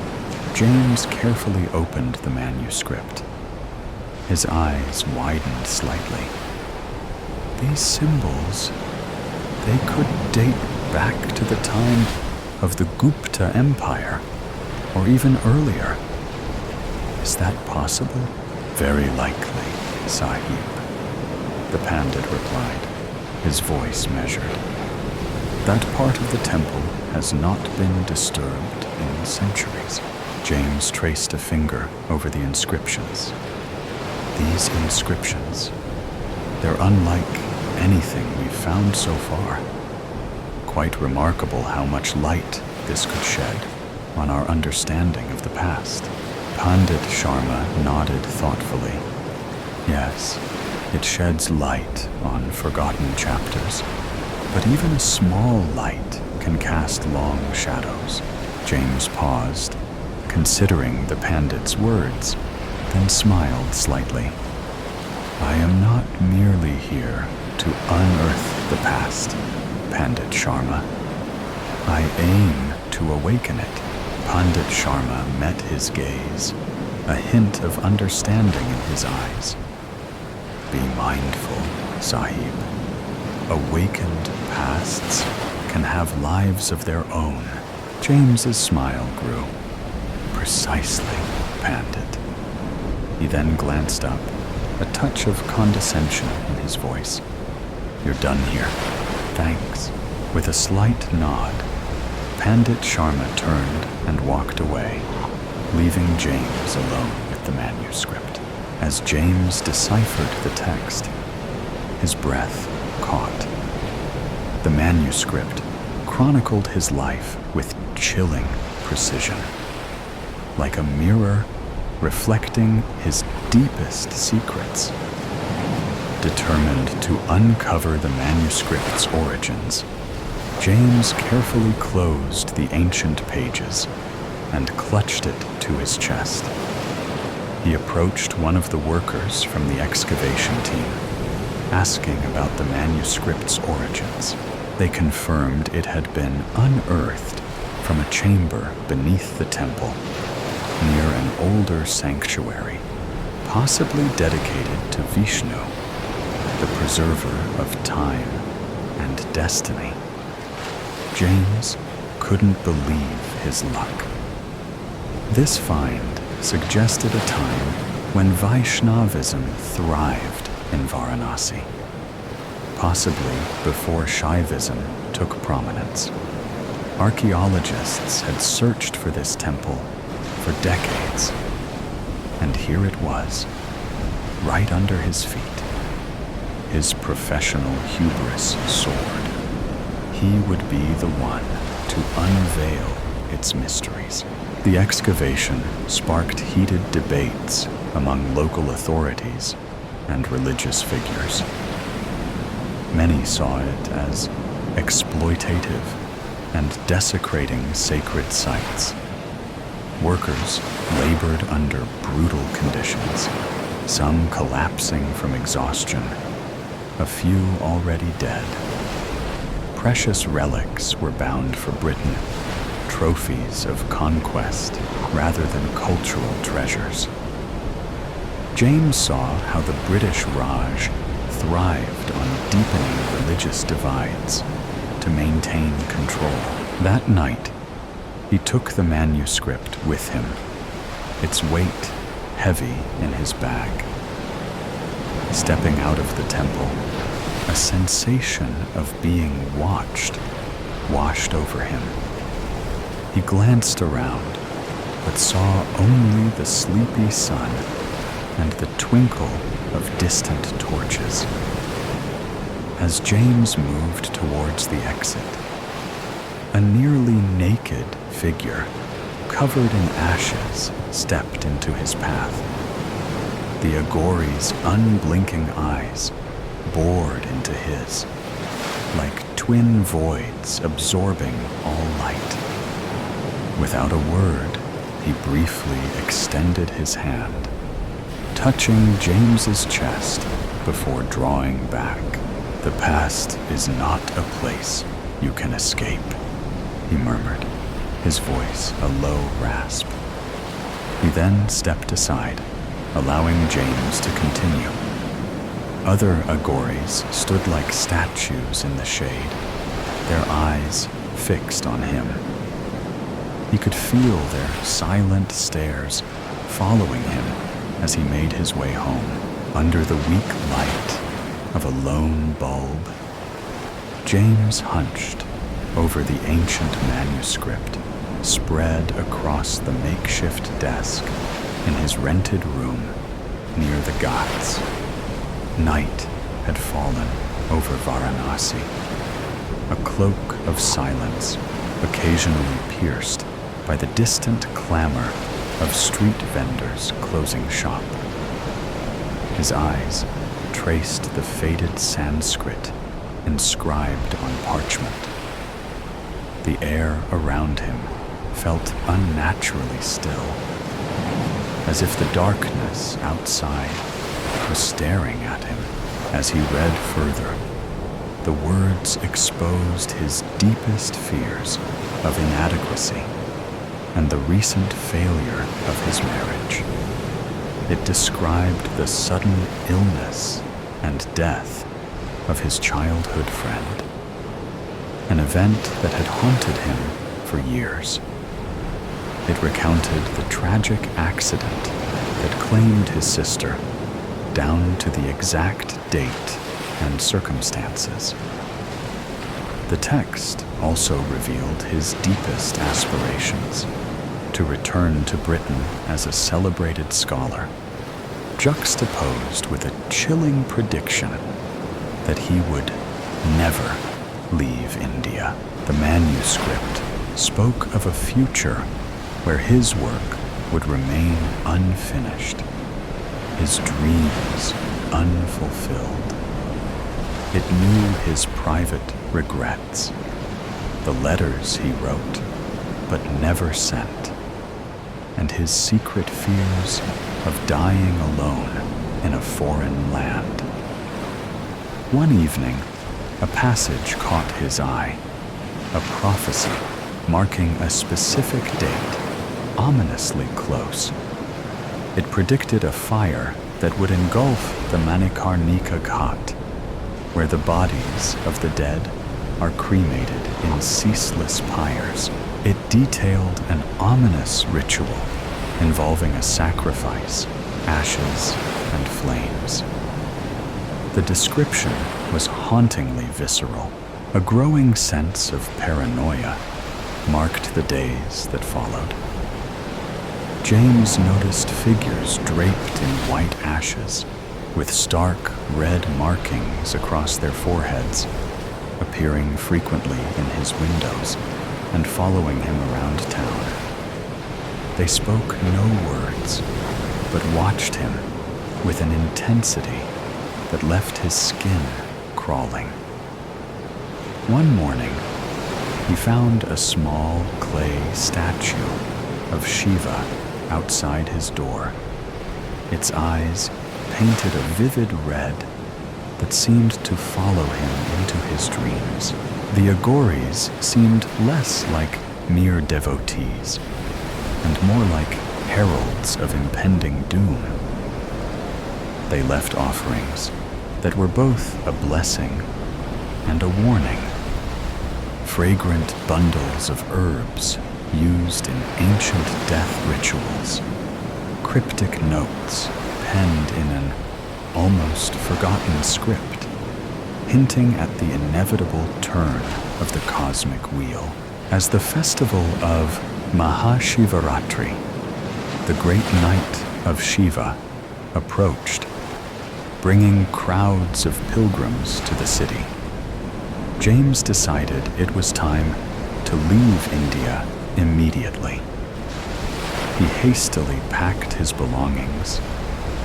James carefully opened the manuscript. His eyes widened slightly. These symbols, they could date back to the time of the Gupta Empire, or even earlier. "Is that possible?" "Very likely, Sahib," the pandit replied, his voice measured. "That part of the temple has not been disturbed in centuries." James traced a finger over the inscriptions. These inscriptions, they're unlike anything we've found so far. Quite remarkable how much light this could shed on our understanding of the past. Pandit Sharma nodded thoughtfully. "Yes, it sheds light on forgotten chapters, but even a small light can cast long shadows." James paused, considering the pandit's words, then smiled slightly. "I am not merely here to unearth the past, Pandit Sharma. I aim to awaken it." Pandit Sharma met his gaze, a hint of understanding in his eyes. "Be mindful, Sahib. Awakened pasts can have lives of their own." James's smile grew. "Precisely, Pandit." He then glanced up, a touch of condescension in his voice. "You're done here. Thanks." With a slight nod, Pandit Sharma turned and walked away, leaving James alone with the manuscript. As James deciphered the text, his breath caught. The manuscript chronicled his life with chilling precision, like a mirror reflecting his deepest secrets. Determined to uncover the manuscript's origins, James carefully closed the ancient pages and clutched it to his chest. He approached one of the workers from the excavation team, asking about the manuscript's origins. They confirmed it had been unearthed from a chamber beneath the temple, near an older sanctuary, possibly dedicated to Vishnu, the preserver of time and destiny. James couldn't believe his luck. This find suggested a time when Vaishnavism thrived in Archaeologists had searched for this temple for decades, and here it was, right under his feet. His professional hubris soared. He would be the one to unveil its mysteries. The excavation sparked heated debates among local authorities and religious figures. Many saw it as exploitative and desecrating sacred sites. Workers labored under brutal conditions, some collapsing from exhaustion, a few already dead. Precious relics were bound for Britain, trophies of conquest rather than cultural treasures. James saw how the British Raj thrived on deepening religious divides to maintain control. That night, he took the manuscript with him, its weight heavy in his bag. Stepping out of the temple, a sensation of being watched washed over him. He glanced around, but saw only the sleepy sun and the twinkle of distant torches. As James moved towards the exit, a nearly naked figure, covered in ashes, stepped into his path. The Agori's unblinking eyes bored into his, like twin voids absorbing all light. Without a word, he briefly extended his hand, touching James's chest before drawing back. "The past is not a place you can escape," he murmured, his voice a low rasp. He then stepped aside, allowing James to continue. Other Agoris stood like statues in the shade, their eyes fixed on him. He could feel their silent stares following him as he made his way home under the weak light of a lone bulb. James hunched over the ancient manuscript spread across the makeshift desk in his rented room near the Ghats. Night had fallen over Varanasi, a cloak of silence occasionally pierced by the distant clamor of street vendors closing shop. His eyes traced the faded Sanskrit inscribed on parchment. The air around him felt unnaturally still, as if the darkness outside was staring at him. As he read further, the words exposed his deepest fears of inadequacy and the recent failure of his marriage. It described the sudden illness and death of his childhood friend, an event that had haunted him for years. It recounted the tragic accident that claimed his sister, down to the exact date and circumstances. The text also revealed his deepest aspirations to return to Britain as a celebrated scholar, juxtaposed with a chilling prediction that he would never leave India. The manuscript spoke of a future where his work would remain unfinished, his dreams unfulfilled. It knew his private regrets, the letters he wrote but never sent, and his secret fears of dying alone in a foreign land. One evening, a passage caught his eye, a prophecy marking a specific date, ominously close. It predicted a fire that would engulf the Manikarnika Ghat, where the bodies of the dead are cremated in ceaseless pyres. It detailed an ominous ritual involving a sacrifice, ashes, and flames. The description was hauntingly visceral, a growing sense of paranoia marked the days that followed. James noticed figures draped in white ashes, with stark red markings across their foreheads, appearing frequently in his windows and following him around town. They spoke no words, but watched him with an intensity that left his skin crawling. One morning, he found a small clay statue of Shiva outside his door, its eyes painted a vivid red that seemed to follow him into his dreams. The Aghoris seemed less like mere devotees and more like heralds of impending doom. They left offerings that were both a blessing and a warning. Fragrant bundles of herbs used in ancient death rituals, cryptic notes penned in an almost forgotten script, hinting at the inevitable turn of the cosmic wheel. As the festival of Mahashivaratri, the great night of Shiva, approached, bringing crowds of pilgrims to the city, James decided it was time to leave India immediately. He hastily packed his belongings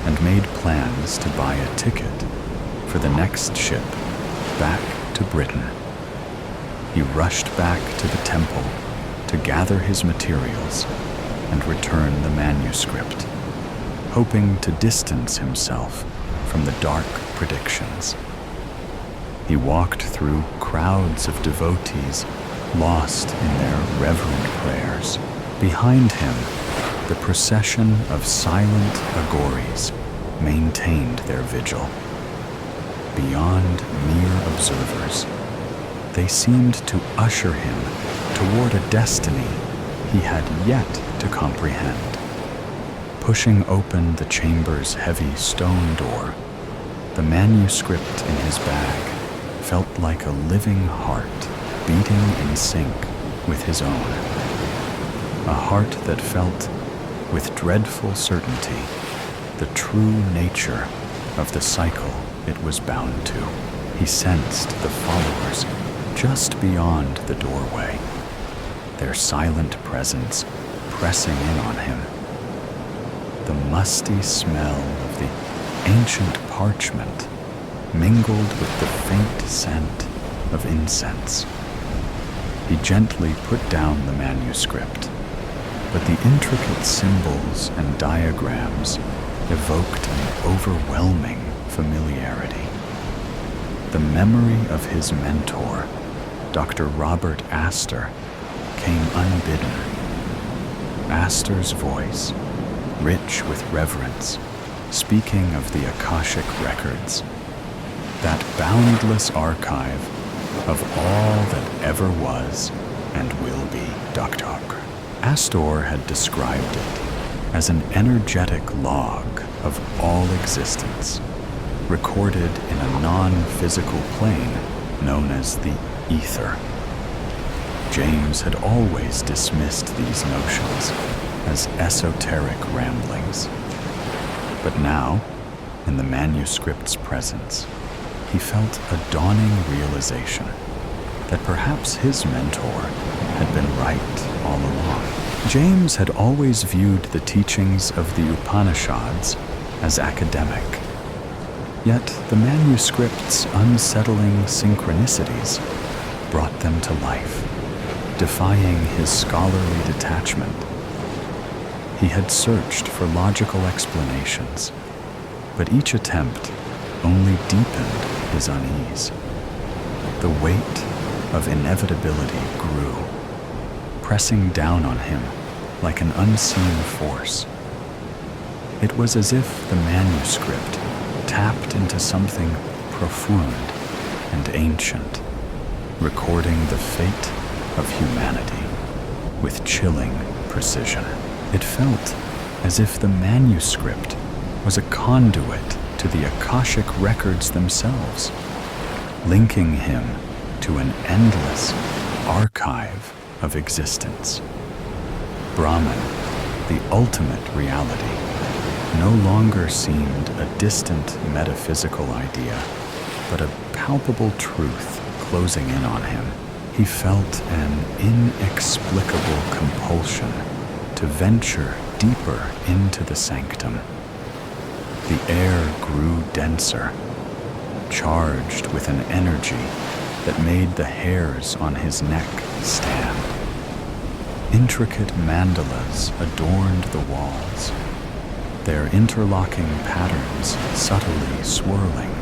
and made plans to buy a ticket for the next ship back to Britain. He rushed back to the temple to gather his materials and return the manuscript, hoping to distance himself from the dark predictions. He walked through crowds of devotees lost in their reverent prayers. Behind him, the procession of silent Aghoris maintained their vigil. Beyond mere observers, they seemed to usher him toward a destiny he had yet to comprehend. Pushing open the chamber's heavy stone door, the manuscript in his bag felt like a living heart beating in sync with his own. A heart that felt, with dreadful certainty, the true nature of the cycle it was bound to. He sensed the followers just beyond the doorway, their silent presence pressing in on him. The musty smell of the ancient parchment mingled with the faint scent of incense. He gently put down the manuscript, but the intricate symbols and diagrams evoked an overwhelming familiarity. The memory of his mentor, Dr. Robert Astor, came unbidden. Astor's voice, rich with reverence, speaking of the Akashic records, that boundless archive of all that ever was and will be. Dr. Astor had described it as an energetic log of all existence, recorded in a non-physical plane known as the ether. James had always dismissed these notions as esoteric ramblings. But now, in the manuscript's presence, he felt a dawning realization that perhaps his mentor had been right all along. James had always viewed the teachings of the Upanishads as academic. Yet the manuscript's unsettling synchronicities brought them to life, defying his scholarly detachment. He had searched for logical explanations, but each attempt only deepened his unease. The weight of inevitability grew, pressing down on him like an unseen force. It was as if the manuscript tapped into something profound and ancient, recording the fate of humanity with chilling precision. It felt as if the manuscript was a conduit to the Akashic records themselves, linking him to an endless archive of existence. Brahman, the ultimate reality, no longer seemed a distant metaphysical idea, but a palpable truth closing in on him. He felt an inexplicable compulsion to venture deeper into the sanctum. The air grew denser, charged with an energy that made the hairs on his neck stand. Intricate mandalas adorned the walls, their interlocking patterns subtly swirling,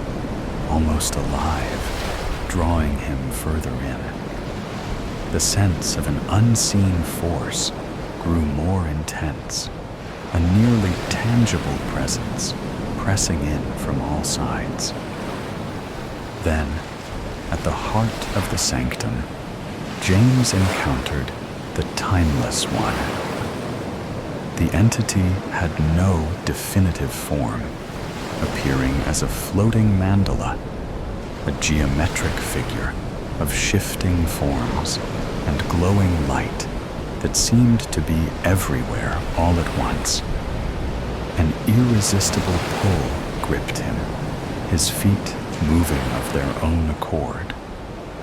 almost alive, drawing him further in. The sense of an unseen force grew more intense, a nearly tangible presence pressing in from all sides. Then, at the heart of the sanctum, James encountered the Timeless One. The entity had no definitive form, appearing as a floating mandala, a geometric figure of shifting forms and glowing light that seemed to be everywhere all at once. An irresistible pull gripped him, his feet moving of their own accord,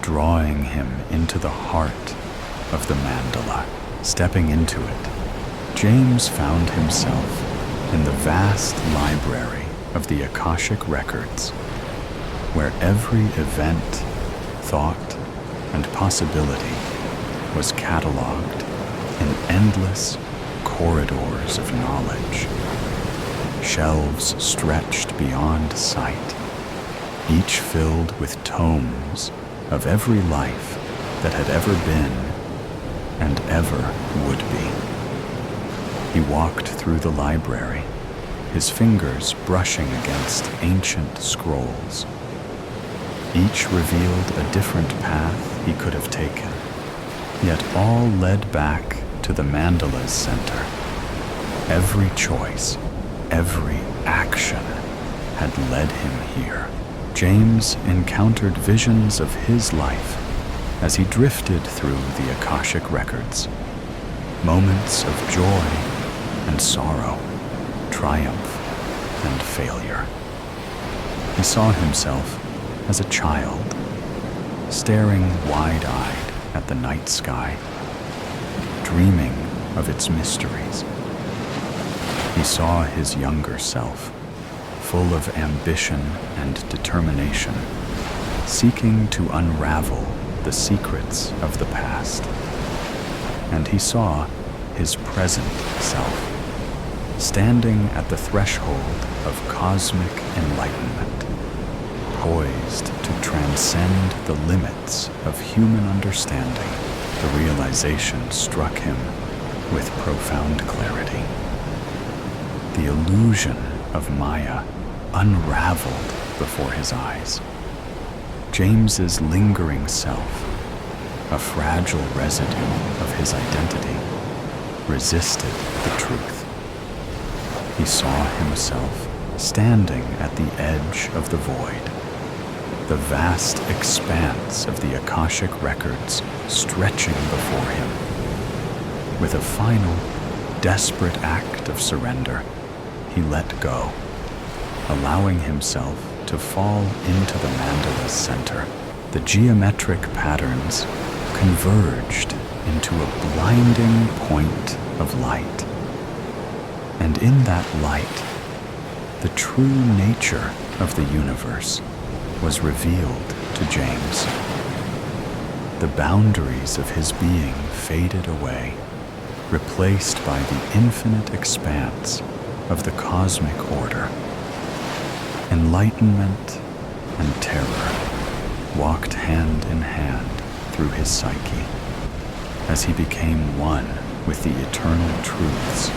drawing him into the heart of the mandala. Stepping into it, James found himself in the vast library of the Akashic records, where every event, thought, and possibility was cataloged in endless corridors of knowledge. Shelves stretched beyond sight, each filled with tomes of every life that had ever been and ever would be. He walked through the library, his fingers brushing against ancient scrolls. Each revealed a different path he could have taken, yet all led back to the mandala's center. Every choice, every action had led him here. James encountered visions of his life as he drifted through the Akashic records. Moments of joy and sorrow, triumph and failure. He saw himself as a child, staring wide-eyed at the night sky, dreaming of its mysteries. He saw his younger self, full of ambition and determination, seeking to unravel the secrets of the past. And he saw his present self, standing at the threshold of cosmic enlightenment, poised to transcend the limits of human understanding. The realization struck him with profound clarity. The illusion of Maya unraveled before his eyes. James's lingering self, a fragile residue of his identity, resisted the truth. He saw himself standing at the edge of the void, the vast expanse of the Akashic records stretching before him. With a final, desperate act of surrender, he let go, allowing himself to fall into the mandala's center. The geometric patterns converged into a blinding point of light. And in that light, the true nature of the universe was revealed to James. The boundaries of his being faded away, replaced by the infinite expanse of the cosmic order. Enlightenment and terror walked hand in hand through his psyche as he became one with the eternal truths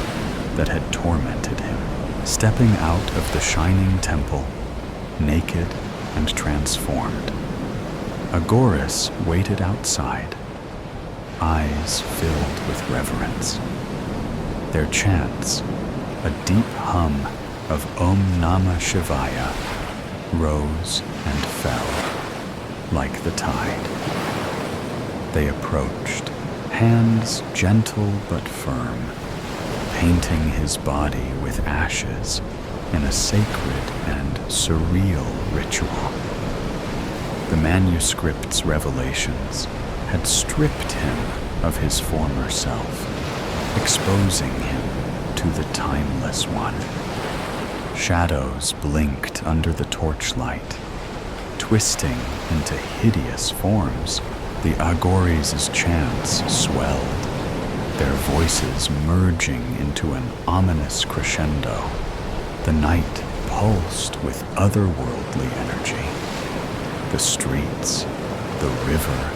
that had tormented him. Stepping out of the shining temple, naked and transformed, Agorist waited outside, eyes filled with reverence. Their chants, a deep hum of Om Namah Shivaya, rose and fell like the tide. They approached, hands gentle but firm, painting his body with ashes in a sacred and surreal ritual. The manuscript's revelations had stripped him of his former self, exposing him to the timeless one. Shadows blinked under the torchlight, twisting into hideous forms. The Agories' chants swelled, their voices merging into an ominous crescendo. The night pulsed with otherworldly energy. The streets, the river,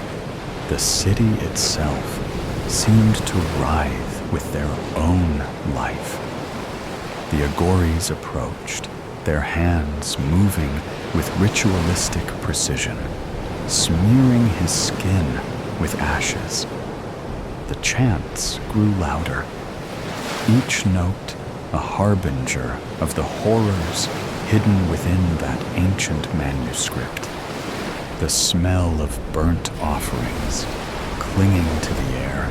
the city itself seemed to writhe with their own life. The Agories approached, their hands moving with ritualistic precision, smearing his skin with ashes. The chants grew louder, each note a harbinger of the horrors hidden within that ancient manuscript. The smell of burnt offerings clinging to the air,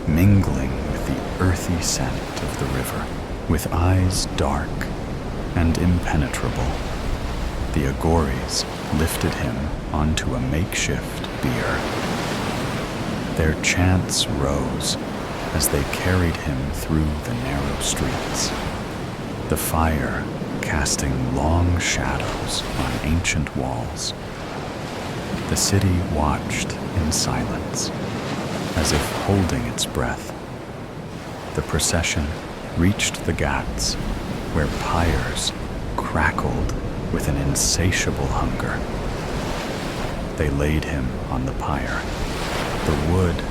mingling with the earthy scent of the river. With eyes dark and impenetrable, the Agories lifted him onto a makeshift bier. Their chants rose as they carried him through the narrow streets, the fire casting long shadows on ancient walls. The city watched in silence, as if holding its breath. The procession reached the Ghats, where pyres crackled with an insatiable hunger. They laid him on the pyre, the wood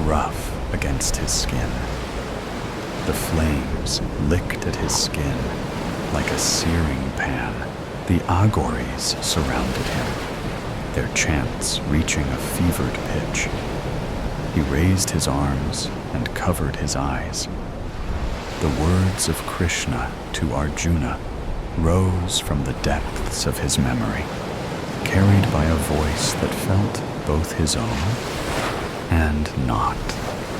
rough against his skin. The flames licked at his skin like a searing pan. The Agories surrounded him, their chants reaching a fevered pitch. He raised his arms and covered his eyes. The words of Krishna to Arjuna rose from the depths of his memory, carried by a voice that felt both his own and not.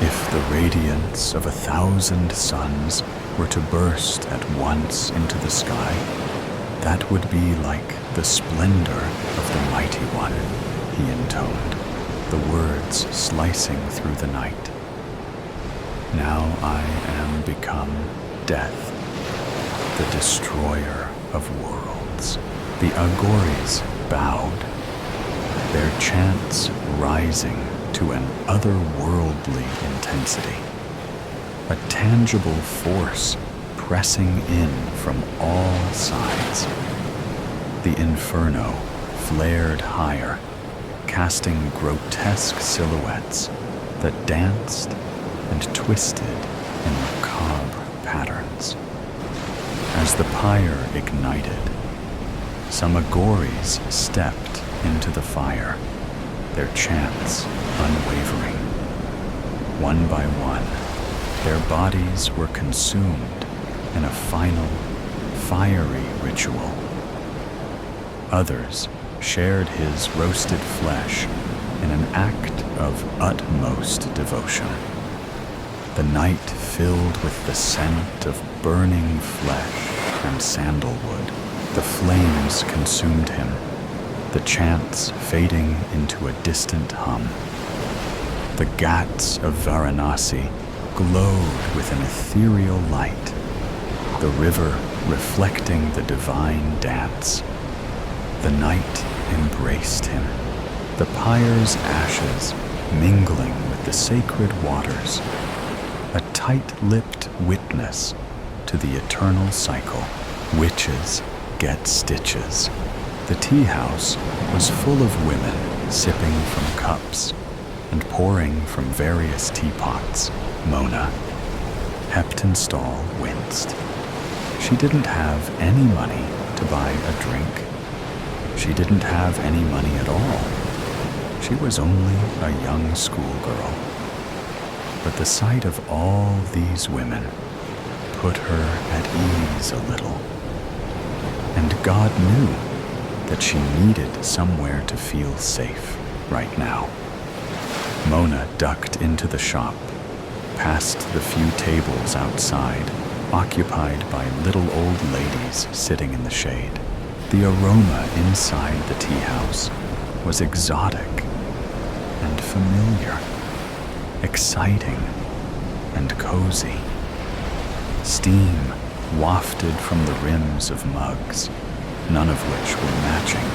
If the radiance of 1,000 suns were to burst at once into the sky, that would be like the splendor of the Mighty One, he intoned, the words slicing through the night. Now I am become death, the destroyer of worlds. The Agories bowed, their chants rising to an otherworldly intensity, a tangible force pressing in from all sides. The inferno flared higher, casting grotesque silhouettes that danced and twisted in macabre patterns. As the pyre ignited, some Agories stepped into the fire, their chants unwavering. One by one, their bodies were consumed in a final, fiery ritual. Others shared his roasted flesh in an act of utmost devotion. The night filled with the scent of burning flesh and sandalwood. The flames consumed him, the chants fading into a distant hum. The Ghats of Varanasi glowed with an ethereal light, the river reflecting the divine dance. The night embraced him, the pyre's ashes mingling with the sacred waters, a tight-lipped witness to the eternal cycle. Witches get stitches. The tea house was full of women sipping from cups and pouring from various teapots. Mona, Heptonstall, winced. She didn't have any money to buy a drink. She didn't have any money at all. She was only a young schoolgirl. But the sight of all these women put her at ease a little. And God knew that she needed somewhere to feel safe right now. Mona ducked into the shop, past the few tables outside, occupied by little old ladies sitting in the shade. The aroma inside the tea house was exotic and familiar, exciting and cozy. Steam wafted from the rims of mugs, none of which were matching.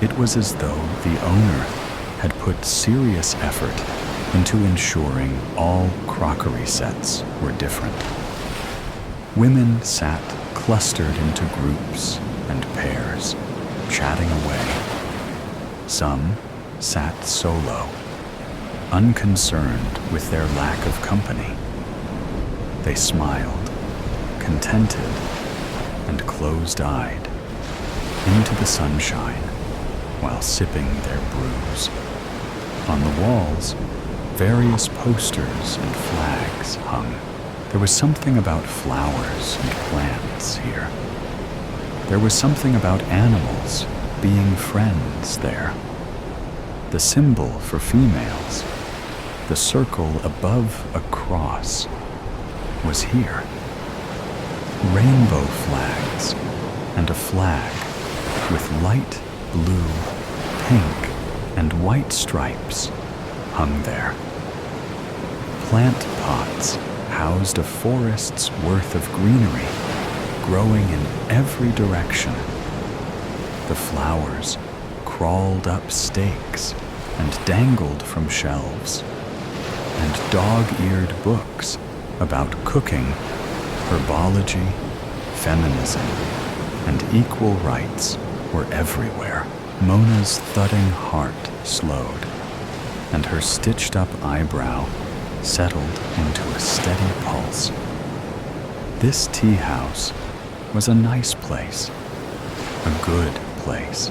It was as though the owner had put serious effort into ensuring all crockery sets were different. Women sat clustered into groups and pairs, chatting away. Some sat solo, unconcerned with their lack of company. They smiled, contented and closed-eyed, into the sunshine while sipping their brews. On the walls, various posters and flags hung. There was something about flowers and plants here. There was something about animals being friends there. The symbol for females, the circle above a cross, was here. Rainbow flags and a flag with light blue, pink, and white stripes hung there. Plant pots housed a forest's worth of greenery, growing in every direction. The flowers crawled up stakes and dangled from shelves, and dog-eared books about cooking, herbology, feminism, and equal rights were everywhere. Mona's thudding heart slowed, and her stitched-up eyebrow settled into a steady pulse. This tea house was a nice place, a good place,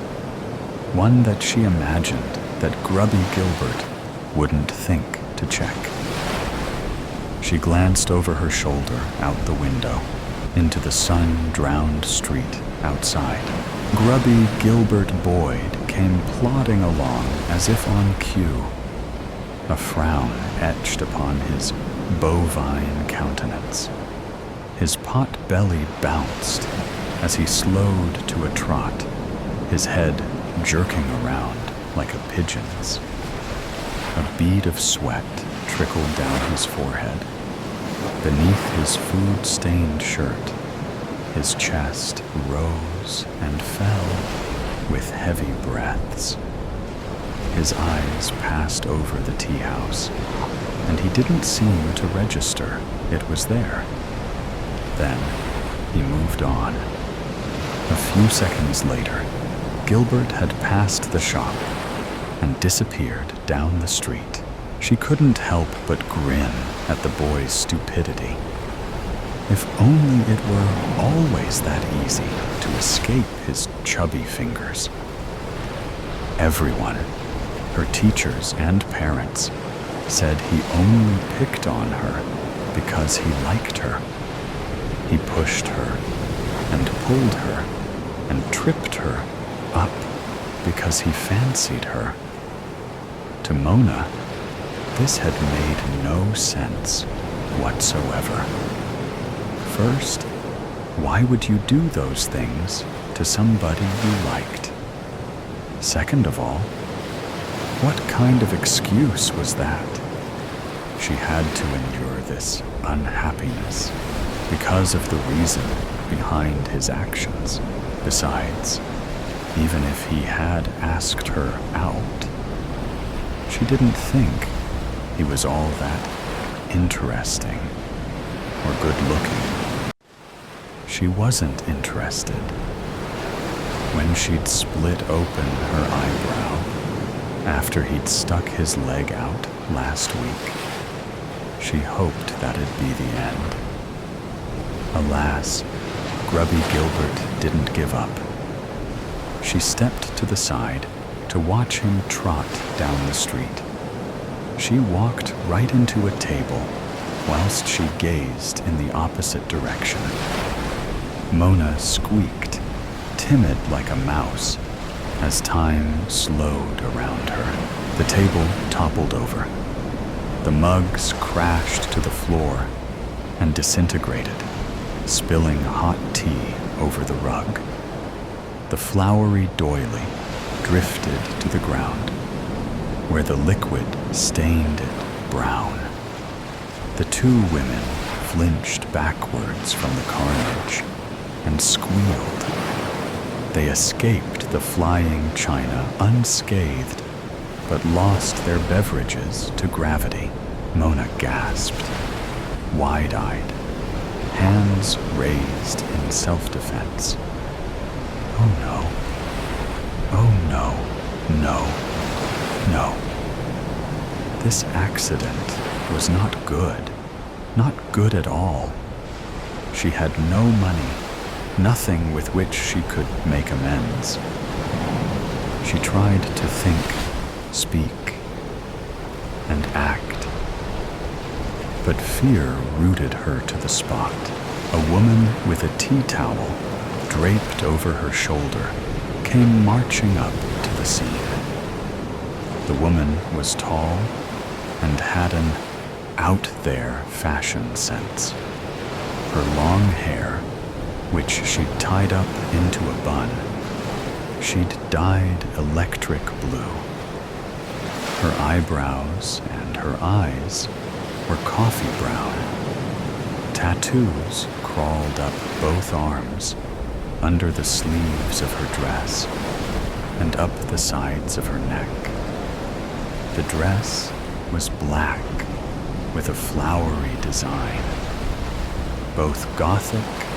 one that she imagined that grubby Gilbert wouldn't think to check. She glanced over her shoulder out the window into the sun-drowned street outside. Grubby Gilbert Boyd came plodding along as if on cue, a frown etched upon his bovine countenance. His pot belly bounced as he slowed to a trot, his head jerking around like a pigeon's. A bead of sweat trickled down his forehead. Beneath his food-stained shirt, his chest rose and fell with heavy breaths. His eyes passed over the tea house, and he didn't seem to register it was there. Then he moved on. A few seconds later, Gilbert had passed the shop and disappeared down the street. She couldn't help but grin at the boy's stupidity. If only it were always that easy to escape his chubby fingers. Everyone, her teachers and parents, said he only picked on her because he liked her. He pushed her and pulled her and tripped her up because he fancied her. To Mona, this had made no sense whatsoever. First, why would you do those things to somebody you liked? Second of all, what kind of excuse was that? She had to endure this unhappiness because of the reason behind his actions. Besides, even if he had asked her out, she didn't think he was all that interesting or good-looking. She wasn't interested. When she'd split open her eyebrow after he'd stuck his leg out last week, she hoped that'd be the end. Alas, grubby Gilbert didn't give up. She stepped to the side to watch him trot down the street. She walked right into a table whilst she gazed in the opposite direction. Mona squeaked, timid like a mouse, As time slowed around her, the table toppled over. The mugs crashed to the floor and disintegrated, spilling hot tea over the rug. The floury doily drifted to the ground, where the liquid stained it brown. The two women flinched backwards from the carnage and squealed. They escaped the flying china unscathed, but lost their beverages to gravity. Mona gasped, wide-eyed, hands raised in self-defense. Oh no. Oh no. No. No. This accident was not good. Not good at all. She had no money, nothing with which she could make amends. She tried to think, speak, and act. But fear rooted her to the spot. A woman with a tea towel draped over her shoulder came marching up to the scene. The woman was tall and had an out-there fashion sense. Her long hair, which she'd tied up into a bun, she'd dyed electric blue. Her eyebrows and her eyes were coffee brown. Tattoos crawled up both arms, under the sleeves of her dress, and up the sides of her neck. The dress was black, with a flowery design, both gothic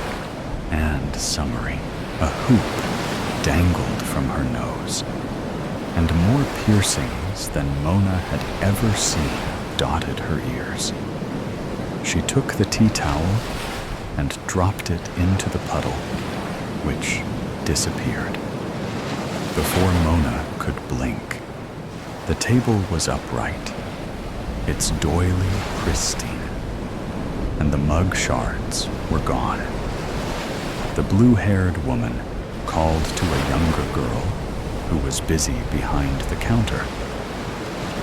and summery. A hoop dangled from her nose, and more piercings than Mona had ever seen dotted her ears. She took the tea towel and dropped it into the puddle, which disappeared. Before Mona could blink, the table was upright, its doily pristine, and the mug shards were gone. The blue-haired woman called to a younger girl who was busy behind the counter.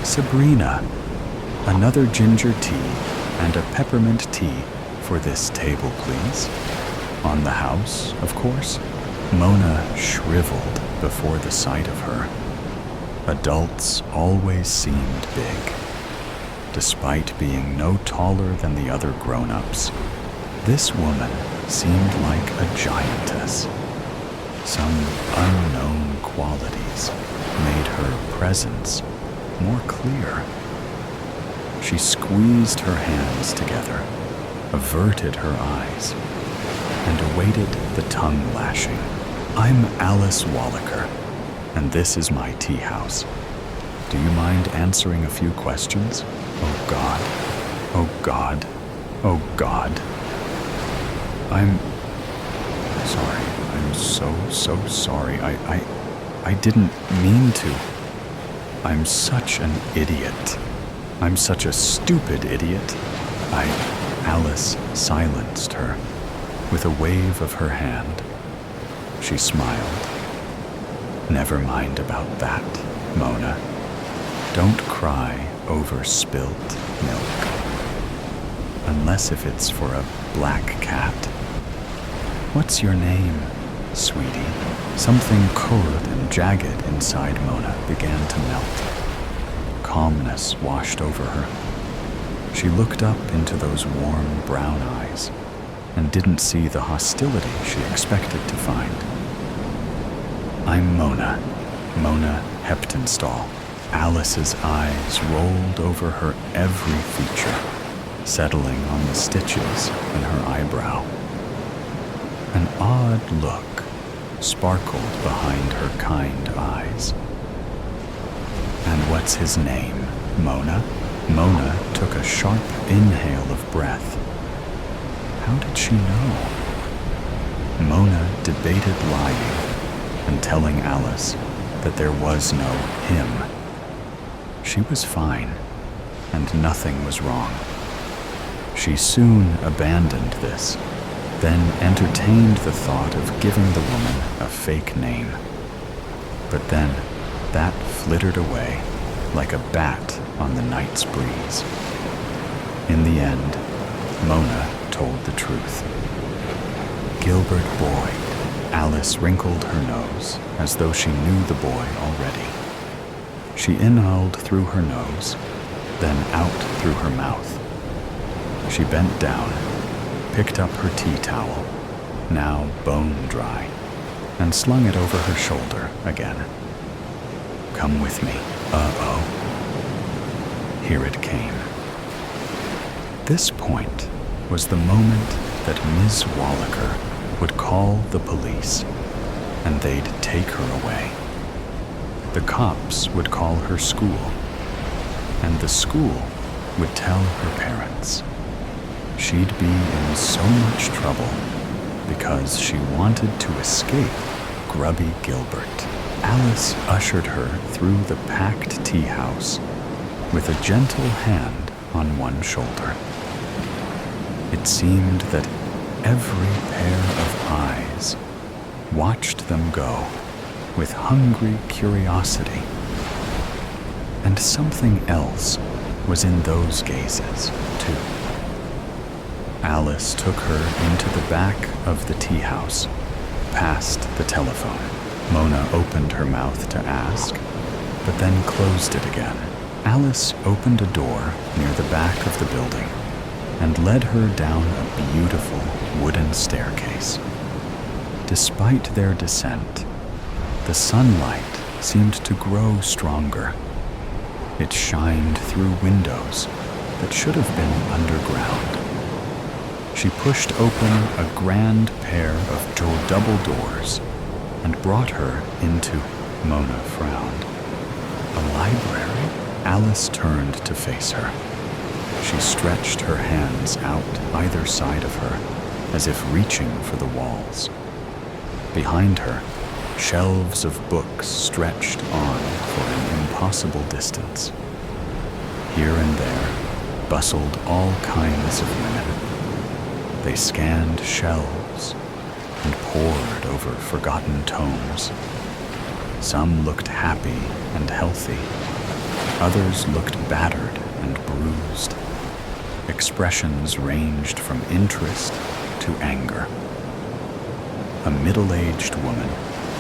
"Sabrina, another ginger tea and a peppermint tea for this table, please. On the house, of course." Mona shriveled before the sight of her. Adults always seemed big, despite being no taller than the other grown-ups. This woman seemed like a giantess. Some unknown qualities made her presence more clear. She squeezed her hands together, averted her eyes, and awaited the tongue lashing. "I'm Alice Wallaker, and this is my tea house. Do you mind answering a few questions? Oh God, oh God, oh God. I'm sorry, I'm so sorry. I didn't mean to. I'm such an idiot. I'm such a stupid idiot." Alice silenced her with a wave of her hand. She smiled. "Never mind about that, Mona. Don't cry over spilt milk. Unless if it's for a black cat. What's your name, sweetie?" Something cold and jagged inside Mona began to melt. Calmness washed over her. She looked up into those warm brown eyes and didn't see the hostility she expected to find. "I'm Mona Heptonstall." Alice's eyes rolled over her every feature, settling on the stitches in her eyebrow. An odd look sparkled behind her kind eyes. "And what's his name, Mona?" Mona took a sharp inhale of breath. How did she know? Mona debated lying and telling Alice that there was no him. She was fine, and nothing was wrong. She soon abandoned this, then entertained the thought of giving the woman a fake name. But then that flittered away like a bat on the night's breeze. In the end, Mona told the truth. Gilbert Boyd. Alice wrinkled her nose as though she knew the boy already. She inhaled through her nose, then out through her mouth. She bent down, picked up her tea towel, now bone dry, and slung it over her shoulder again. Come with me. Uh-oh. Here it came. This point was the moment that Ms. Wallaker would call the police, and they'd take her away. The cops would call her school, and the school would tell her parents. She'd be in so much trouble because she wanted to escape grubby Gilbert. Alice ushered her through the packed tea house with a gentle hand on one shoulder. It seemed that every pair of eyes watched them go with hungry curiosity. And something else was in those gazes, too. Alice took her into the back of the tea house, past the telephone. Mona opened her mouth to ask, but then closed it again. Alice opened a door near the back of the building and led her down a beautiful wooden staircase. Despite their descent, the sunlight seemed to grow stronger. It shined through windows that should have been underground. She pushed open a grand pair of double doors and brought her into. Mona frowned. A library? Alice turned to face her. She stretched her hands out either side of her, as if reaching for the walls. Behind her, shelves of books stretched on for an impossible distance. Here and there bustled all kinds of women. They scanned shelves and pored over forgotten tomes. Some looked happy and healthy. Others looked battered and bruised. Expressions ranged from interest to anger. A middle-aged woman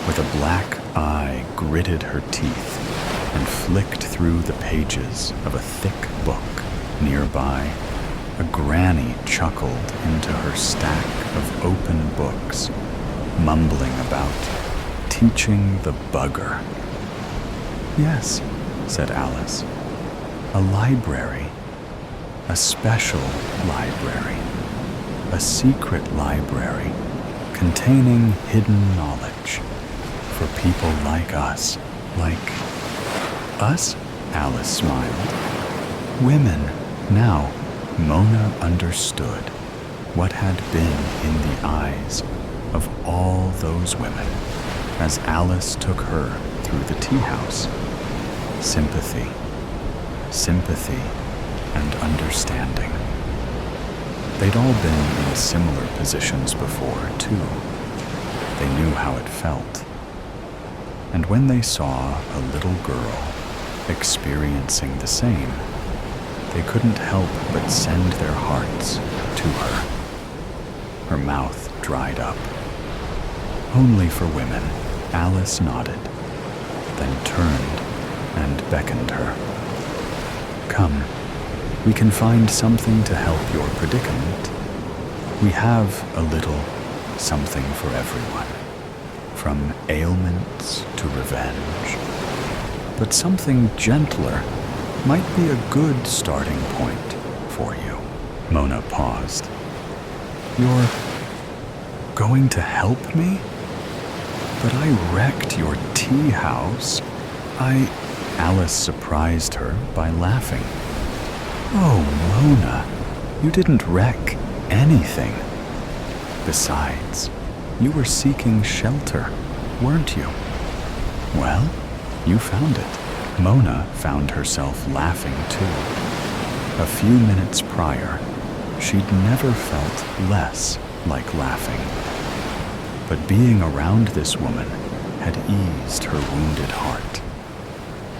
with a black eye gritted her teeth and flicked through the pages of a thick book. Nearby, a granny chuckled into her stack of open books, mumbling about teaching the bugger. Yes, said Alice, a library, a special library, a secret library containing hidden knowledge for people like us. Like us? Alice smiled. Women. Now, Mona understood what had been in the eyes of all those women as Alice took her through the tea house. Sympathy, sympathy, and understanding. They'd all been in similar positions before, too. They knew how it felt. And when they saw a little girl experiencing the same, they couldn't help but send their hearts to her. Her mouth dried up. Only for women, Alice nodded, then turned and beckoned her. Come, we can find something to help your predicament. We have a little something for everyone, from ailments to revenge. But something gentler might be a good starting point for you. Mona paused. You're going to help me? But I wrecked your tea house. Alice surprised her by laughing. Oh, Mona, you didn't wreck anything. Besides, you were seeking shelter, weren't you? Well, you found it. Mona found herself laughing too. A few minutes prior, she'd never felt less like laughing. But being around this woman had eased her wounded heart.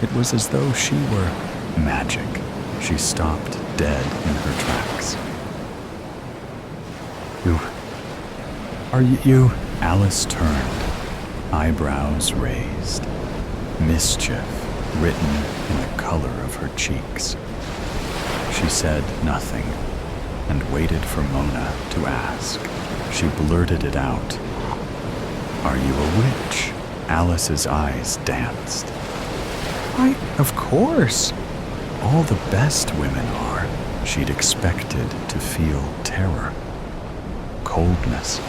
It was as though she were magic. She stopped dead in her tracks. Are you? Alice turned, eyebrows raised, mischief written in the color of her cheeks. She said nothing and waited for Mona to ask. She blurted it out. Are you a witch? Alice's eyes danced. Why, of course. All the best women are. She'd expected to feel terror, coldness,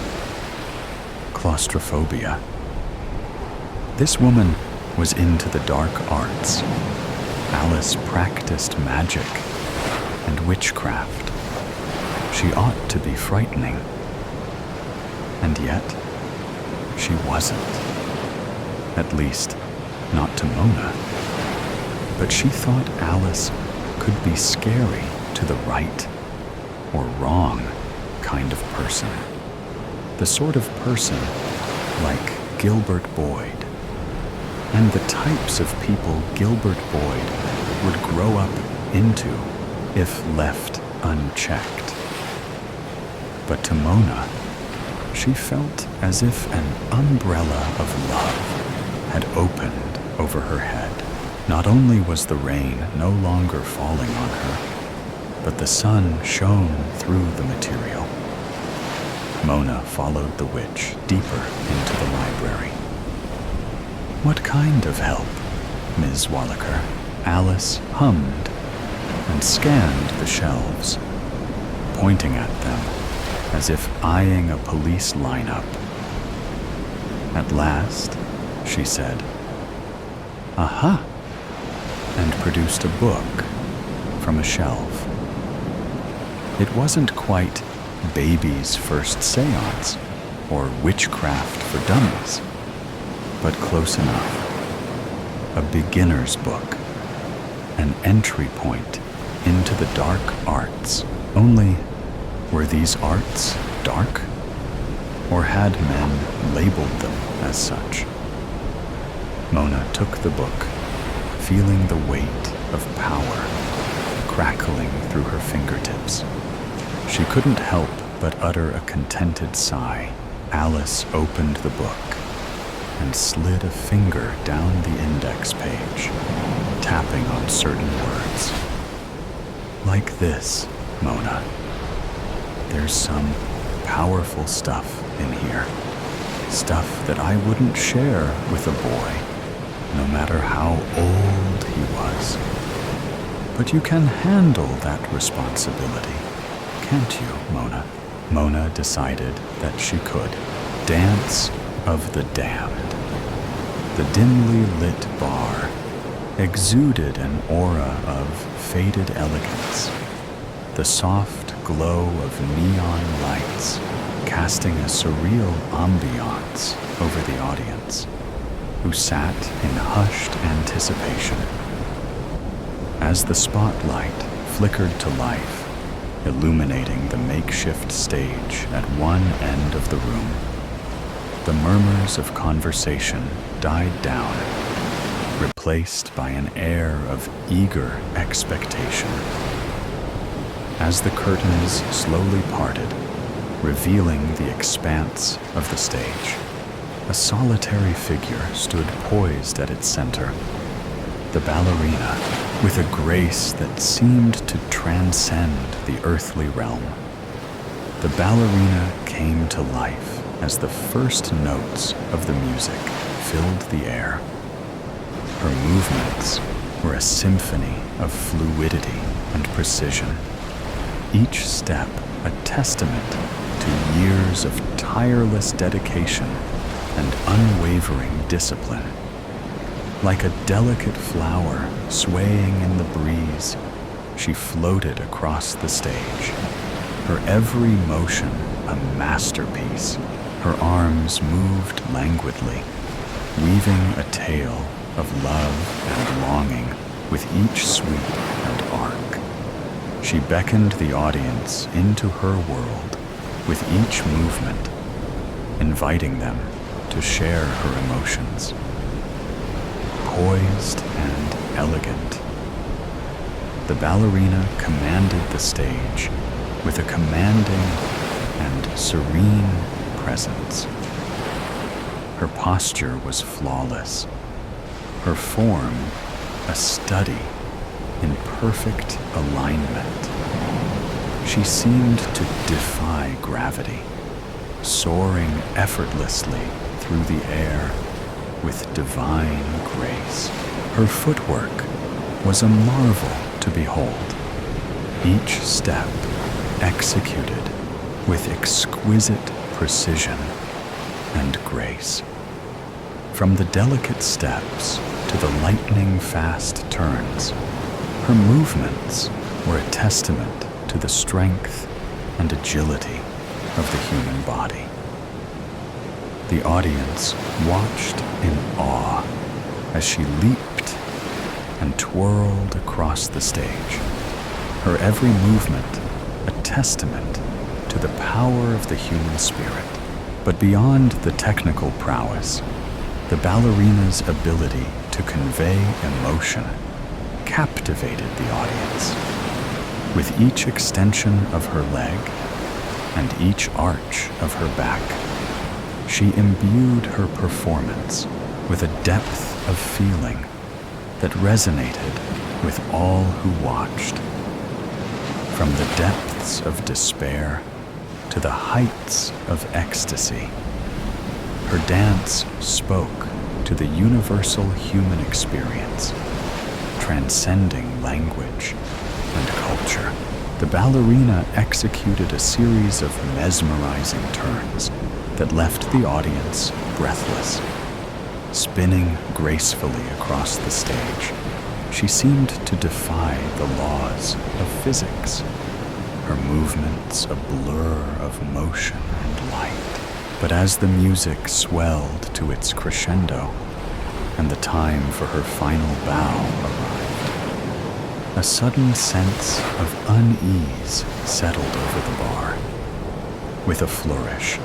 claustrophobia. This woman was into the dark arts. Alice practiced magic and witchcraft. She ought to be frightening. And yet, she wasn't. At least, not to Mona. But she thought Alice could be scary to the right or wrong kind of person. The sort of person like Gilbert Boyd, and the types of people Gilbert Boyd would grow up into if left unchecked. But to Mona, she felt as if an umbrella of love had opened over her head. Not only was the rain no longer falling on her, but the sun shone through the material. Mona followed the witch deeper into the library. What kind of help, Ms. Wallaker? Alice hummed and scanned the shelves, pointing at them as if eyeing a police lineup. At last, she said, "Aha!" and produced a book from a shelf. It wasn't quite Baby's First Seance or Witchcraft for Dummies, but close enough. A beginner's book, an entry point into the dark arts. Only, were these arts dark? Or had men labeled them as such? Mona took the book, feeling the weight of power crackling through her fingertips. She couldn't help but utter a contented sigh. Alice opened the book and slid a finger down the index page, tapping on certain words. Like this, Mona. There's some powerful stuff in here. Stuff that I wouldn't share with a boy, no matter how old he was. But you can handle that responsibility, can't you, Mona? Mona decided that she could. Dance of the Damned. The dimly lit bar exuded an aura of faded elegance. The soft glow of neon lights casting a surreal ambiance over the audience, who sat in hushed anticipation. As the spotlight flickered to life, illuminating the makeshift stage at one end of the room, the murmurs of conversation died down, replaced by an air of eager expectation. As the curtains slowly parted, revealing the expanse of the stage, a solitary figure stood poised at its center. The ballerina, with a grace that seemed to transcend the earthly realm. The ballerina came to life as the first notes of the music filled the air. Her movements were a symphony of fluidity and precision, each step a testament to years of tireless dedication and unwavering discipline. Like a delicate flower swaying in the breeze, she floated across the stage, her every motion a masterpiece. Her arms moved languidly, weaving a tale of love and longing with each sweep and arc. She beckoned the audience into her world with each movement, inviting them to to share her emotions. Poised and elegant, the ballerina commanded the stage with a commanding and serene presence. Her posture was flawless, her form a study in perfect alignment. She seemed to defy gravity, soaring effortlessly through the air with divine grace. Her footwork was a marvel to behold, each step executed with exquisite precision and grace. From the delicate steps to the lightning-fast turns, her movements were a testament to the strength and agility of the human body. The audience watched in awe as she leaped and twirled across the stage, her every movement a testament to the power of the human spirit. But beyond the technical prowess, the ballerina's ability to convey emotion captivated the audience. With each extension of her leg and each arch of her back, she imbued her performance with a depth of feeling that resonated with all who watched. From the depths of despair to the heights of ecstasy, her dance spoke to the universal human experience, transcending language and culture. The ballerina executed a series of mesmerizing turns that left the audience breathless. Spinning gracefully across the stage, she seemed to defy the laws of physics, her movements a blur of motion and light. But as the music swelled to its crescendo and the time for her final bow arrived, a sudden sense of unease settled over the bar. With a flourish,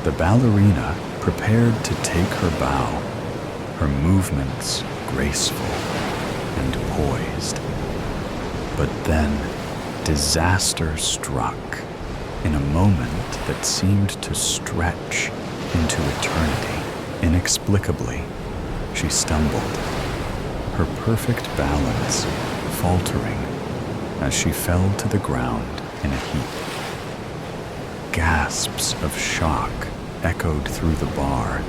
the ballerina prepared to take her bow, her movements graceful and poised. But then disaster struck in a moment that seemed to stretch into eternity. Inexplicably, she stumbled, her perfect balance faltering as she fell to the ground in a heap. Gasps of shock echoed through the bar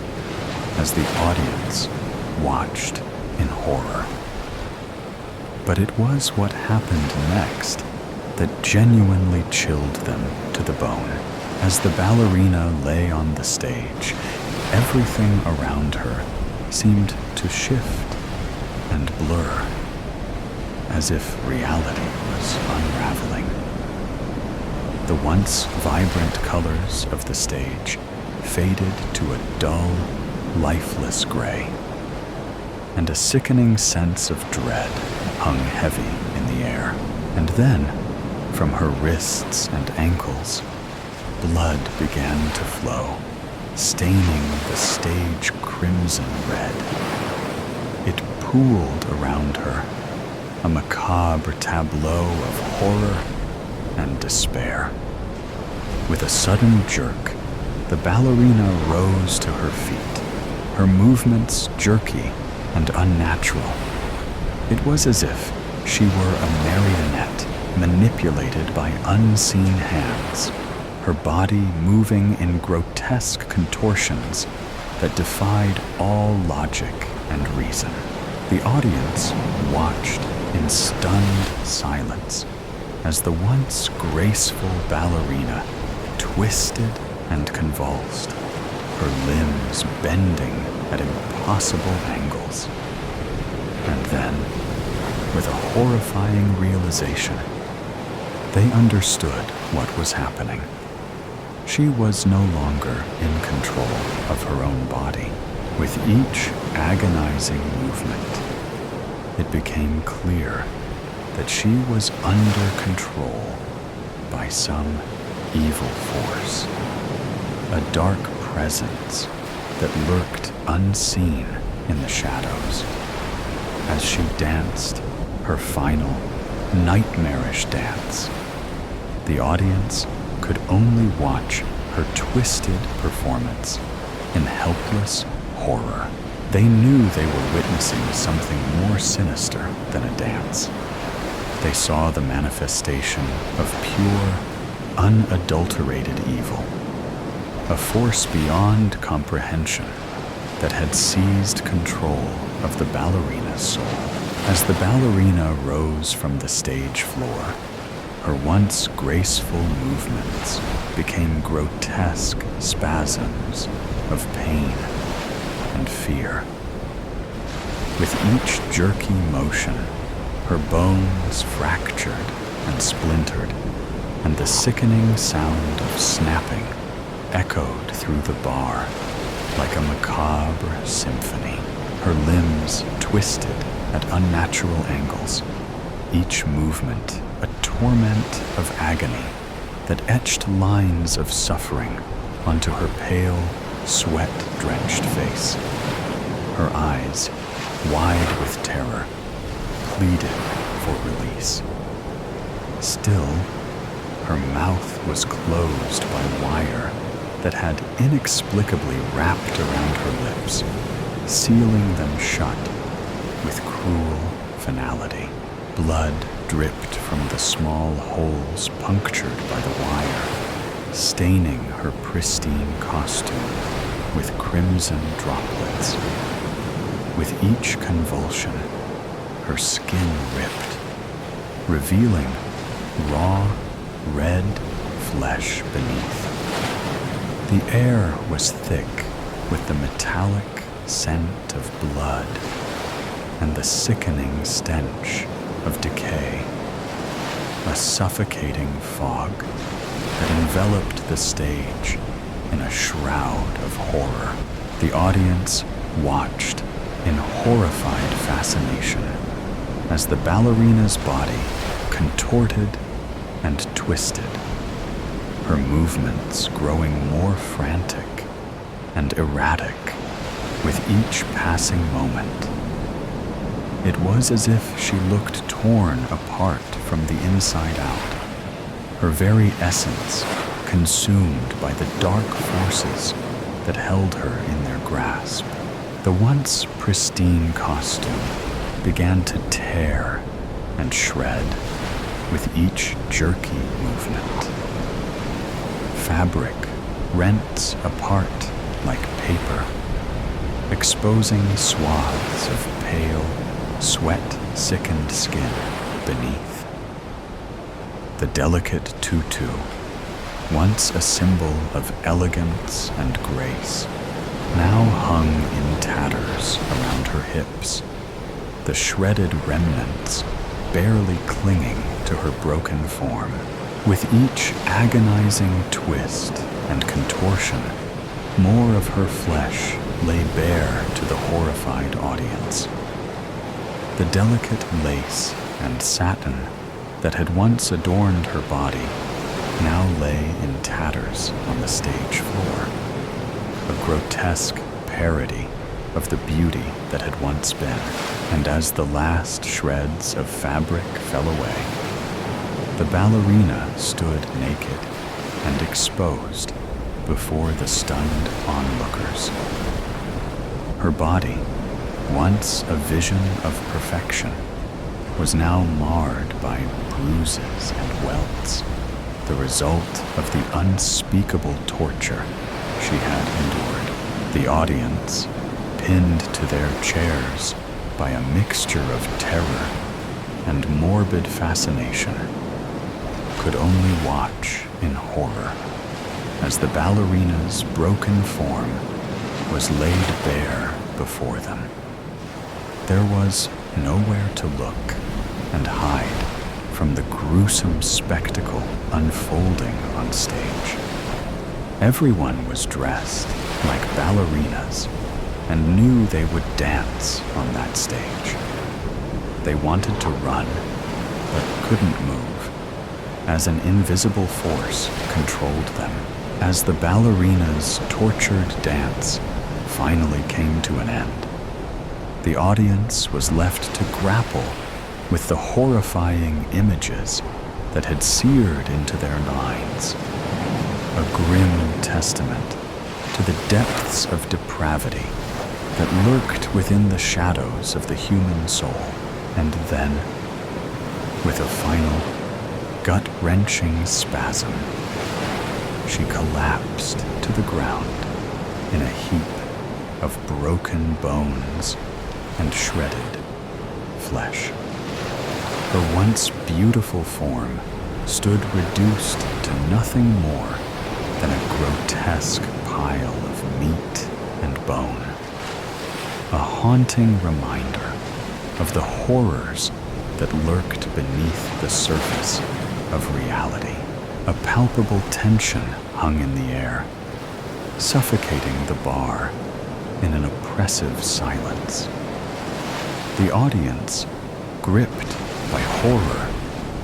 as the audience watched in horror. But it was what happened next that genuinely chilled them to the bone. As the ballerina lay on the stage, everything around her seemed to shift and blur, as if reality was unraveling. The once vibrant colors of the stage faded to a dull, lifeless gray, and a sickening sense of dread hung heavy in the air. And then, from her wrists and ankles, blood began to flow, staining the stage crimson red. It pooled around her, a macabre tableau of horror and despair. With a sudden jerk, the ballerina rose to her feet, her movements jerky and unnatural. It was as if she were a marionette manipulated by unseen hands, her body moving in grotesque contortions that defied all logic and reason. The audience watched in stunned silence as the once graceful ballerina twisted and convulsed, her limbs bending at impossible angles. And then, with a horrifying realization, they understood what was happening. She was no longer in control of her own body. With each agonizing movement, it became clear that she was under control by some evil force, a dark presence that lurked unseen in the shadows. As she danced her final, nightmarish dance, the audience could only watch her twisted performance in helpless horror. They knew they were witnessing something more sinister than a dance. They saw the manifestation of pure, unadulterated evil, a force beyond comprehension that had seized control of the ballerina's soul. As the ballerina rose from the stage floor, her once graceful movements became grotesque spasms of pain and fear. With each jerky motion, her bones fractured and splintered, and the sickening sound of snapping echoed through the bar like a macabre symphony. Her limbs twisted at unnatural angles, each movement a torment of agony that etched lines of suffering onto her pale, sweat-drenched face. Her eyes, wide with terror, pleaded for release. Still, her mouth was closed by wire that had inexplicably wrapped around her lips, sealing them shut with cruel finality. Blood dripped from the small holes punctured by the wire, staining her pristine costume with crimson droplets. With each convulsion, her skin ripped, revealing raw, red flesh beneath. The air was thick with the metallic scent of blood and the sickening stench of decay, a suffocating fog that enveloped the stage in a shroud of horror. The audience watched in horrified fascination as the ballerina's body contorted and twisted, her movements growing more frantic and erratic with each passing moment. It was as if she looked torn apart from the inside out, her very essence consumed by the dark forces that held her in their grasp. The once pristine costume began to tear and shred with each jerky movement. Fabric rents apart like paper, exposing swaths of pale, sweat-sickened skin beneath. The delicate tutu, once a symbol of elegance and grace, now hung in tatters around her hips, the shredded remnants barely clinging to her broken form. With each agonizing twist and contortion, more of her flesh lay bare to the horrified audience. The delicate lace and satin that had once adorned her body now lay in tatters on the stage floor, a grotesque parody of the beauty that had once been. And as the last shreds of fabric fell away, the ballerina stood naked and exposed before the stunned onlookers. Her body, once a vision of perfection, was now marred by bruises and welts, the result of the unspeakable torture she had endured. The audience, pinned to their chairs by a mixture of terror and morbid fascination, could only watch in horror as the ballerina's broken form was laid bare before them. There was nowhere to look and hide from the gruesome spectacle unfolding on stage. Everyone was dressed like ballerinas and knew they would dance on that stage. They wanted to run, but couldn't move, as an invisible force controlled them. As the ballerina's tortured dance finally came to an end, the audience was left to grapple with the horrifying images that had seared into their minds, a grim testament to the depths of depravity that lurked within the shadows of the human soul. And then, with a final, gut-wrenching spasm, she collapsed to the ground in a heap of broken bones and shredded flesh. Her once beautiful form stood reduced to nothing more than a grotesque pile of meat and bone, a haunting reminder of the horrors that lurked beneath the surface of reality. A palpable tension hung in the air, suffocating the bar in an oppressive silence. The audience, gripped by horror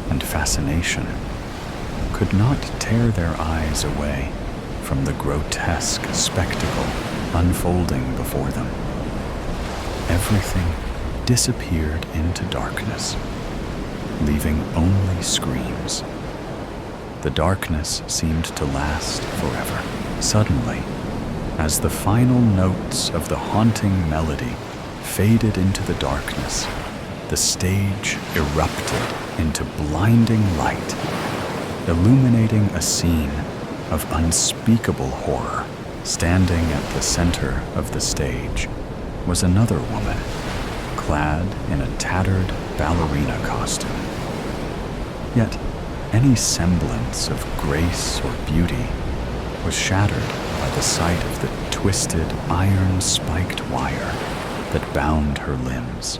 and fascination, could not tear their eyes away from the grotesque spectacle unfolding before them. Everything disappeared into darkness, leaving only screams. The darkness seemed to last forever. Suddenly, as the final notes of the haunting melody faded into the darkness, the stage erupted into blinding light, illuminating a scene of unspeakable horror. Standing at the center of the stage was another woman, clad in a tattered ballerina costume. Yet, any semblance of grace or beauty was shattered by the sight of the twisted iron-spiked wire that bound her limbs,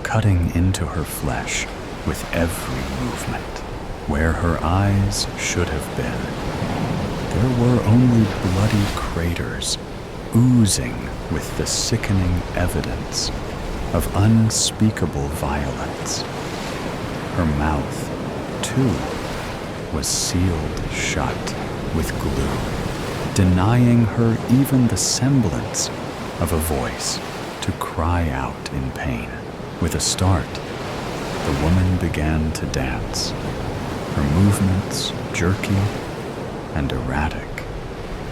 cutting into her flesh with every movement. Where her eyes should have been, there were only bloody craters oozing with the sickening evidence of unspeakable violence. Her mouth, too, was sealed shut with glue, denying her even the semblance of a voice to cry out in pain. With a start, the woman began to dance, her movements jerky and erratic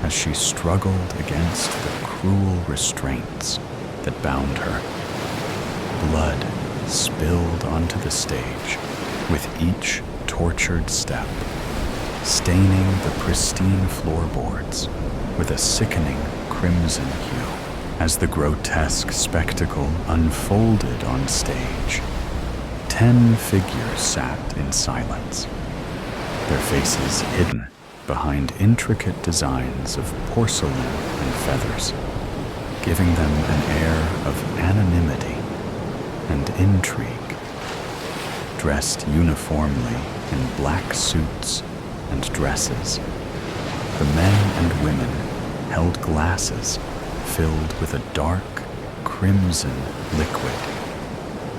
as she struggled against the cruel restraints that bound her. Blood spilled onto the stage with each tortured step, staining the pristine floorboards with a sickening crimson hue. As the grotesque spectacle unfolded on stage, 10 figures sat in silence, their faces hidden behind intricate designs of porcelain and feathers, giving them an air of anonymity and intrigue. Dressed uniformly in black suits and dresses, the men and women held glasses filled with a dark crimson liquid,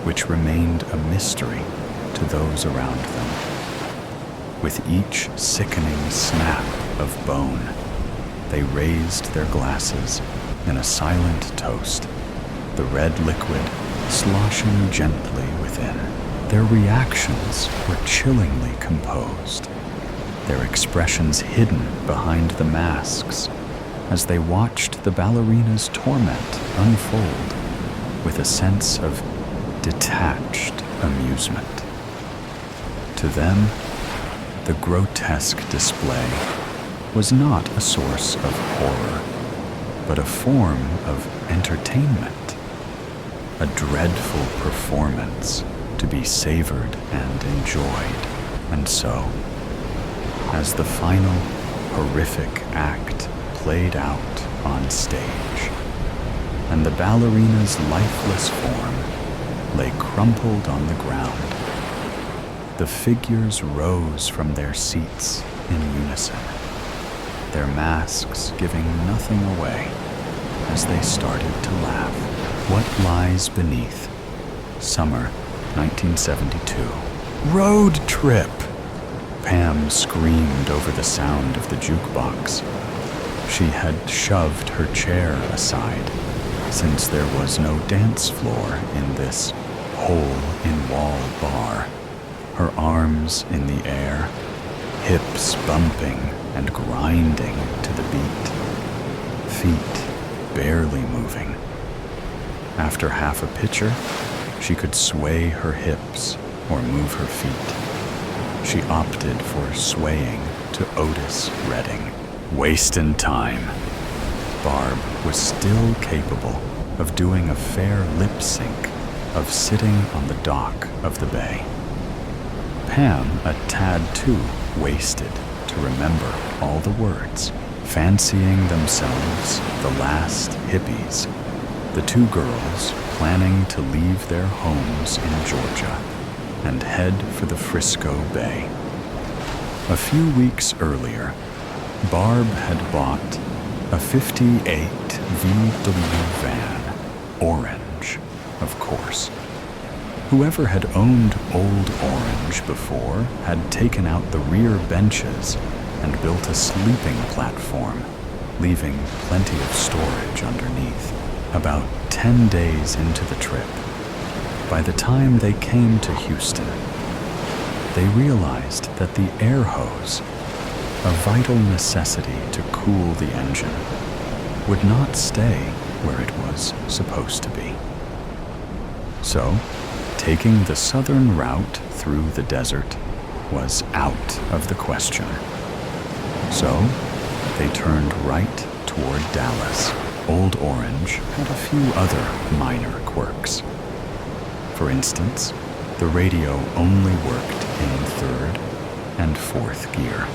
which remained a mystery to those around them. With each sickening snap of bone, they raised their glasses in a silent toast, the red liquid sloshing gently within. Their reactions were chillingly composed, their expressions hidden behind the masks as they watched the ballerina's torment unfold with a sense of detached amusement. To them, the grotesque display was not a source of horror, but a form of entertainment, a dreadful performance to be savored and enjoyed. And so, as the final horrific act played out on stage, and the ballerina's lifeless form lay crumpled on the ground, the figures rose from their seats in unison, their masks giving nothing away as they started to laugh. What lies beneath? Summer 1972. Road trip! Pam screamed over the sound of the jukebox. She had shoved her chair aside, since there was no dance floor in this hole-in-wall bar, her arms in the air, hips bumping and grinding to the beat, feet barely moving. After half a pitcher, she could sway her hips or move her feet. She opted for swaying to Otis Redding. Wastin' time. Barb was still capable of doing a fair lip sync of sitting on the dock of the bay. Pam, a tad too wasted to remember all the words, fancying themselves the last hippies, the two girls planning to leave their homes in Georgia and head for the Frisco Bay. A few weeks earlier, Barb had bought a '58 VW van, orange, of course. Whoever had owned Old Orange before had taken out the rear benches and built a sleeping platform, leaving plenty of storage underneath. About 10 days into the trip, by the time they came to Houston, they realized that the air hose, a vital necessity to cool the engine, would not stay where it was supposed to be. So, taking the southern route through the desert was out of the question. So, they turned right toward Dallas. Old Orange had a few other minor quirks. For instance, the radio only worked in third and fourth gear.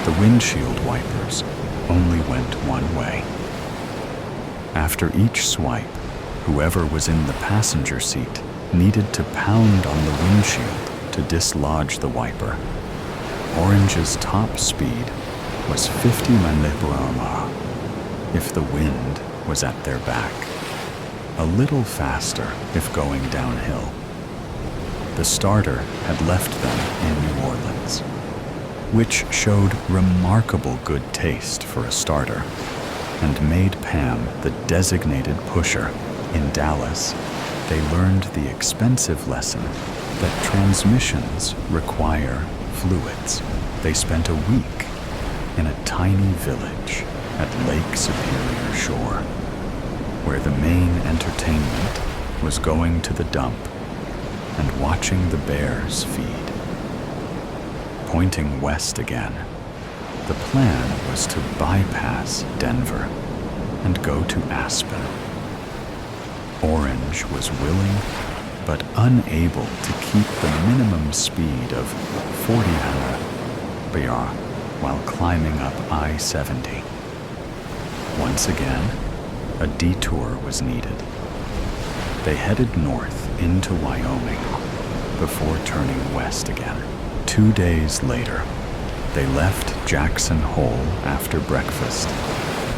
The windshield wipers only went one way. After each swipe, whoever was in the passenger seat needed to pound on the windshield to dislodge the wiper. Orange's top speed was 50 miles/hour if the wind was at their back, a little faster if going downhill. The starter had left them in New Orleans, which showed remarkable good taste for a starter, and made Pam the designated pusher. In Dallas, they learned the expensive lesson that transmissions require fluids. They spent a week in a tiny village at Lake Superior Shore, where the main entertainment was going to the dump and watching the bears feed. Pointing west again, the plan was to bypass Denver and go to Aspen. Orange was willing but unable to keep the minimum speed of 40 miles/hour while climbing up I-70. Once again, a detour was needed. They headed north into Wyoming before turning west again. 2 days later, they left Jackson Hole after breakfast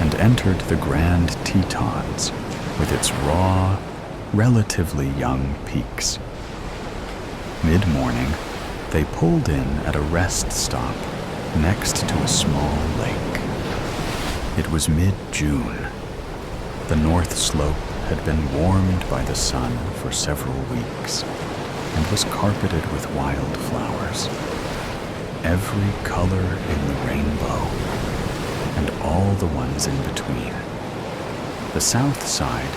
and entered the Grand Tetons with its raw, relatively young peaks. Mid-morning, they pulled in at a rest stop next to a small lake. It was mid-June. The north slope had been warmed by the sun for several weeks and was carpeted with wildflowers, every color in the rainbow, and all the ones in between. The south side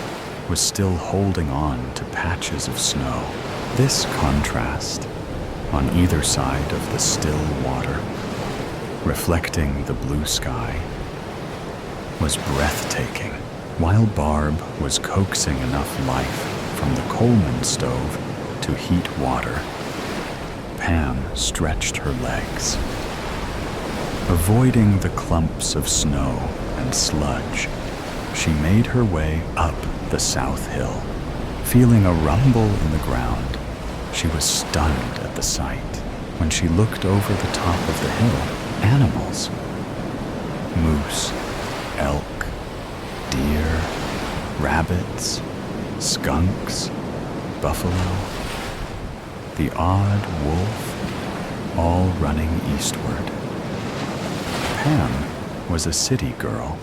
was still holding on to patches of snow. This contrast, on either side of the still water, reflecting the blue sky, was breathtaking. While Barb was coaxing enough life from the Coleman stove to heat water, Pam stretched her legs. Avoiding the clumps of snow and sludge, she made her way up the south hill. Feeling a rumble in the ground, she was stunned at the sight. When she looked over the top of the hill, animals, moose, elk, deer, rabbits, skunks, buffalo, the odd wolf, all running eastward. Pam was a city girl,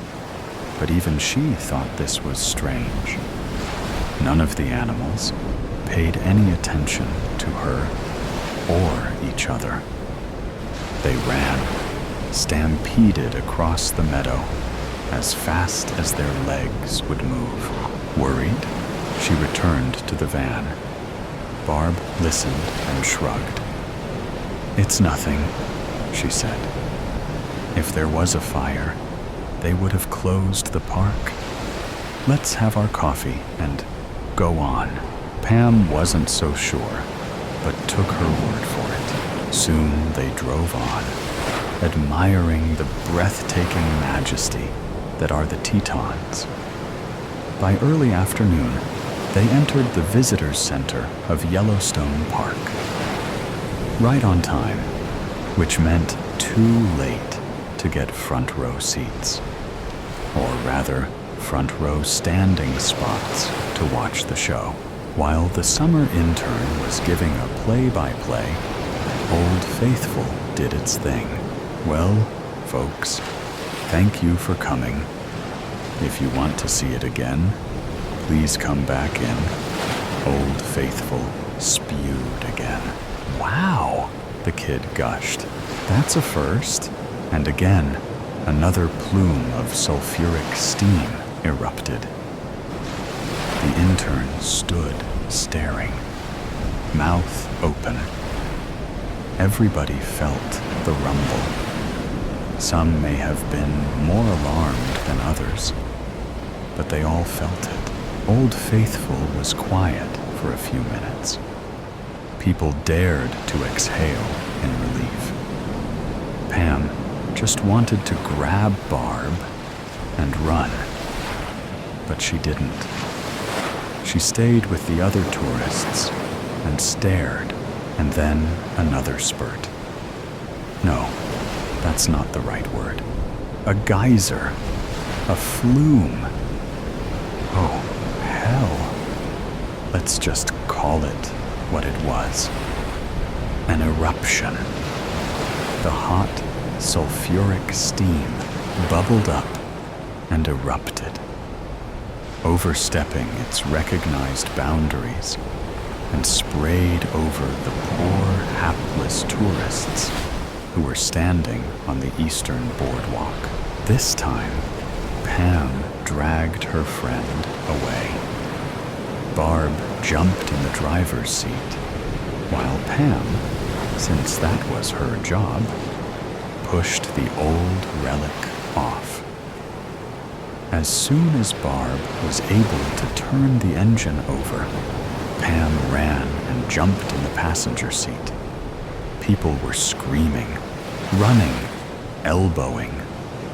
but even she thought this was strange. None of the animals paid any attention to her or each other. They ran, stampeded across the meadow as fast as their legs would move. Worried, she returned to the van. Barb listened and shrugged. "It's nothing," she said. "If there was a fire, they would have closed the park. Let's have our coffee and go on." Pam wasn't so sure, but took her word for it. Soon they drove on, admiring the breathtaking majesty that are the Tetons. By early afternoon, they entered the Visitors Center of Yellowstone Park. Right on time, which meant too late to get front row seats. Or rather, front row standing spots to watch the show. While the summer intern was giving a play-by-play, Old Faithful did its thing. "Well, folks, thank you for coming. If you want to see it again, please come back in." Old Faithful spewed again. "Wow," the kid gushed. "That's a first." And again, another plume of sulfuric steam erupted. The intern stood staring, mouth open. Everybody felt the rumble. Some may have been more alarmed than others, but they all felt it. Old Faithful was quiet for a few minutes. People dared to exhale in relief. Pam just wanted to grab Barb and run, but she didn't. She stayed with the other tourists and stared, and then another spurt. No, that's not the right word. A geyser, a flume. Oh, hell. Let's just call it what it was. An eruption. The hot, sulfuric steam bubbled up and erupted, overstepping its recognized boundaries, and sprayed over the poor, hapless tourists who were standing on the eastern boardwalk. This time, Pam dragged her friend away. Barb jumped in the driver's seat, while Pam, since that was her job, pushed the old relic off. As soon as Barb was able to turn the engine over, Pam ran and jumped in the passenger seat. People were screaming, running, elbowing,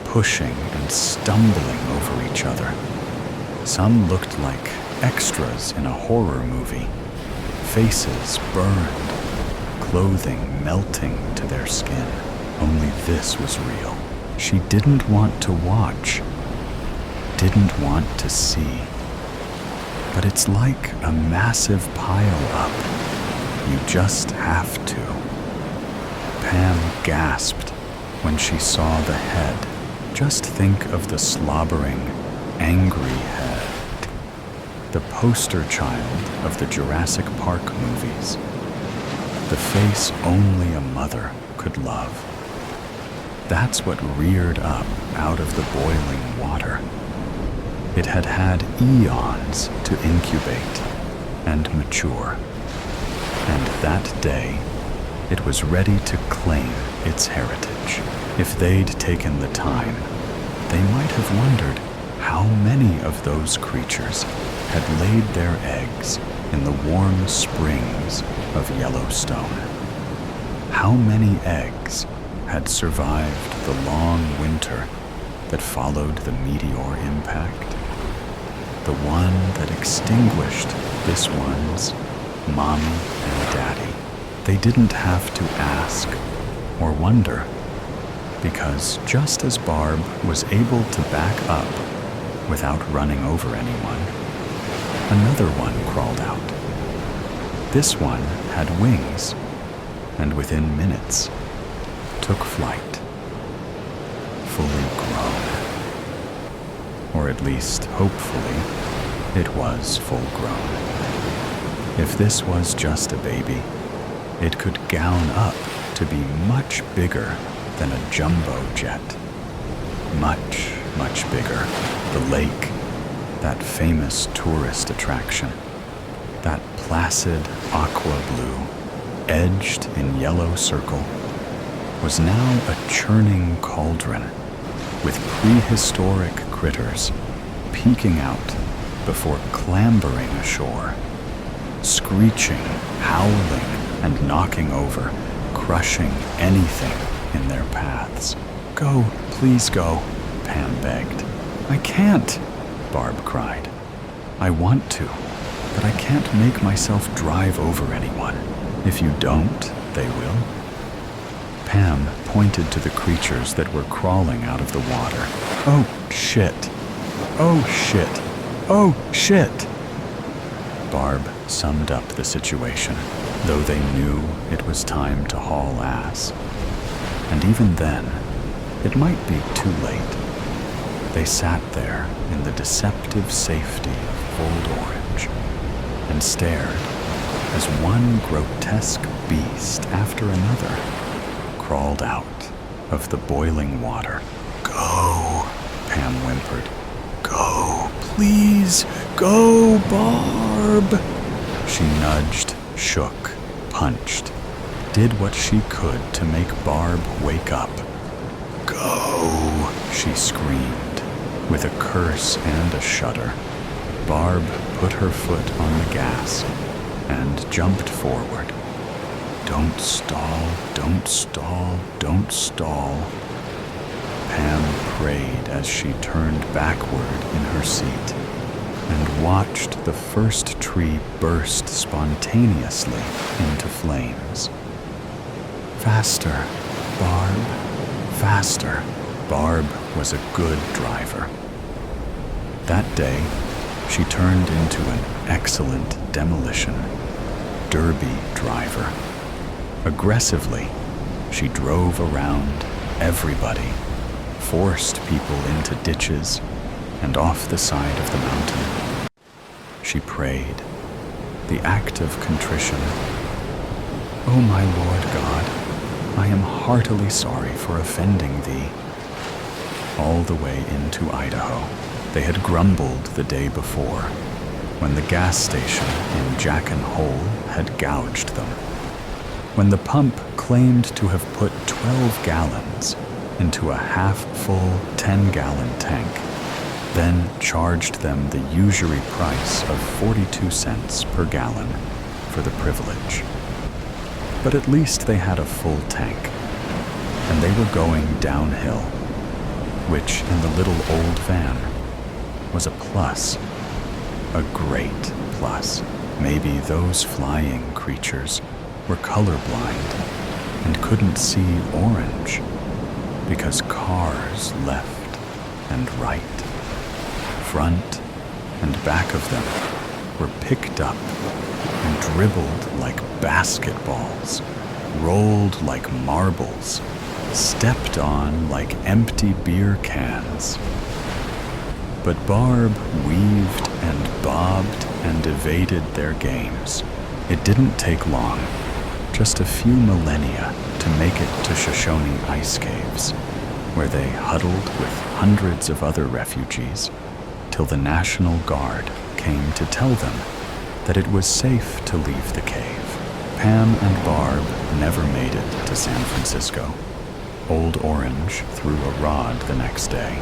pushing, and stumbling over each other. Some looked like extras in a horror movie. Faces burned, clothing melting to their skin. Only this was real. She didn't want to watch, didn't want to see. But it's like a massive pile-up. You just have to. Pam gasped when she saw the head. Just think of the slobbering, angry head. The poster child of the Jurassic Park movies. The face only a mother could love. That's what reared up out of the boiling water. It had had eons to incubate and mature. And that day, it was ready to claim its heritage. If they'd taken the time, they might have wondered how many of those creatures had laid their eggs in the warm springs of Yellowstone. How many eggs had survived the long winter that followed the meteor impact? The one that extinguished this one's mommy and daddy. They didn't have to ask or wonder, because just as Barb was able to back up without running over anyone, another one crawled out. This one had wings, and within minutes took flight. fully grown. Or at least, hopefully, it was full grown. If this was just a baby, it could gown up to be much bigger than a jumbo jet. Much, much bigger. The lake, that famous tourist attraction, that placid aqua blue, edged in yellow circle, was now a churning cauldron with prehistoric critters peeking out before clambering ashore, screeching, howling, and knocking over, crushing anything in their paths. "Go, please go," Pam begged. "I can't," Barb cried. "I want to, but I can't make myself drive over anyone. If you don't, they will." Pam pointed to the creatures that were crawling out of the water. "Oh, shit! Oh, shit! Oh, shit!" Barb summed up the situation, though they knew it was time to haul ass. And even then, it might be too late. They sat there in the deceptive safety of Vol.9 and stared as one grotesque beast after another crawled out of the boiling water. "Go," Pam whimpered. "Go, please, go, Barb." She nudged, shook, punched, did what she could to make Barb wake up. "Go," she screamed, with a curse and a shudder. Barb put her foot on the gas and jumped forward. "Don't stall, don't stall, don't stall." Pam prayed as she turned backward in her seat and watched the first tree burst spontaneously into flames. "Faster, Barb, faster." Barb was a good driver. That day, she turned into an excellent demolition derby driver. Aggressively, she drove around everybody, forced people into ditches and off the side of the mountain. She prayed, the act of contrition. "O my Lord God, I am heartily sorry for offending thee." All the way into Idaho, they had grumbled the day before, when the gas station in Jackson Hole had gouged them. When the pump claimed to have put 12 gallons into a half-full 10-gallon tank, then charged them the usury price of 42 cents per gallon for the privilege. But at least they had a full tank, and they were going downhill, which in the little old van was a plus, a great plus. Maybe those flying creatures were colorblind and couldn't see orange because cars left and right, front and back of them were picked up and dribbled like basketballs, rolled like marbles, stepped on like empty beer cans. But Barb weaved and bobbed and evaded their games. It didn't take long, just a few millennia, to make it to Shoshone ice caves, where they huddled with hundreds of other refugees, till the National Guard came to tell them that it was safe to leave the cave. Pam and Barb never made it to San Francisco. Old Orange threw a rod the next day.